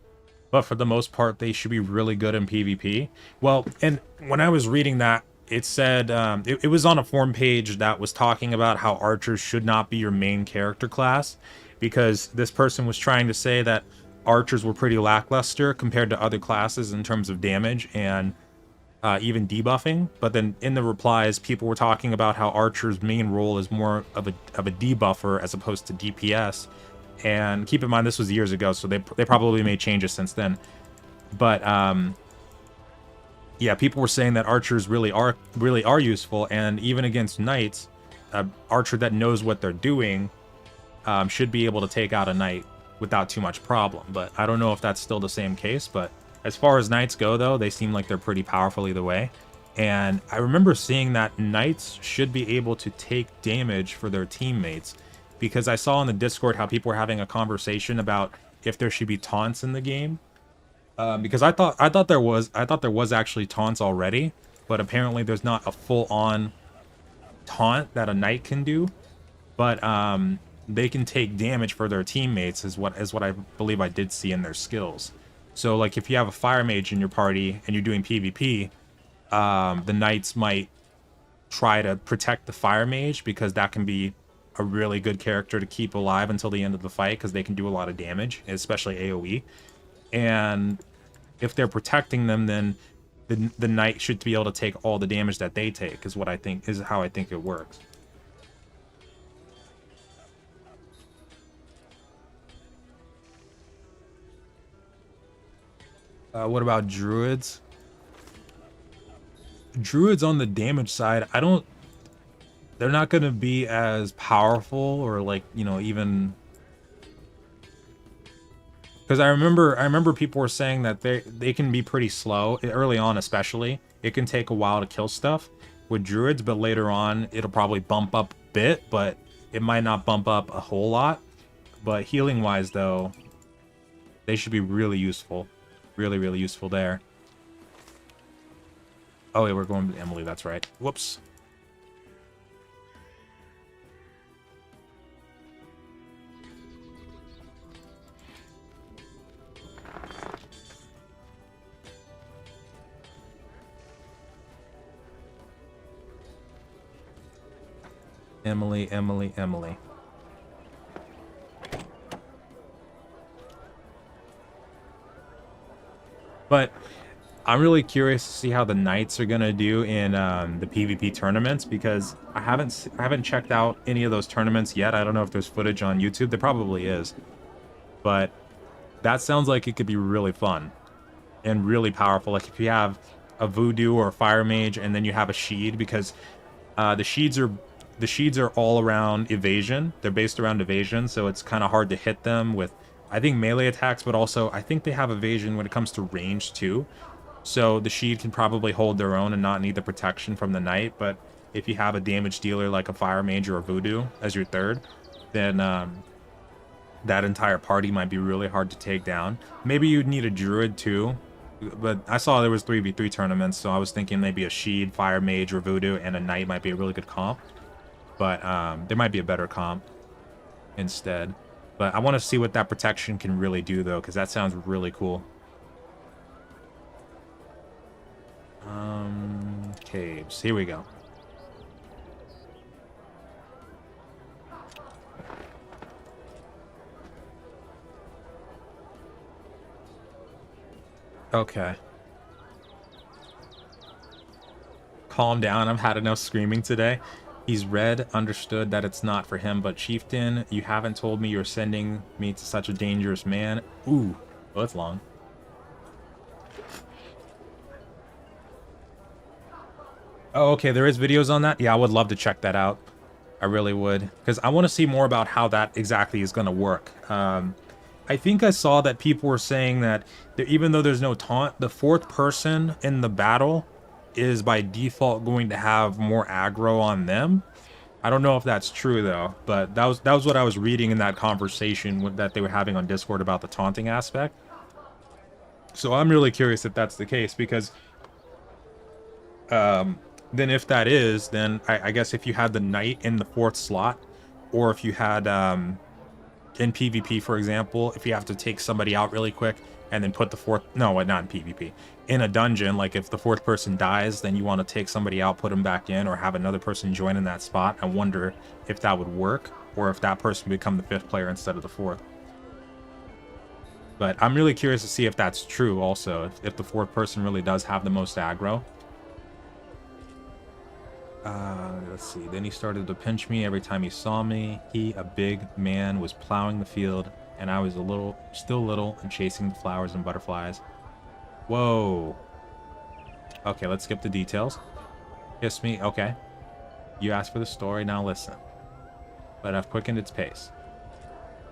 but for the most part, they should be really good in PvP. Well, and when I was reading that, it said, it was on a forum page that was talking about how archers should not be your main character class, because this person was trying to say that archers were pretty lackluster compared to other classes in terms of damage and even debuffing. But then in the replies, people were talking about how archer's main role is more of a debuffer as opposed to DPS. And keep in mind, this was years ago, so they probably made changes since then. But yeah, people were saying that archers really are useful, and even against knights, an archer that knows what they're doing should be able to take out a knight without too much problem. But I don't know if that's still the same case. But as far as knights go, though, they seem like they're pretty powerful either way. And I remember seeing that knights should be able to take damage for their teammates, because I saw on the Discord how people were having a conversation about if there should be taunts in the game. Because I thought there was actually taunts already, but apparently there's not a full-on taunt that a knight can do. But they can take damage for their teammates, is what I believe I did see in their skills. So like if you have a fire mage in your party and you're doing PvP, the knights might try to protect the fire mage, because that can be a really good character to keep alive until the end of the fight, because they can do a lot of damage, especially AoE. And if they're protecting them, then the knight should be able to take all the damage that they take, is how I think it works. What about druids? Druids on the damage side, they're not going to be as powerful, or like, you know, even, because I remember people were saying that they can be pretty slow early on, especially. It can take a while to kill stuff with druids, but later on it'll probably bump up a bit, but it might not bump up a whole lot. But healing wise though, they should be really useful. Really useful there. Oh yeah, we're going to Emily, that's right. Whoops. Emily, Emily, Emily. But I'm really curious to see how the knights are gonna do in the PvP tournaments, because I haven't checked out any of those tournaments yet. I don't know if there's footage on YouTube. There probably is, but that sounds like it could be really fun and really powerful. Like if you have a Voodoo or a Fire Mage, and then you have a Sheed, because the Sheeds are all around evasion. They're based around evasion, so it's kind of hard to hit them with, I think, melee attacks, but also I think they have evasion when it comes to range too. So the Sheed can probably hold their own and not need the protection from the Knight. But if you have a damage dealer like a Fire Mage or a Voodoo as your third, then that entire party might be really hard to take down. Maybe you'd need a Druid too, but I saw there was 3v3 tournaments, so I was thinking maybe a Sheed, Fire Mage, or Voodoo, and a Knight might be a really good comp. But there might be a better comp instead. But I want to see what that protection can really do, though, because that sounds really cool. Caves. Here we go. Okay. Calm down. I've had enough screaming today. He's read, understood that it's not for him, but Chieftain, you haven't told me you're sending me to such a dangerous man. Ooh, well, that's long. Oh, okay, there is videos on that? Yeah, I would love to check that out. I really would, because I want to see more about how that exactly is going to work. I think I saw that people were saying that even though there's no taunt, the fourth person in the battle is by default going to have more aggro on them. I don't know if that's true though, but that was what I was reading in that conversation that they were having on Discord about the taunting aspect. So I'm really curious if that's the case, because then if that is, then I guess if you had the Knight in the fourth slot, or if you had in PvP, for example, if you have to take somebody out really quick and then put the fourth, no, not in PvP, in a dungeon, like if the fourth person dies, then you want to take somebody out, put them back in, or have another person join in that spot. I wonder if that would work, or if that person would become the fifth player instead of the fourth. But I'm really curious to see if that's true also, if the fourth person really does have the most aggro. Let's see. Then he started to pinch me every time he saw me. He, a big man, was plowing the field, and I was still little, and chasing the flowers and butterflies. Whoa. Okay, let's skip the details. Kiss me. Okay. You asked for the story, now listen. But I've quickened its pace.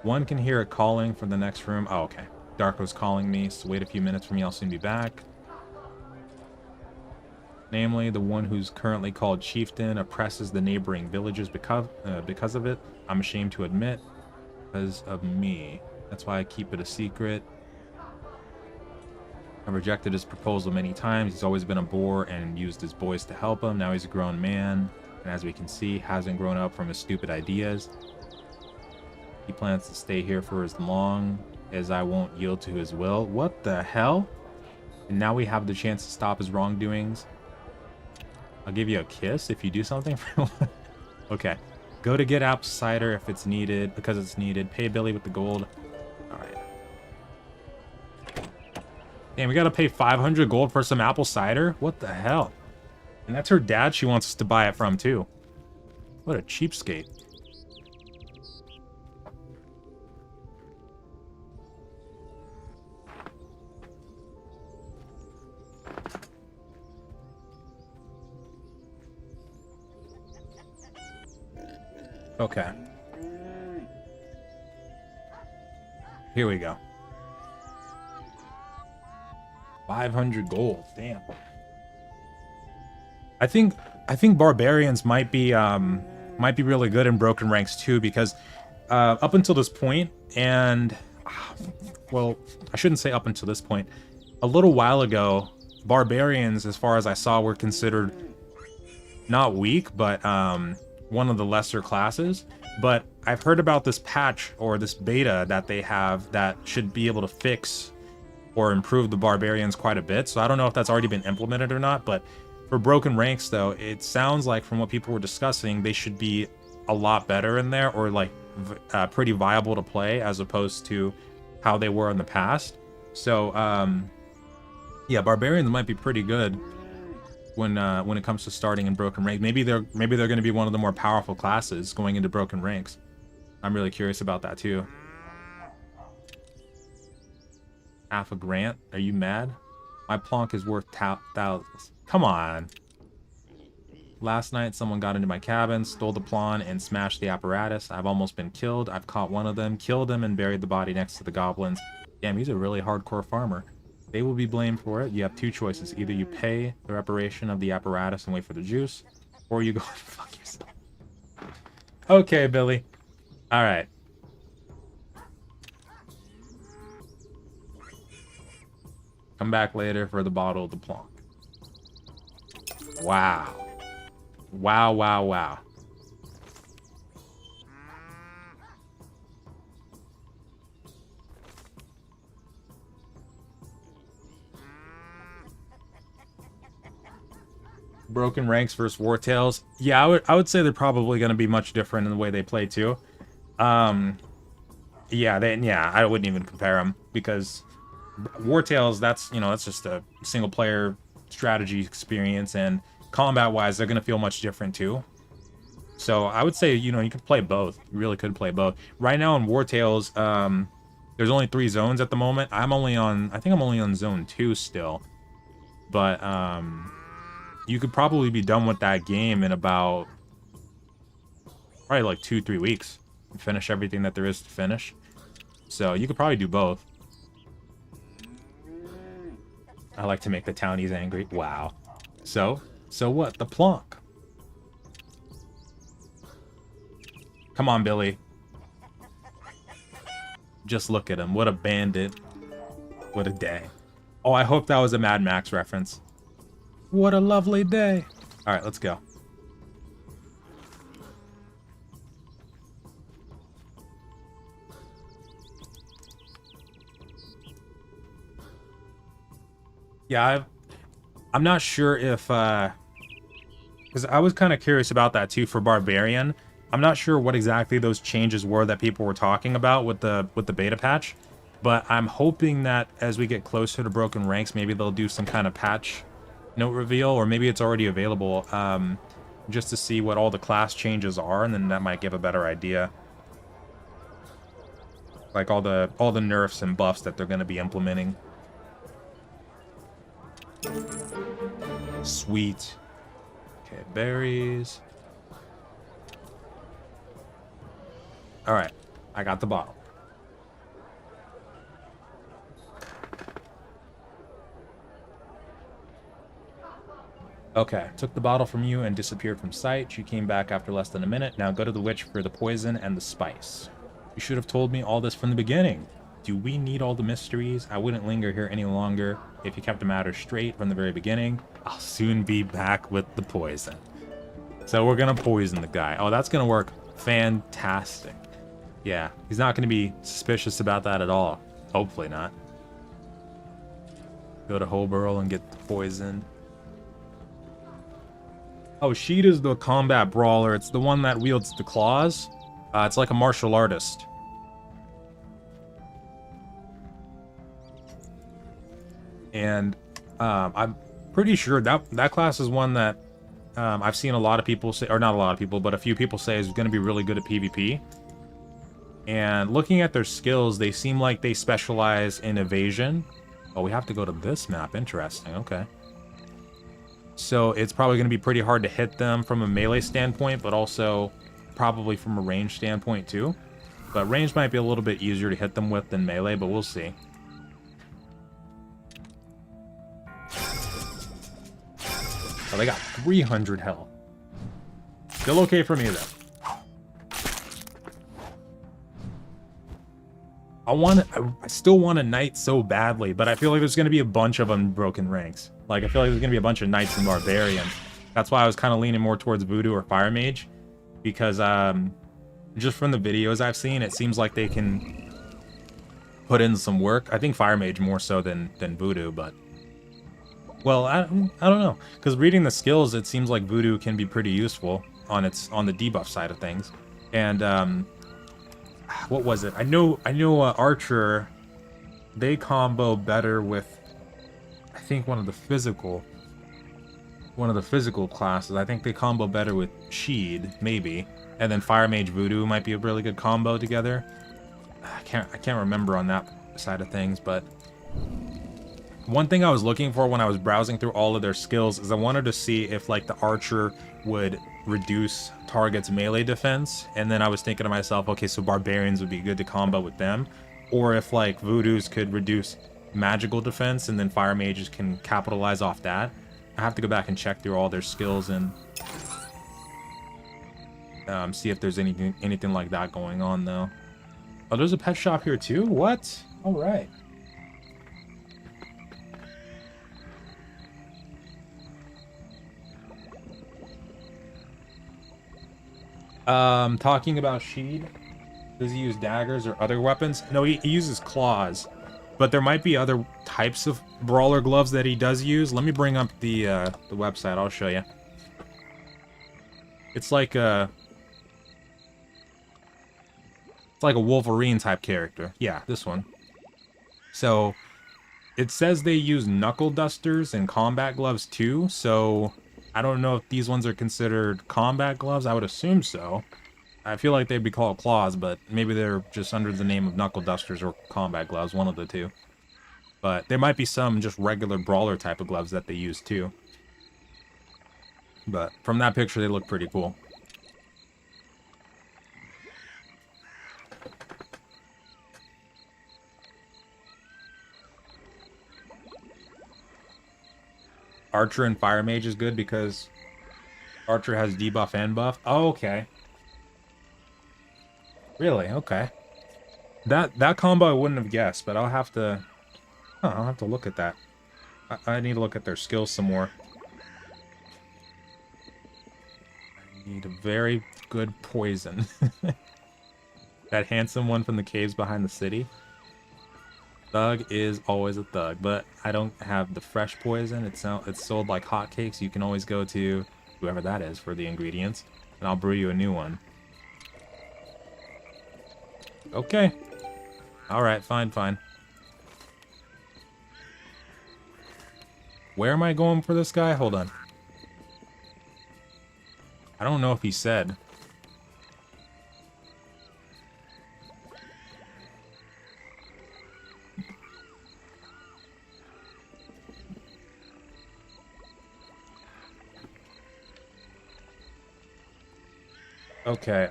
One can hear it calling from the next room. Oh, okay. Darko's calling me, so wait a few minutes for me, I'll soon be back. Namely, the one who's currently called Chieftain oppresses the neighboring villages because of it. I'm ashamed to admit, because of me. That's why I keep it a secret. I've rejected his proposal many times. He's always been a bore and used his boys to help him. Now he's a grown man, and as we can see, hasn't grown up from his stupid ideas. He plans to stay here for as long as I won't yield to his will. What the hell? And now we have the chance to stop his wrongdoings. I'll give you a kiss if you do something. Okay. Go to get apple cider if it's needed, because it's needed. Pay Billy with the gold. Alright. Damn, we gotta pay 500 gold for some apple cider? What the hell? And that's her dad she wants us to buy it from, too. What a cheapskate. Okay. Here we go. 500 gold. Damn. I think barbarians might be really good in broken ranks too, because up until this point, and well, I shouldn't say up until this point. A little while ago, barbarians, as far as I saw, were considered not weak, but one of the lesser classes. But I've heard about this patch or this beta that they have that should be able to fix or improve the barbarians quite a bit. So I don't know if that's already been implemented or not, but for broken ranks though, it sounds like from what people were discussing, they should be a lot better in there, or like pretty viable to play as opposed to how they were in the past. So yeah, barbarians might be pretty good when it comes to starting in broken ranks. Maybe they're going to be one of the more powerful classes going into broken ranks. I'm really curious about that too. Half a grant? Are you mad? My plonk is worth thousands. Come on. Last night, someone got into my cabin, stole the pawn, and smashed the apparatus. I've almost been killed. I've caught one of them, killed him, and buried the body next to the goblins. Damn, he's a really hardcore farmer. They will be blamed for it. You have two choices. Either you pay the reparation of the apparatus and wait for the juice, or you go and fuck yourself. Okay, Billy. Alright. Come back later for the bottle of the plonk. Wow. Wow, wow, wow. Broken ranks versus War Tales. Yeah, I would say they're probably going to be much different in the way they play too. Yeah, I wouldn't even compare them, because War Tales, that's just a single player strategy experience, and combat wise they're going to feel much different too. So I would say, you could play both. You really could play both. Right now in War Tales, there's only 3 zones at the moment. I think I'm only on zone 2 still. But you could probably be done with that game in about probably like 2-3 weeks. Finish everything that there is to finish. So you could probably do both. I like to make the townies angry. Wow. So what? The plonk. Come on, Billy. Just look at him. What a bandit. What a day. Oh, I hope that was a Mad Max reference. What a lovely day. All right, let's go. Yeah, I'm not sure if, because I was kind of curious about that too for Barbarian. I'm not sure what exactly those changes were that people were talking about with the beta patch, but I'm hoping that as we get closer to Broken Ranks, maybe they'll do some kind of patch note reveal, or maybe it's already available, just to see what all the class changes are, and then that might give a better idea. Like all the nerfs and buffs that they're going to be implementing. Sweet. Okay, berries. Alright, I got the bottle. Okay, took the bottle from you and disappeared from sight. She came back after less than a minute. Now go to the witch for the poison and the spice. You should have told me all this from the beginning. Do we need all the mysteries? I wouldn't linger here any longer. If you kept the matter straight from the very beginning, I'll soon be back with the poison. So we're gonna poison the guy. Oh, that's gonna work fantastic. Yeah, he's not gonna be suspicious about that at all. Hopefully not. Go to Hoburl and get the poison. Oh, Sheet is the combat brawler. It's the one that wields the claws. It's like a martial artist. And I'm pretty sure that class is one that I've seen a lot of people say, or not a lot of people, but a few people say is going to be really good at PvP. And looking at their skills, they seem like they specialize in evasion. Oh, we have to go to this map. Interesting. Okay. So it's probably going to be pretty hard to hit them from a melee standpoint, but also probably from a range standpoint too. But range might be a little bit easier to hit them with than melee, but we'll see. Oh, they got 300 health. Still okay for me, though. I still want a knight so badly, but I feel like there's going to be a bunch of unbroken ranks. Like, I feel like there's going to be a bunch of knights and barbarians. That's why I was kind of leaning more towards Voodoo or Fire Mage. Because, just from the videos I've seen, it seems like they can put in some work. I think Fire Mage more so than Voodoo, but... Well, I don't know. Because reading the skills, it seems like Voodoo can be pretty useful. on the debuff side of things. And what was it? I know Archer, they combo better with, I think, one of the physical classes. I think they combo better with Sheed, maybe. And then Fire Mage Voodoo might be a really good combo together. I can't remember on that side of things, but one thing I was looking for when I was browsing through all of their skills is I wanted to see if like the Archer would reduce target's melee defense, and then I was thinking to myself, okay, so Barbarians would be good to combo with them, or if like Voodoos could reduce magical defense and then Fire Mages can capitalize off that. I have to go back and check through all their skills and see if there's anything like that going on though. Oh, there's a pet shop here too? What? All right. Talking about Sheed, does he use daggers or other weapons? No, he uses claws, but there might be other types of brawler gloves that he does use. Let me bring up the website. I'll show you. It's like a Wolverine type character. Yeah, this one. So it says they use knuckle dusters and combat gloves too, so I don't know if these ones are considered combat gloves. I would assume so. I feel like they'd be called claws, but maybe they're just under the name of knuckle dusters or combat gloves, one of the two. But there might be some just regular brawler type of gloves that they use too. But from that picture, they look pretty cool. Archer and Fire Mage is good because Archer has debuff and buff. Oh, okay. Really? Okay. That combo I wouldn't have guessed, but I'll have to look at that. I need to look at their skills some more. I need a very good poison. That handsome one from the caves behind the city. Thug is always a thug, but I don't have the fresh poison. It's sold like hotcakes. You can always go to whoever that is for the ingredients, and I'll brew you a new one. Okay. Alright, fine. Where am I going for this guy? Hold on. I don't know if he said. Okay,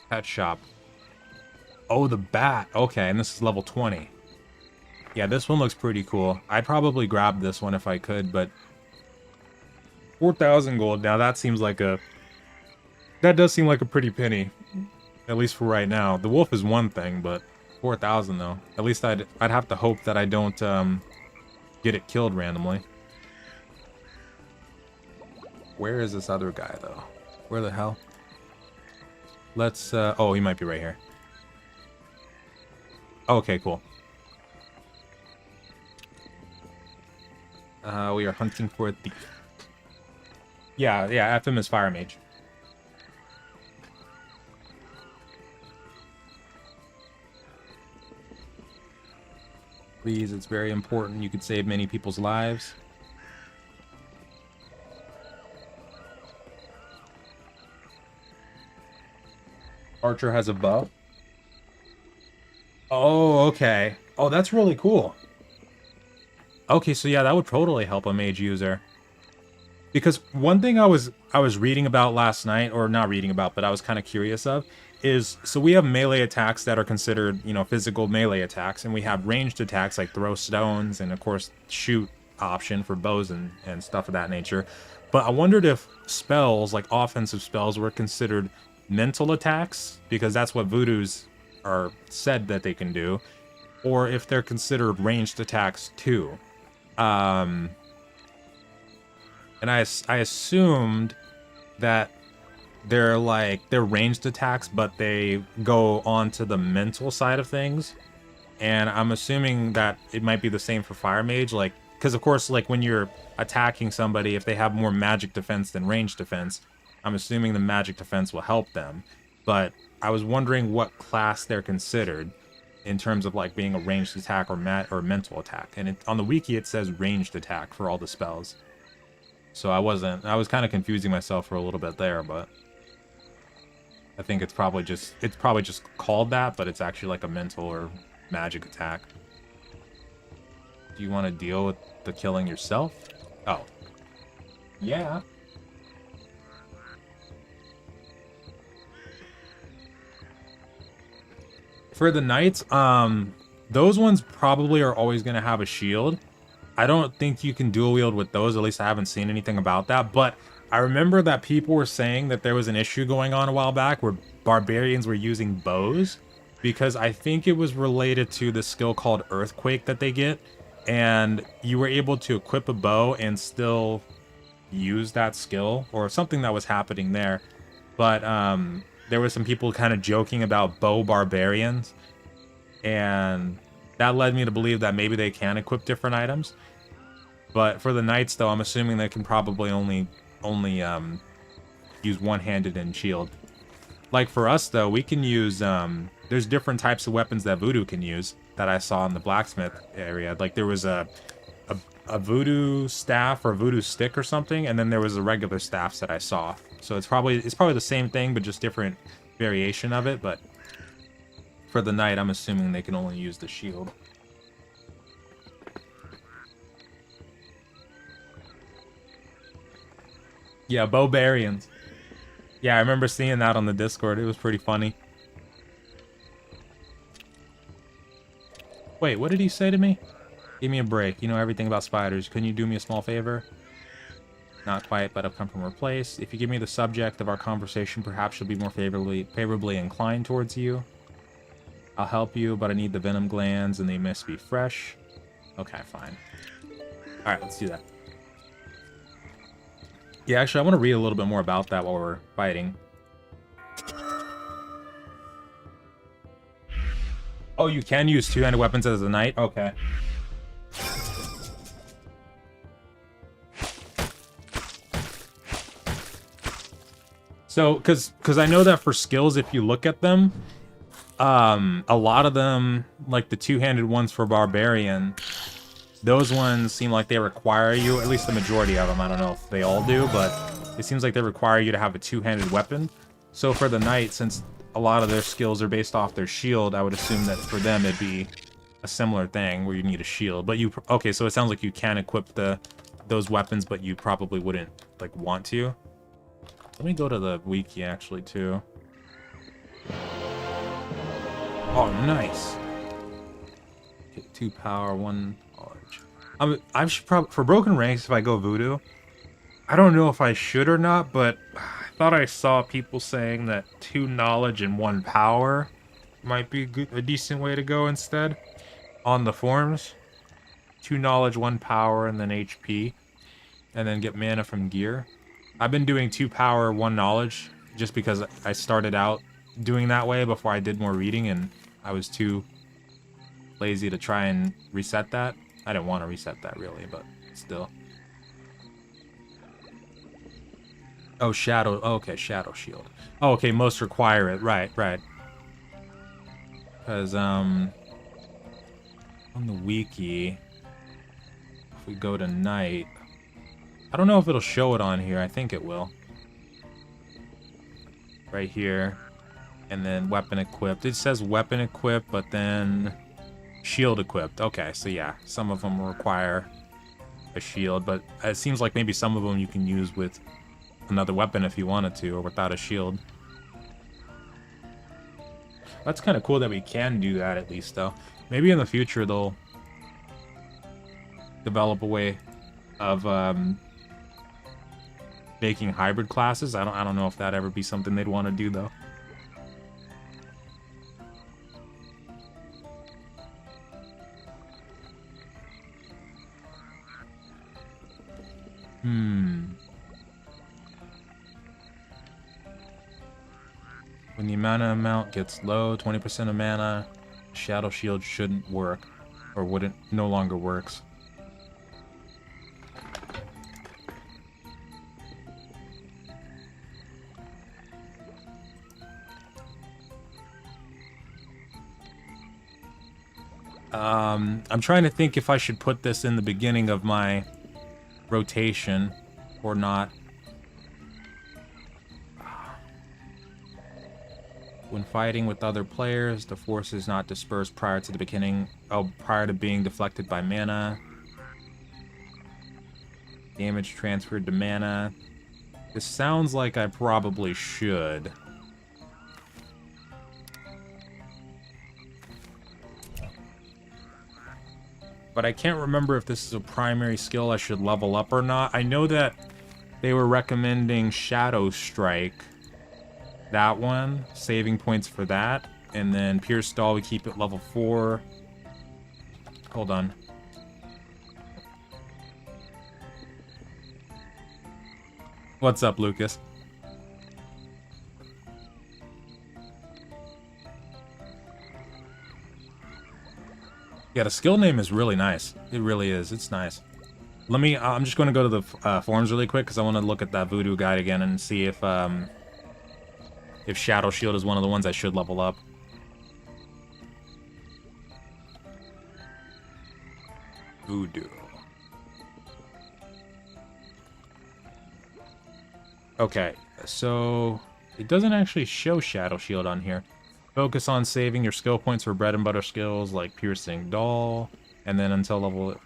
pet shop. Oh, the bat. Okay, and this is level 20. Yeah, this one looks pretty cool. I'd probably grab this one if I could, but 4,000 gold. Now that seems like that does seem like a pretty penny, at least for right now. The wolf is one thing, but 4,000 though. At least I'd have to hope that I don't get it killed randomly. Where is this other guy, though? Where the hell? Let's, oh, he might be right here. Okay, cool. We are hunting for a thief. Yeah, FM is Fire Mage. Please, it's very important. You could save many people's lives. Archer has a buff. Oh, okay. Oh, that's really cool. Okay, so yeah, that would totally help a mage user. Because one thing I was reading about last night, or not reading about, but I was kind of curious of, is so we have melee attacks that are considered, you know, physical melee attacks, and we have ranged attacks like throw stones and of course shoot option for bows and stuff of that nature. But I wondered if spells, like offensive spells, were considered mental attacks, because that's what Voodoos are said that they can do, or if they're considered ranged attacks too. And I assumed that they're ranged attacks, but they go on to the mental side of things. And I'm assuming that it might be the same for Fire Mage. Like, because of course, like when you're attacking somebody, if they have more magic defense than range defense, I'm assuming the magic defense will help them. But I was wondering what class they're considered in terms of like being a ranged attack or mental attack. And on the wiki it says ranged attack for all the spells. So I was kind of confusing myself for a little bit there, but I think it's probably just called that, but it's actually like a mental or magic attack. Do you want to deal with the killing yourself? Oh. Yeah. For the knights, those ones probably are always going to have a shield. I don't think you can dual wield with those, at least I haven't seen anything about that, but I remember that people were saying that there was an issue going on a while back where barbarians were using bows, because I think it was related to the skill called Earthquake that they get, and you were able to equip a bow and still use that skill, or something that was happening there. But there was some people kind of joking about bow barbarians, and that led me to believe that maybe they can equip different items. But for the knights, though, I'm assuming they can probably only use one-handed and shield. Like for us, though, we can use there's different types of weapons that Voodoo can use that I saw in the Blacksmith area. Like there was a Voodoo staff or Voodoo stick or something, and then there was the regular staffs that I saw. So it's probably the same thing, but just different variation of it. But for the knight, I'm assuming they can only use the shield. Yeah, Barbarians. Yeah, I remember seeing that on the Discord. It was pretty funny. Wait, what did he say to me? Give me a break. You know everything about spiders. Can you do me a small favor? Not quite, but I've come from her place. If you give me the subject of our conversation, perhaps she'll be more favorably inclined towards you. I'll help you, but I need the venom glands, and they must be fresh. Okay, fine. Alright, let's do that. Yeah, actually, I want to read a little bit more about that while we're fighting. Oh, you can use two-handed weapons as a knight? Okay. So, because I know that for skills, if you look at them, a lot of them, like the two-handed ones for Barbarian, those ones seem like they require you, at least the majority of them, I don't know if they all do, but it seems like they require you to have a two-handed weapon. So for the knight, since a lot of their skills are based off their shield, I would assume that for them it'd be a similar thing where you need a shield. But you, okay, so it sounds like you can equip those weapons, but you probably wouldn't like want to. Let me go to the wiki actually too. Oh, nice. Okay, 2 power, 1 knowledge. I should probably, for broken ranks, if I go Voodoo, I don't know if I should or not, but I thought I saw people saying that 2 knowledge and 1 power might be a decent way to go instead on the forums. 2 knowledge, 1 power, and then HP, and then get mana from gear. I've been doing 2 power, 1 knowledge, just because I started out doing that way before I did more reading, and I was too lazy to try and reset that. I didn't want to reset that really, but still. Oh, Shadow. Oh, okay, Shadow Shield. Oh, okay, most require it. Right, right. Because, on the wiki, if we go to Night, I don't know if it'll show it on here. I think it will. Right here. And then weapon equipped. It says weapon equipped, but then shield equipped. Okay, so yeah, some of them require a shield, but it seems like maybe some of them you can use with another weapon if you wanted to, or without a shield. That's kind of cool that we can do that at least, though. Maybe in the future they'll develop a way of making hybrid classes. I don't know if that'd ever be something they'd want to do, though. When the mana amount gets low, 20% of mana, Shadow Shield shouldn't work, or no longer works. I'm trying to think if I should put this in the beginning of my rotation or not. When fighting with other players, the force is not dispersed prior to the beginning. Oh, prior to being deflected by mana. Damage transferred to mana. This sounds like I probably should. But I can't remember if this is a primary skill I should level up or not. I know that they were recommending Shadow Strike. That one. Saving points for that. And then Pierce Stall, we keep it level 4. Hold on. What's up, Lucas? Yeah, the skill name is really nice. It really is. It's nice. Let me... I'm just going to go to the forums really quick because I want to look at that Voodoo guide again and see if Shadow Shield is one of the ones I should level up. Voodoo. Okay, so it doesn't actually show Shadow Shield on here. Focus on saving your skill points for bread and butter skills like Piercing Doll, and then until level...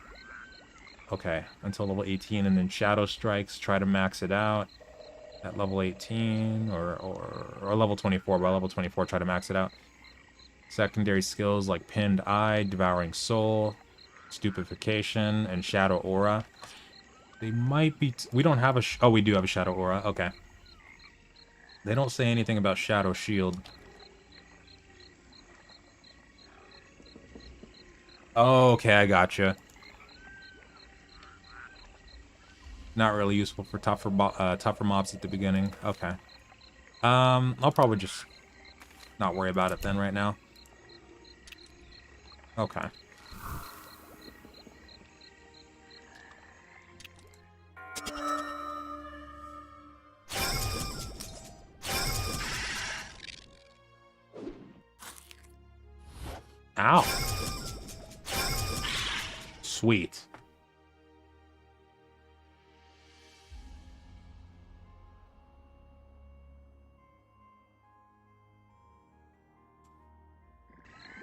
Okay, until level 18, and then Shadow Strikes, try to max it out at level 18, or level 24. By level 24, try to max it out. Secondary skills like Pinned Eye, Devouring Soul, Stupefaction, and Shadow Aura. They might be... we don't have a... oh, we do have a Shadow Aura. Okay. They don't say anything about Shadow Shield. Oh, okay, I gotcha. Not really useful for tougher mobs at the beginning. Okay. I'll probably just not worry about it then right now. Okay. Ow. Sweet.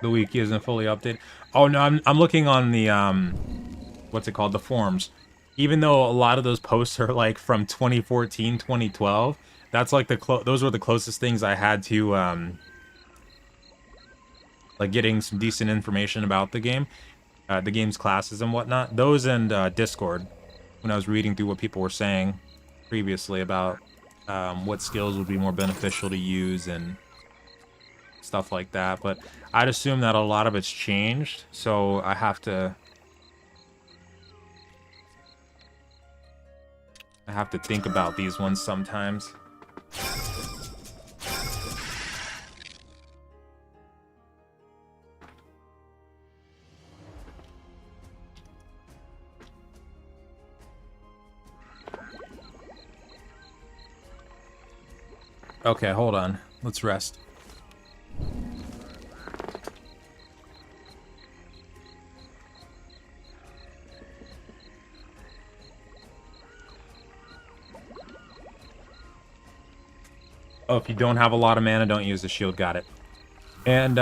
The wiki isn't fully updated. Oh no, I'm looking on the what's it called? The forums. Even though a lot of those posts are like from 2014, 2012, that's like those were the closest things I had to like getting some decent information about the game, the game's classes and whatnot. Those and Discord, when I was reading through what people were saying previously about what skills would be more beneficial to use and stuff like that. But I'd assume that a lot of it's changed, so I have to think about these ones sometimes. Okay, hold on. Let's rest. Oh, if you don't have a lot of mana, don't use the shield. Got it. And,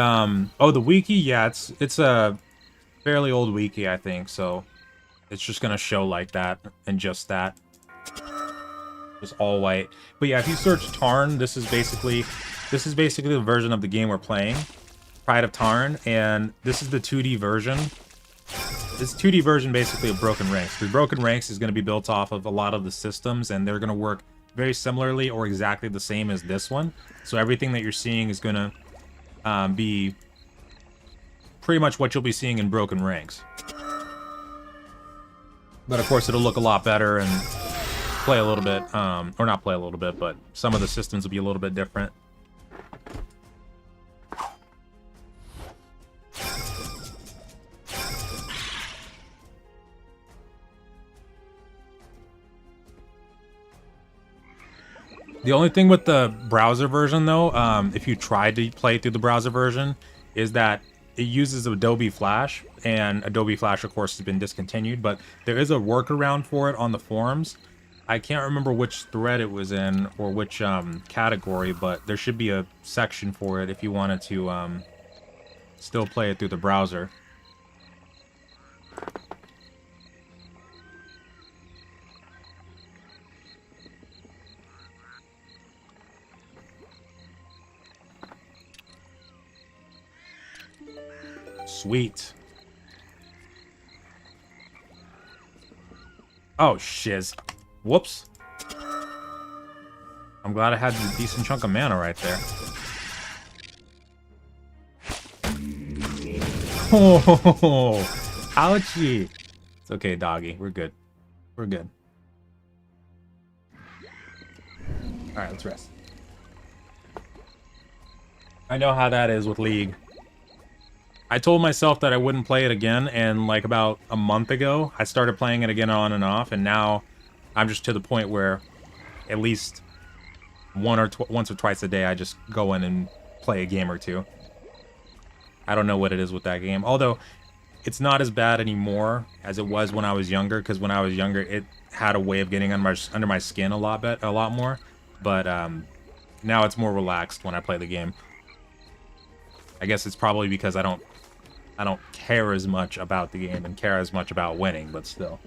oh, the wiki? Yeah, it's a fairly old wiki, I think, so it's just gonna show like that, and just that. Just all white. But yeah, if you search Taern, this is basically the version of the game we're playing. Pride of Taern, and this is the 2D version. This 2D version basically of Broken Ranks. The Broken Ranks is going to be built off of a lot of the systems, and they're going to work very similarly or exactly the same as this one. So everything that you're seeing is going to be pretty much what you'll be seeing in Broken Ranks. But of course, it'll look a lot better and play a little bit, or not play a little bit, but some of the systems will be a little bit different. The only thing with the browser version, though, if you tried to play through the browser version, is that it uses Adobe Flash, and Adobe Flash, of course, has been discontinued, but there is a workaround for it on the forums. I can't remember which thread it was in or which category, but there should be a section for it if you wanted to still play it through the browser. Sweet. Oh, shiz. Whoops. I'm glad I had a decent chunk of mana right there. Oh, ouchie. It's okay, doggy. We're good. We're good. Alright, let's rest. I know how that is with League. I told myself that I wouldn't play it again, and like about a month ago, I started playing it again on and off, and now I'm just to the point where at least once or twice a day I just go in and play a game or two. I don't know what it is with that game, although it's not as bad anymore as it was when I was younger, because when I was younger it had a way of getting under my skin a lot more, but now it's more relaxed when I play the game. I guess it's probably because I don't care as much about the game and care as much about winning, but still.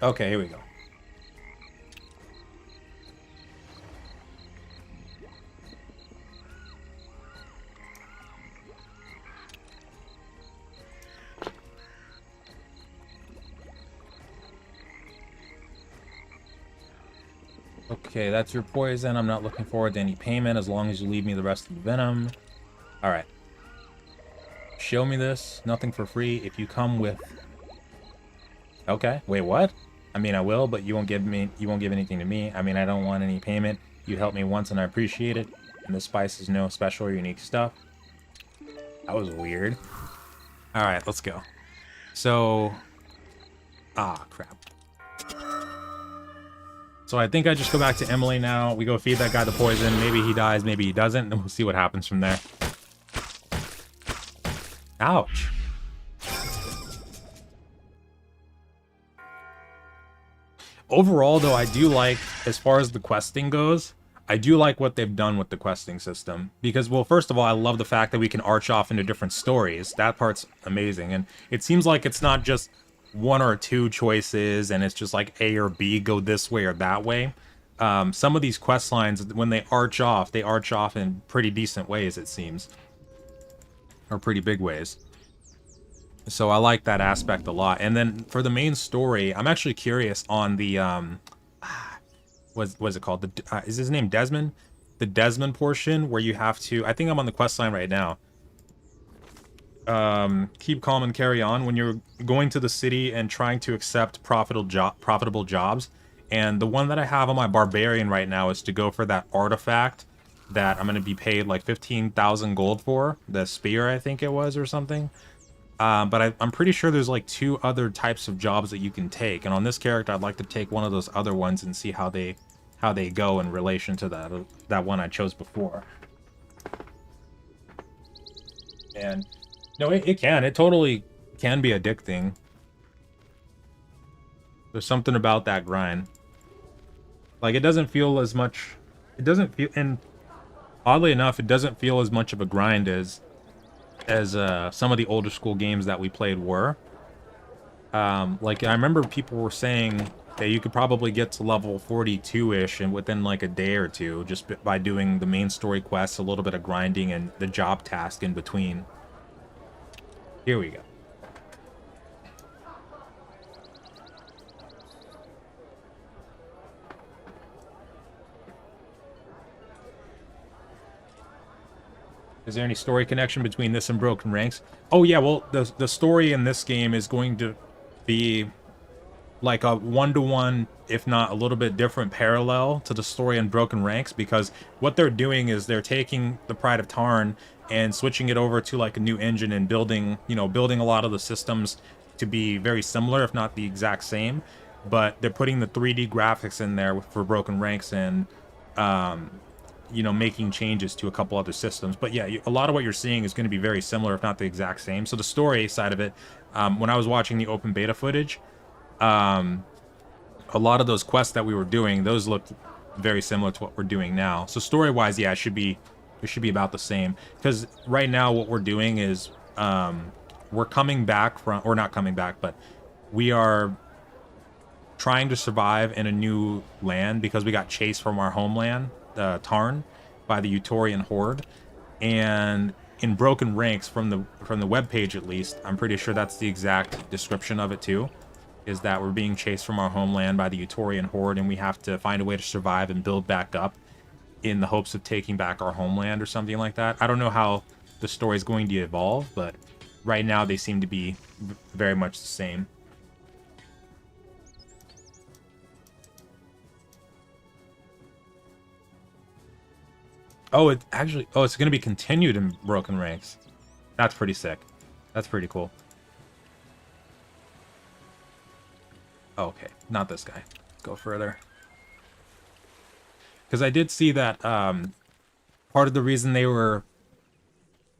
Okay, here we go. Okay, that's your poison. I'm not looking forward to any payment as long as you leave me the rest of the venom. Alright. Show me this. Nothing for free if you come with... Okay, wait, what? I mean, I will, but you won't give anything to me. I mean, I don't want any payment. You helped me once and I appreciate it. And this spice is no special or unique stuff. That was weird. Alright, let's go. So... Ah, crap. So I think I just go back to Emily now. We go feed that guy the poison. Maybe he dies, maybe he doesn't, and we'll see what happens from there. Ouch. Overall, though, I do like, as far as the questing goes, I do like what they've done with the questing system. Because, well, first of all, I love the fact that we can arch off into different stories. That part's amazing. And it seems like it's not just one or two choices and it's just like A or B, go this way or that way. Some of these quest lines, when they arch off in pretty decent ways, it seems, or pretty big ways. So I like that aspect a lot. And then for the main story, I'm actually curious on the what's it called, is his name Desmond? The Desmond portion where you have to, I think I'm on the quest line right now. Keep calm and carry on, when you're going to the city and trying to accept profitable jobs. And the one that I have on my barbarian right now is to go for that artifact that I'm going to be paid like 15,000 gold for, the spear I think it was or something. But I'm pretty sure there's like 2 other types of jobs that you can take, and on this character I'd like to take one of those other ones and see how they go in relation to that one I chose before. And no, it totally can be addicting. There's something about that grind. Like, it doesn't feel as much... It doesn't feel... And oddly enough, it doesn't feel as much of a grind as some of the older school games that we played were. Like, I remember people were saying that you could probably get to level 42-ish and within like a day or two, just by doing the main story quests, a little bit of grinding, and the job task in between. Here we go. Is there any story connection between this and Broken Ranks? Oh yeah, well, the story in this game is going to be like a one-to-one, if not a little bit different parallel to the story in Broken Ranks, because what they're doing is they're taking the Pride of Taern and switching it over to like a new engine and building a lot of the systems to be very similar, if not the exact same. but they're putting the 3D graphics in there for Broken Ranks and, you know, making changes to a couple other systems. But yeah, a lot of what you're seeing is going to be very similar, if not the exact same. So the story side of it, when I was watching the open beta footage, a lot of those quests that we were doing, those looked very similar to what we're doing now. So story-wise, yeah, it should be about the same. Because right now what we're doing is we're coming back from, or not coming back, but we are trying to survive in a new land because we got chased from our homeland, Taern, by the Utorian horde. And in Broken Ranks, from the webpage at least, I'm pretty sure that's the exact description of it too, is that we're being chased from our homeland by the Utorian horde, and we have to find a way to survive and build back up in the hopes of taking back our homeland or something like that. I don't know how the story is going to evolve, but right now they seem to be very much the same. Oh, it's going to be continued in Broken Ranks. That's pretty sick. That's pretty cool. Okay, not this guy. Let's go further. Because I did see that part of the reason they were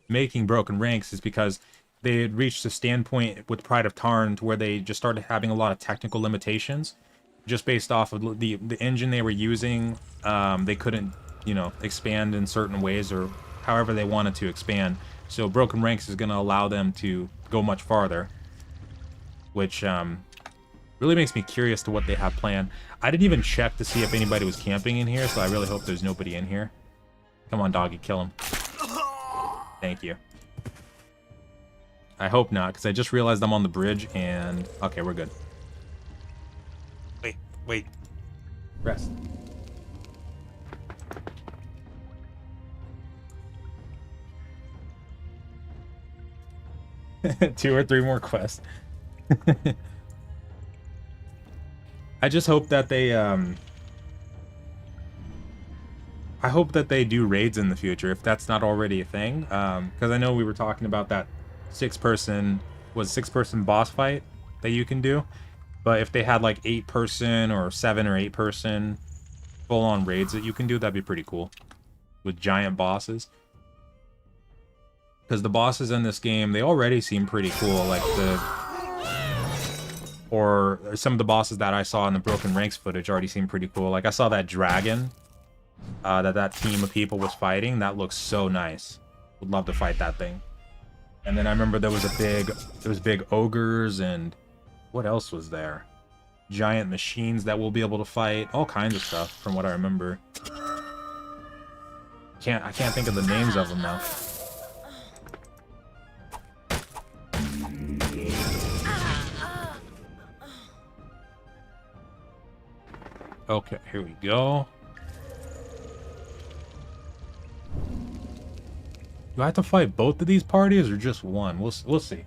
making Broken Ranks is because they had reached a standpoint with Pride of Taern to where they just started having a lot of technical limitations. Just based off of the engine they were using, they couldn't, you know, expand in certain ways or however they wanted to expand. So Broken Ranks is going to allow them to go much farther, which really makes me curious to what they have planned. I didn't even check to see if anybody was camping in here, so I really hope there's nobody in here. Come on, doggy, kill him. Thank you. I hope not, because I just realized I'm on the bridge and... Okay, we're good. Wait. Rest. Two or three more quests. I just hope that they I hope that they do raids in the future, if that's not already a thing. Because I know we were talking about that six-person boss fight that you can do. But if they had like 8-person or 7 or 8-person full-on raids that you can do, that'd be pretty cool. With giant bosses. Because the bosses in this game, they already seem pretty cool. Like or some of the bosses that I saw in the Broken Ranks footage already seem pretty cool. Like I saw that dragon that team of people was fighting. That looks so nice. Would love to fight that thing. And then I remember there was big ogres, and what else was there? Giant machines that we'll be able to fight. All kinds of stuff from what I remember. I can't think of the names of them now. Okay, here we go. Do I have to fight both of these parties or just one? We'll see.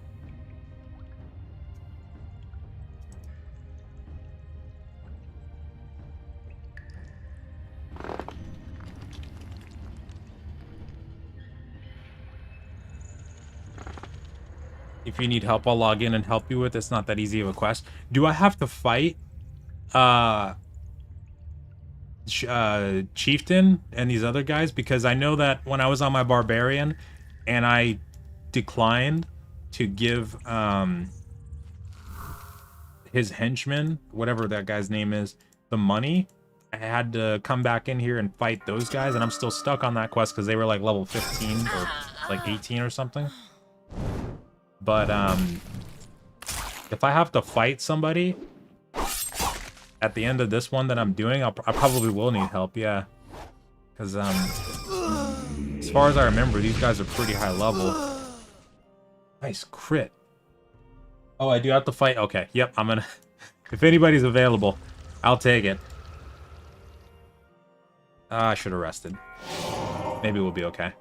If you need help, I'll log in and help you with. It's not that easy of a quest. Do I have to fight Chieftain and these other guys? Because I know that when I was on my Barbarian and I declined to give his henchman, whatever that guy's name is, the money, I had to come back in here and fight those guys, and I'm still stuck on that quest because they were like level 15 or like 18 or something. But if I have to fight somebody at the end of this one that I'm doing, I probably will need help, yeah. Because as far as I remember, these guys are pretty high level. Nice crit. Oh, I do have to fight. Okay, yep, I'm gonna... If anybody's available, I'll take it. I should have rested. Maybe we'll be okay.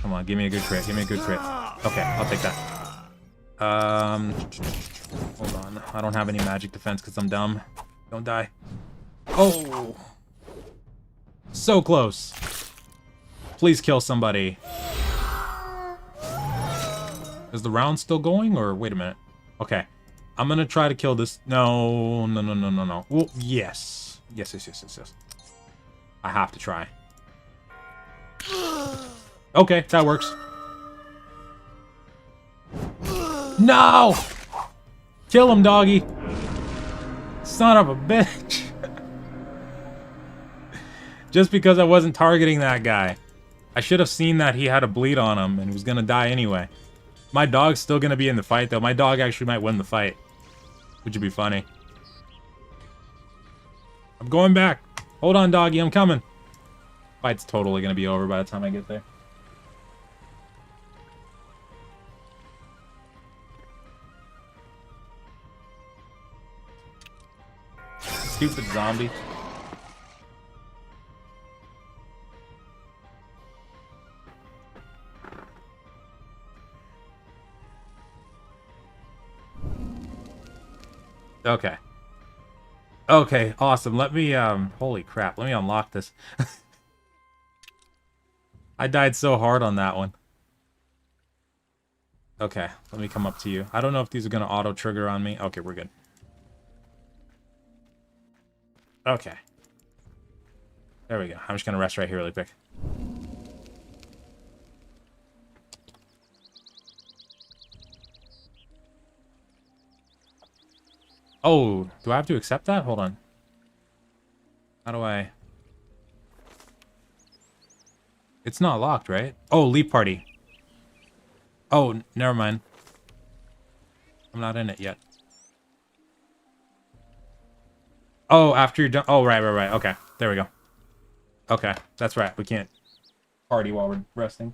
Come on, give me a good crit. Give me a good crit. Okay, I'll take that. Hold on. I don't have any magic defense because I'm dumb. Don't die. Oh! So close. Please kill somebody. Is the round still going, or wait a minute? Okay. I'm gonna try to kill this. No, no, no, no, no, no. Well, yes. Yes, yes, yes, yes, yes. I have to try. Okay, that works. No! Kill him, doggy. Son of a bitch. Just because I wasn't targeting that guy. I should have seen that he had a bleed on him and was gonna die anyway. My dog's still gonna be in the fight, though. My dog actually might win the fight. Which would be funny. I'm going back. Hold on, doggy. I'm coming. Fight's totally gonna be over by the time I get there. Stupid zombie. Okay. Okay, awesome. Let me, holy crap. Let me unlock this. I died so hard on that one. Okay, let me come up to you. I don't know if these are going to auto-trigger on me. Okay, we're good. Okay. There we go. I'm just going to rest right here really quick. Oh, do I have to accept that? Hold on. How do I... It's not locked, right? Oh, leap party. Oh, never mind. I'm not in it yet. Oh, after you're done... Oh, right. Okay, there we go. Okay, that's right. We can't party while we're resting.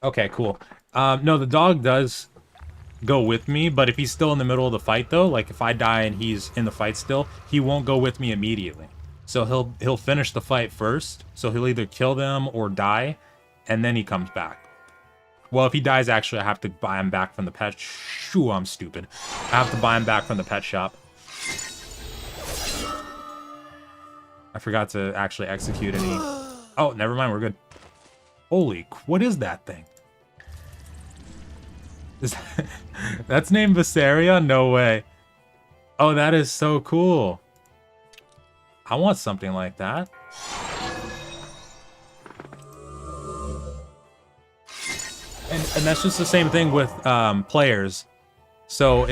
Okay, cool. No, the dog does go with me, but if he's still in the middle of the fight, though, like if I die and he's in the fight still, he won't go with me immediately. So he'll finish the fight first. So he'll either kill them or die, and then he comes back. Well, if he dies, actually, I have to buy him back from the pet. Shoo, I'm stupid. I have to buy him back from the pet shop. I forgot to actually execute any. Oh, never mind. We're good. Holy, what is that thing? That's named Viseria? No way. Oh, that is so cool. I want something like that. And that's just the same thing with players. So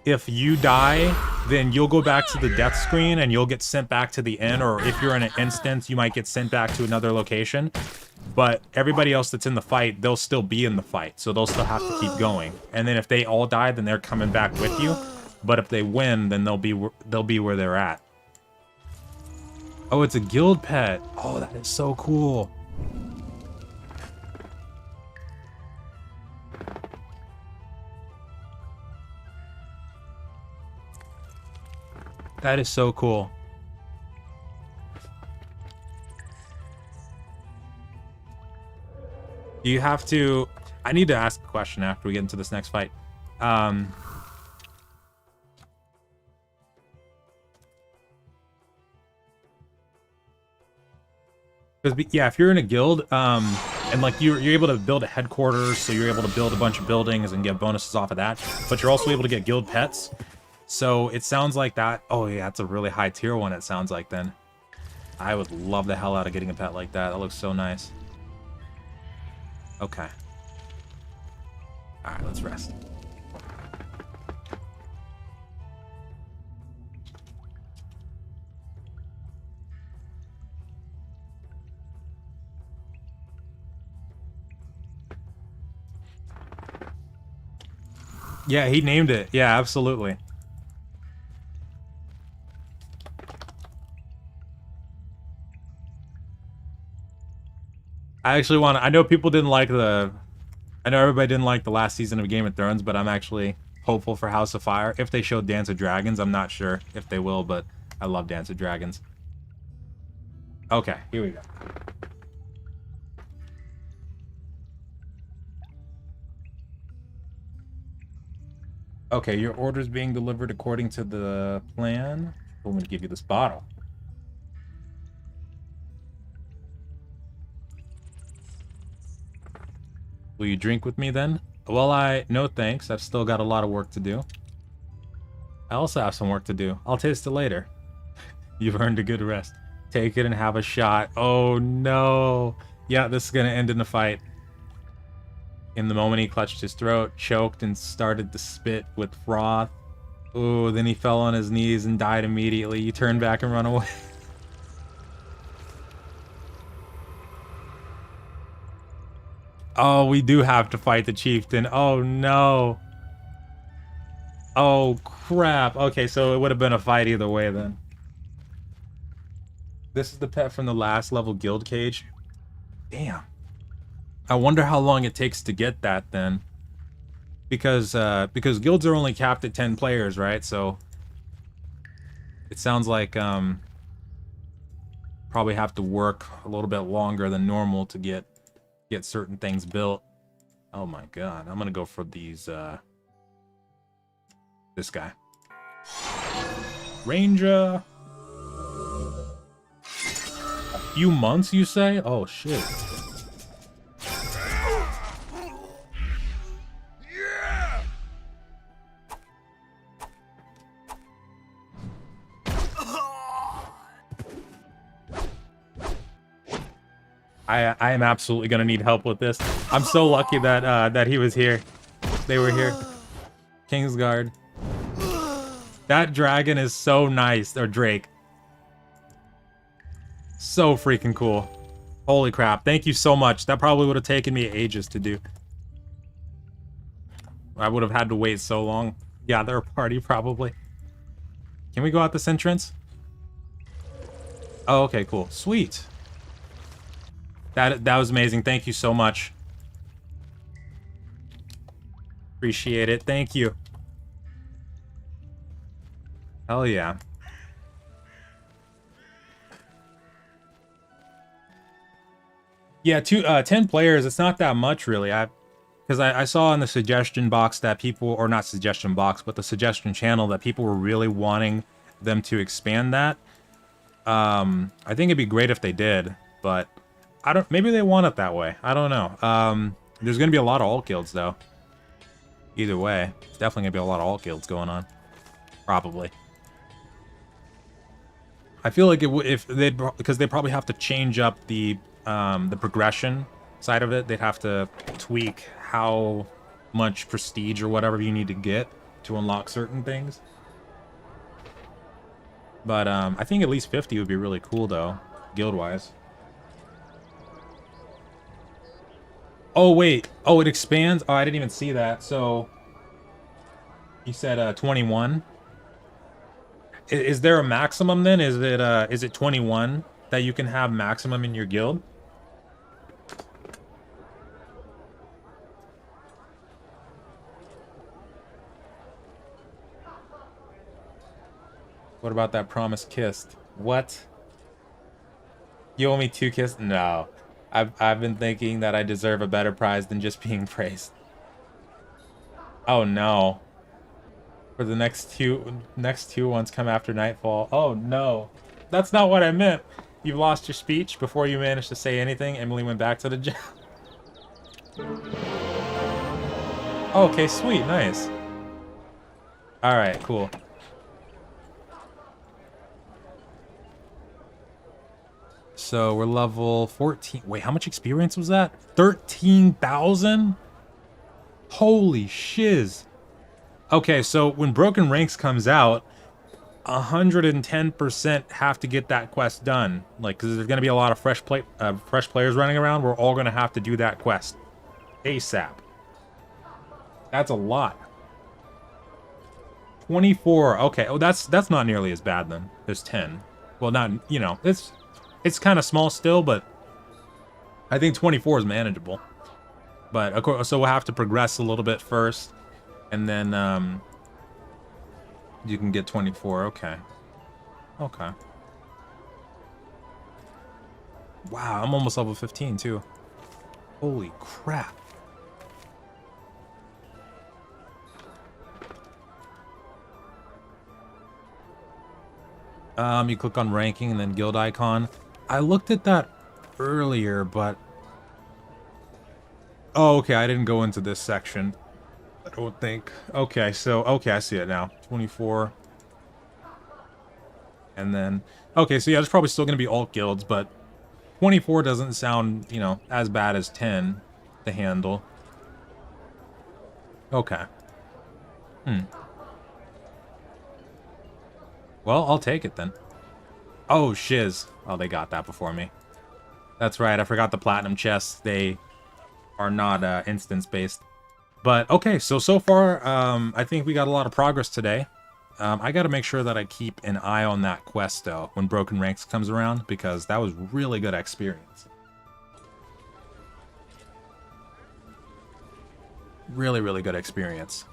if you die, then you'll go back to the death screen and you'll get sent back to the inn, or if you're in an instance, you might get sent back to another location. But everybody else that's in the fight, they'll still be in the fight, so they'll still have to keep going. And then if they all die, then they're coming back with you. But if they win, then they'll be where they're at. Oh, it's a guild pet. Oh, that is so cool. That is so cool. You have to... I need to ask a question after we get into this next fight. Because, yeah, if you're in a guild, and like you're able to build a headquarters, so you're able to build a bunch of buildings and get bonuses off of that, but you're also able to get guild pets. So it sounds like that. Oh yeah, that's a really high tier one, it sounds like then. I would love the hell out of getting a pet like that. That looks so nice. Okay. Alright, let's rest. Yeah, he named it. Yeah, absolutely. I actually want to... I know people didn't like the... I know everybody didn't like the last season of Game of Thrones, but I'm actually hopeful for House of Fire. If they show Dance of Dragons, I'm not sure if they will, but I love Dance of Dragons. Okay, here we go. Okay, your order's being delivered according to the plan. I'm going to give you this bottle. Will you drink with me then? Well, no thanks. I've still got a lot of work to do. I also have some work to do. I'll taste it later. You've earned a good rest. Take it and have a shot. Oh no. Yeah, this is gonna end in a fight. In the moment he clutched his throat, choked, and started to spit with froth. Ooh, then he fell on his knees and died immediately. You turn back and run away. Oh, we do have to fight the chieftain. Oh no. Oh crap. Okay, so it would have been a fight either way then. This is the pet from the last level guild cage. Damn. I wonder how long it takes to get that then. Because guilds are only capped at 10 players, right? So it sounds like probably have to work a little bit longer than normal to get certain things built. Oh my god. I'm gonna go for these this guy. Ranger. A few months, you say? Oh shit. I am absolutely gonna need help with this. I'm so lucky that that he was here. They were here. Kingsguard. That dragon is so nice, or Drake. So freaking cool. Holy crap. Thank you so much. That probably would have taken me ages to do. I would have had to wait so long. Yeah, they're a party probably. Can we go out this entrance? Oh, okay, cool. Sweet. That was amazing. Thank you so much. Appreciate it. Thank you. Hell yeah. Yeah, 10 players, it's not that much really. Because I saw in the suggestion box that people, or not suggestion box, but the suggestion channel, that people were really wanting them to expand that. I think it'd be great if they did, but maybe they want it that way. I don't know. There's gonna be a lot of alt guilds though. Either way, it's definitely gonna be a lot of alt guilds going on. Probably. I feel like because they probably have to change up the progression side of it. They'd have to tweak how much prestige or whatever you need to get to unlock certain things. But I think at least 50 would be really cool though, guild-wise. Oh, wait. Oh, it expands? Oh, I didn't even see that. So, you said 21? Is there a maximum then? Is it 21 that you can have maximum in your guild? What about that promised kiss? What? You owe me 2 kisses? No. I've been thinking that I deserve a better prize than just being praised. Oh no. For the next two ones come after nightfall. Oh no. That's not what I meant. You've lost your speech before you managed to say anything. Emily went back to the gym. Okay, sweet, nice. Alright, cool. So we're level 14. Wait, how much experience was that? 13,000? Holy shiz. Okay, so when Broken Ranks comes out, 110% have to get that quest done. Like, because there's going to be a lot of fresh players running around. We're all going to have to do that quest ASAP. That's a lot. 24. Okay, oh, that's not nearly as bad then. There's 10. Well, not, you know, it's kind of small still, but I think 24 is manageable. But of course, so we'll have to progress a little bit first, and then you can get 24. Okay. Okay. Wow, I'm almost level 15 too. Holy crap. You click on ranking and then guild icon. I looked at that earlier, but Oh, okay, I didn't go into this section. I don't think. Okay, so, okay, I see it now. 24. And then, okay, so yeah, there's probably still going to be alt guilds, but 24 doesn't sound, you know, as bad as 10 to handle. Okay. Well, I'll take it then. Oh, shiz. Oh, they got that before me. That's right, I forgot the platinum chests. They are not instance-based. But, okay, so far, I think we got a lot of progress today. I gotta make sure that I keep an eye on that quest, though, when Broken Ranks comes around, because that was really good experience. Really, really good experience.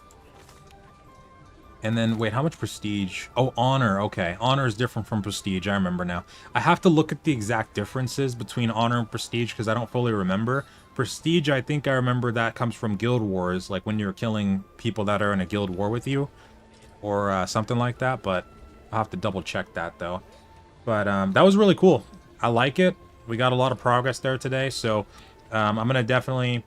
And then, wait, how much prestige? Oh, honor, okay. Honor is different from prestige, I remember now. I have to look at the exact differences between honor and prestige, because I don't fully remember. Prestige, I think I remember that comes from guild wars, like when you're killing people that are in a guild war with you, or something like that, but I'll have to double check that, though. But that was really cool. I like it. We got a lot of progress there today, so I'm going to definitely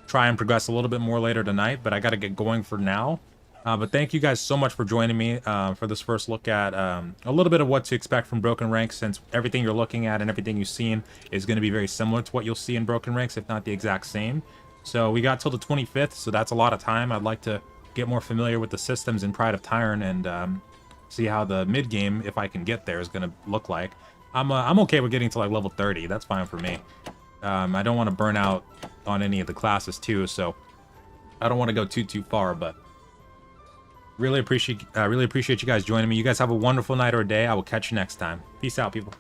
try and progress a little bit more later tonight, but I got to get going for now. But thank you guys so much for joining me for this first look at a little bit of what to expect from Broken Ranks, since everything you're looking at and everything you've seen is going to be very similar to what you'll see in Broken Ranks, if not the exact same. So we got till the 25th, so that's a lot of time. I'd like to get more familiar with the systems in Pride of Taern and see how the mid-game, if I can get there, is going to look like. I'm okay with getting to like level 30. That's fine for me. I don't want to burn out on any of the classes too, so I don't want to go too far, but really appreciate you guys joining me. You guys have a wonderful night or day. I will catch you next time. Peace out, people.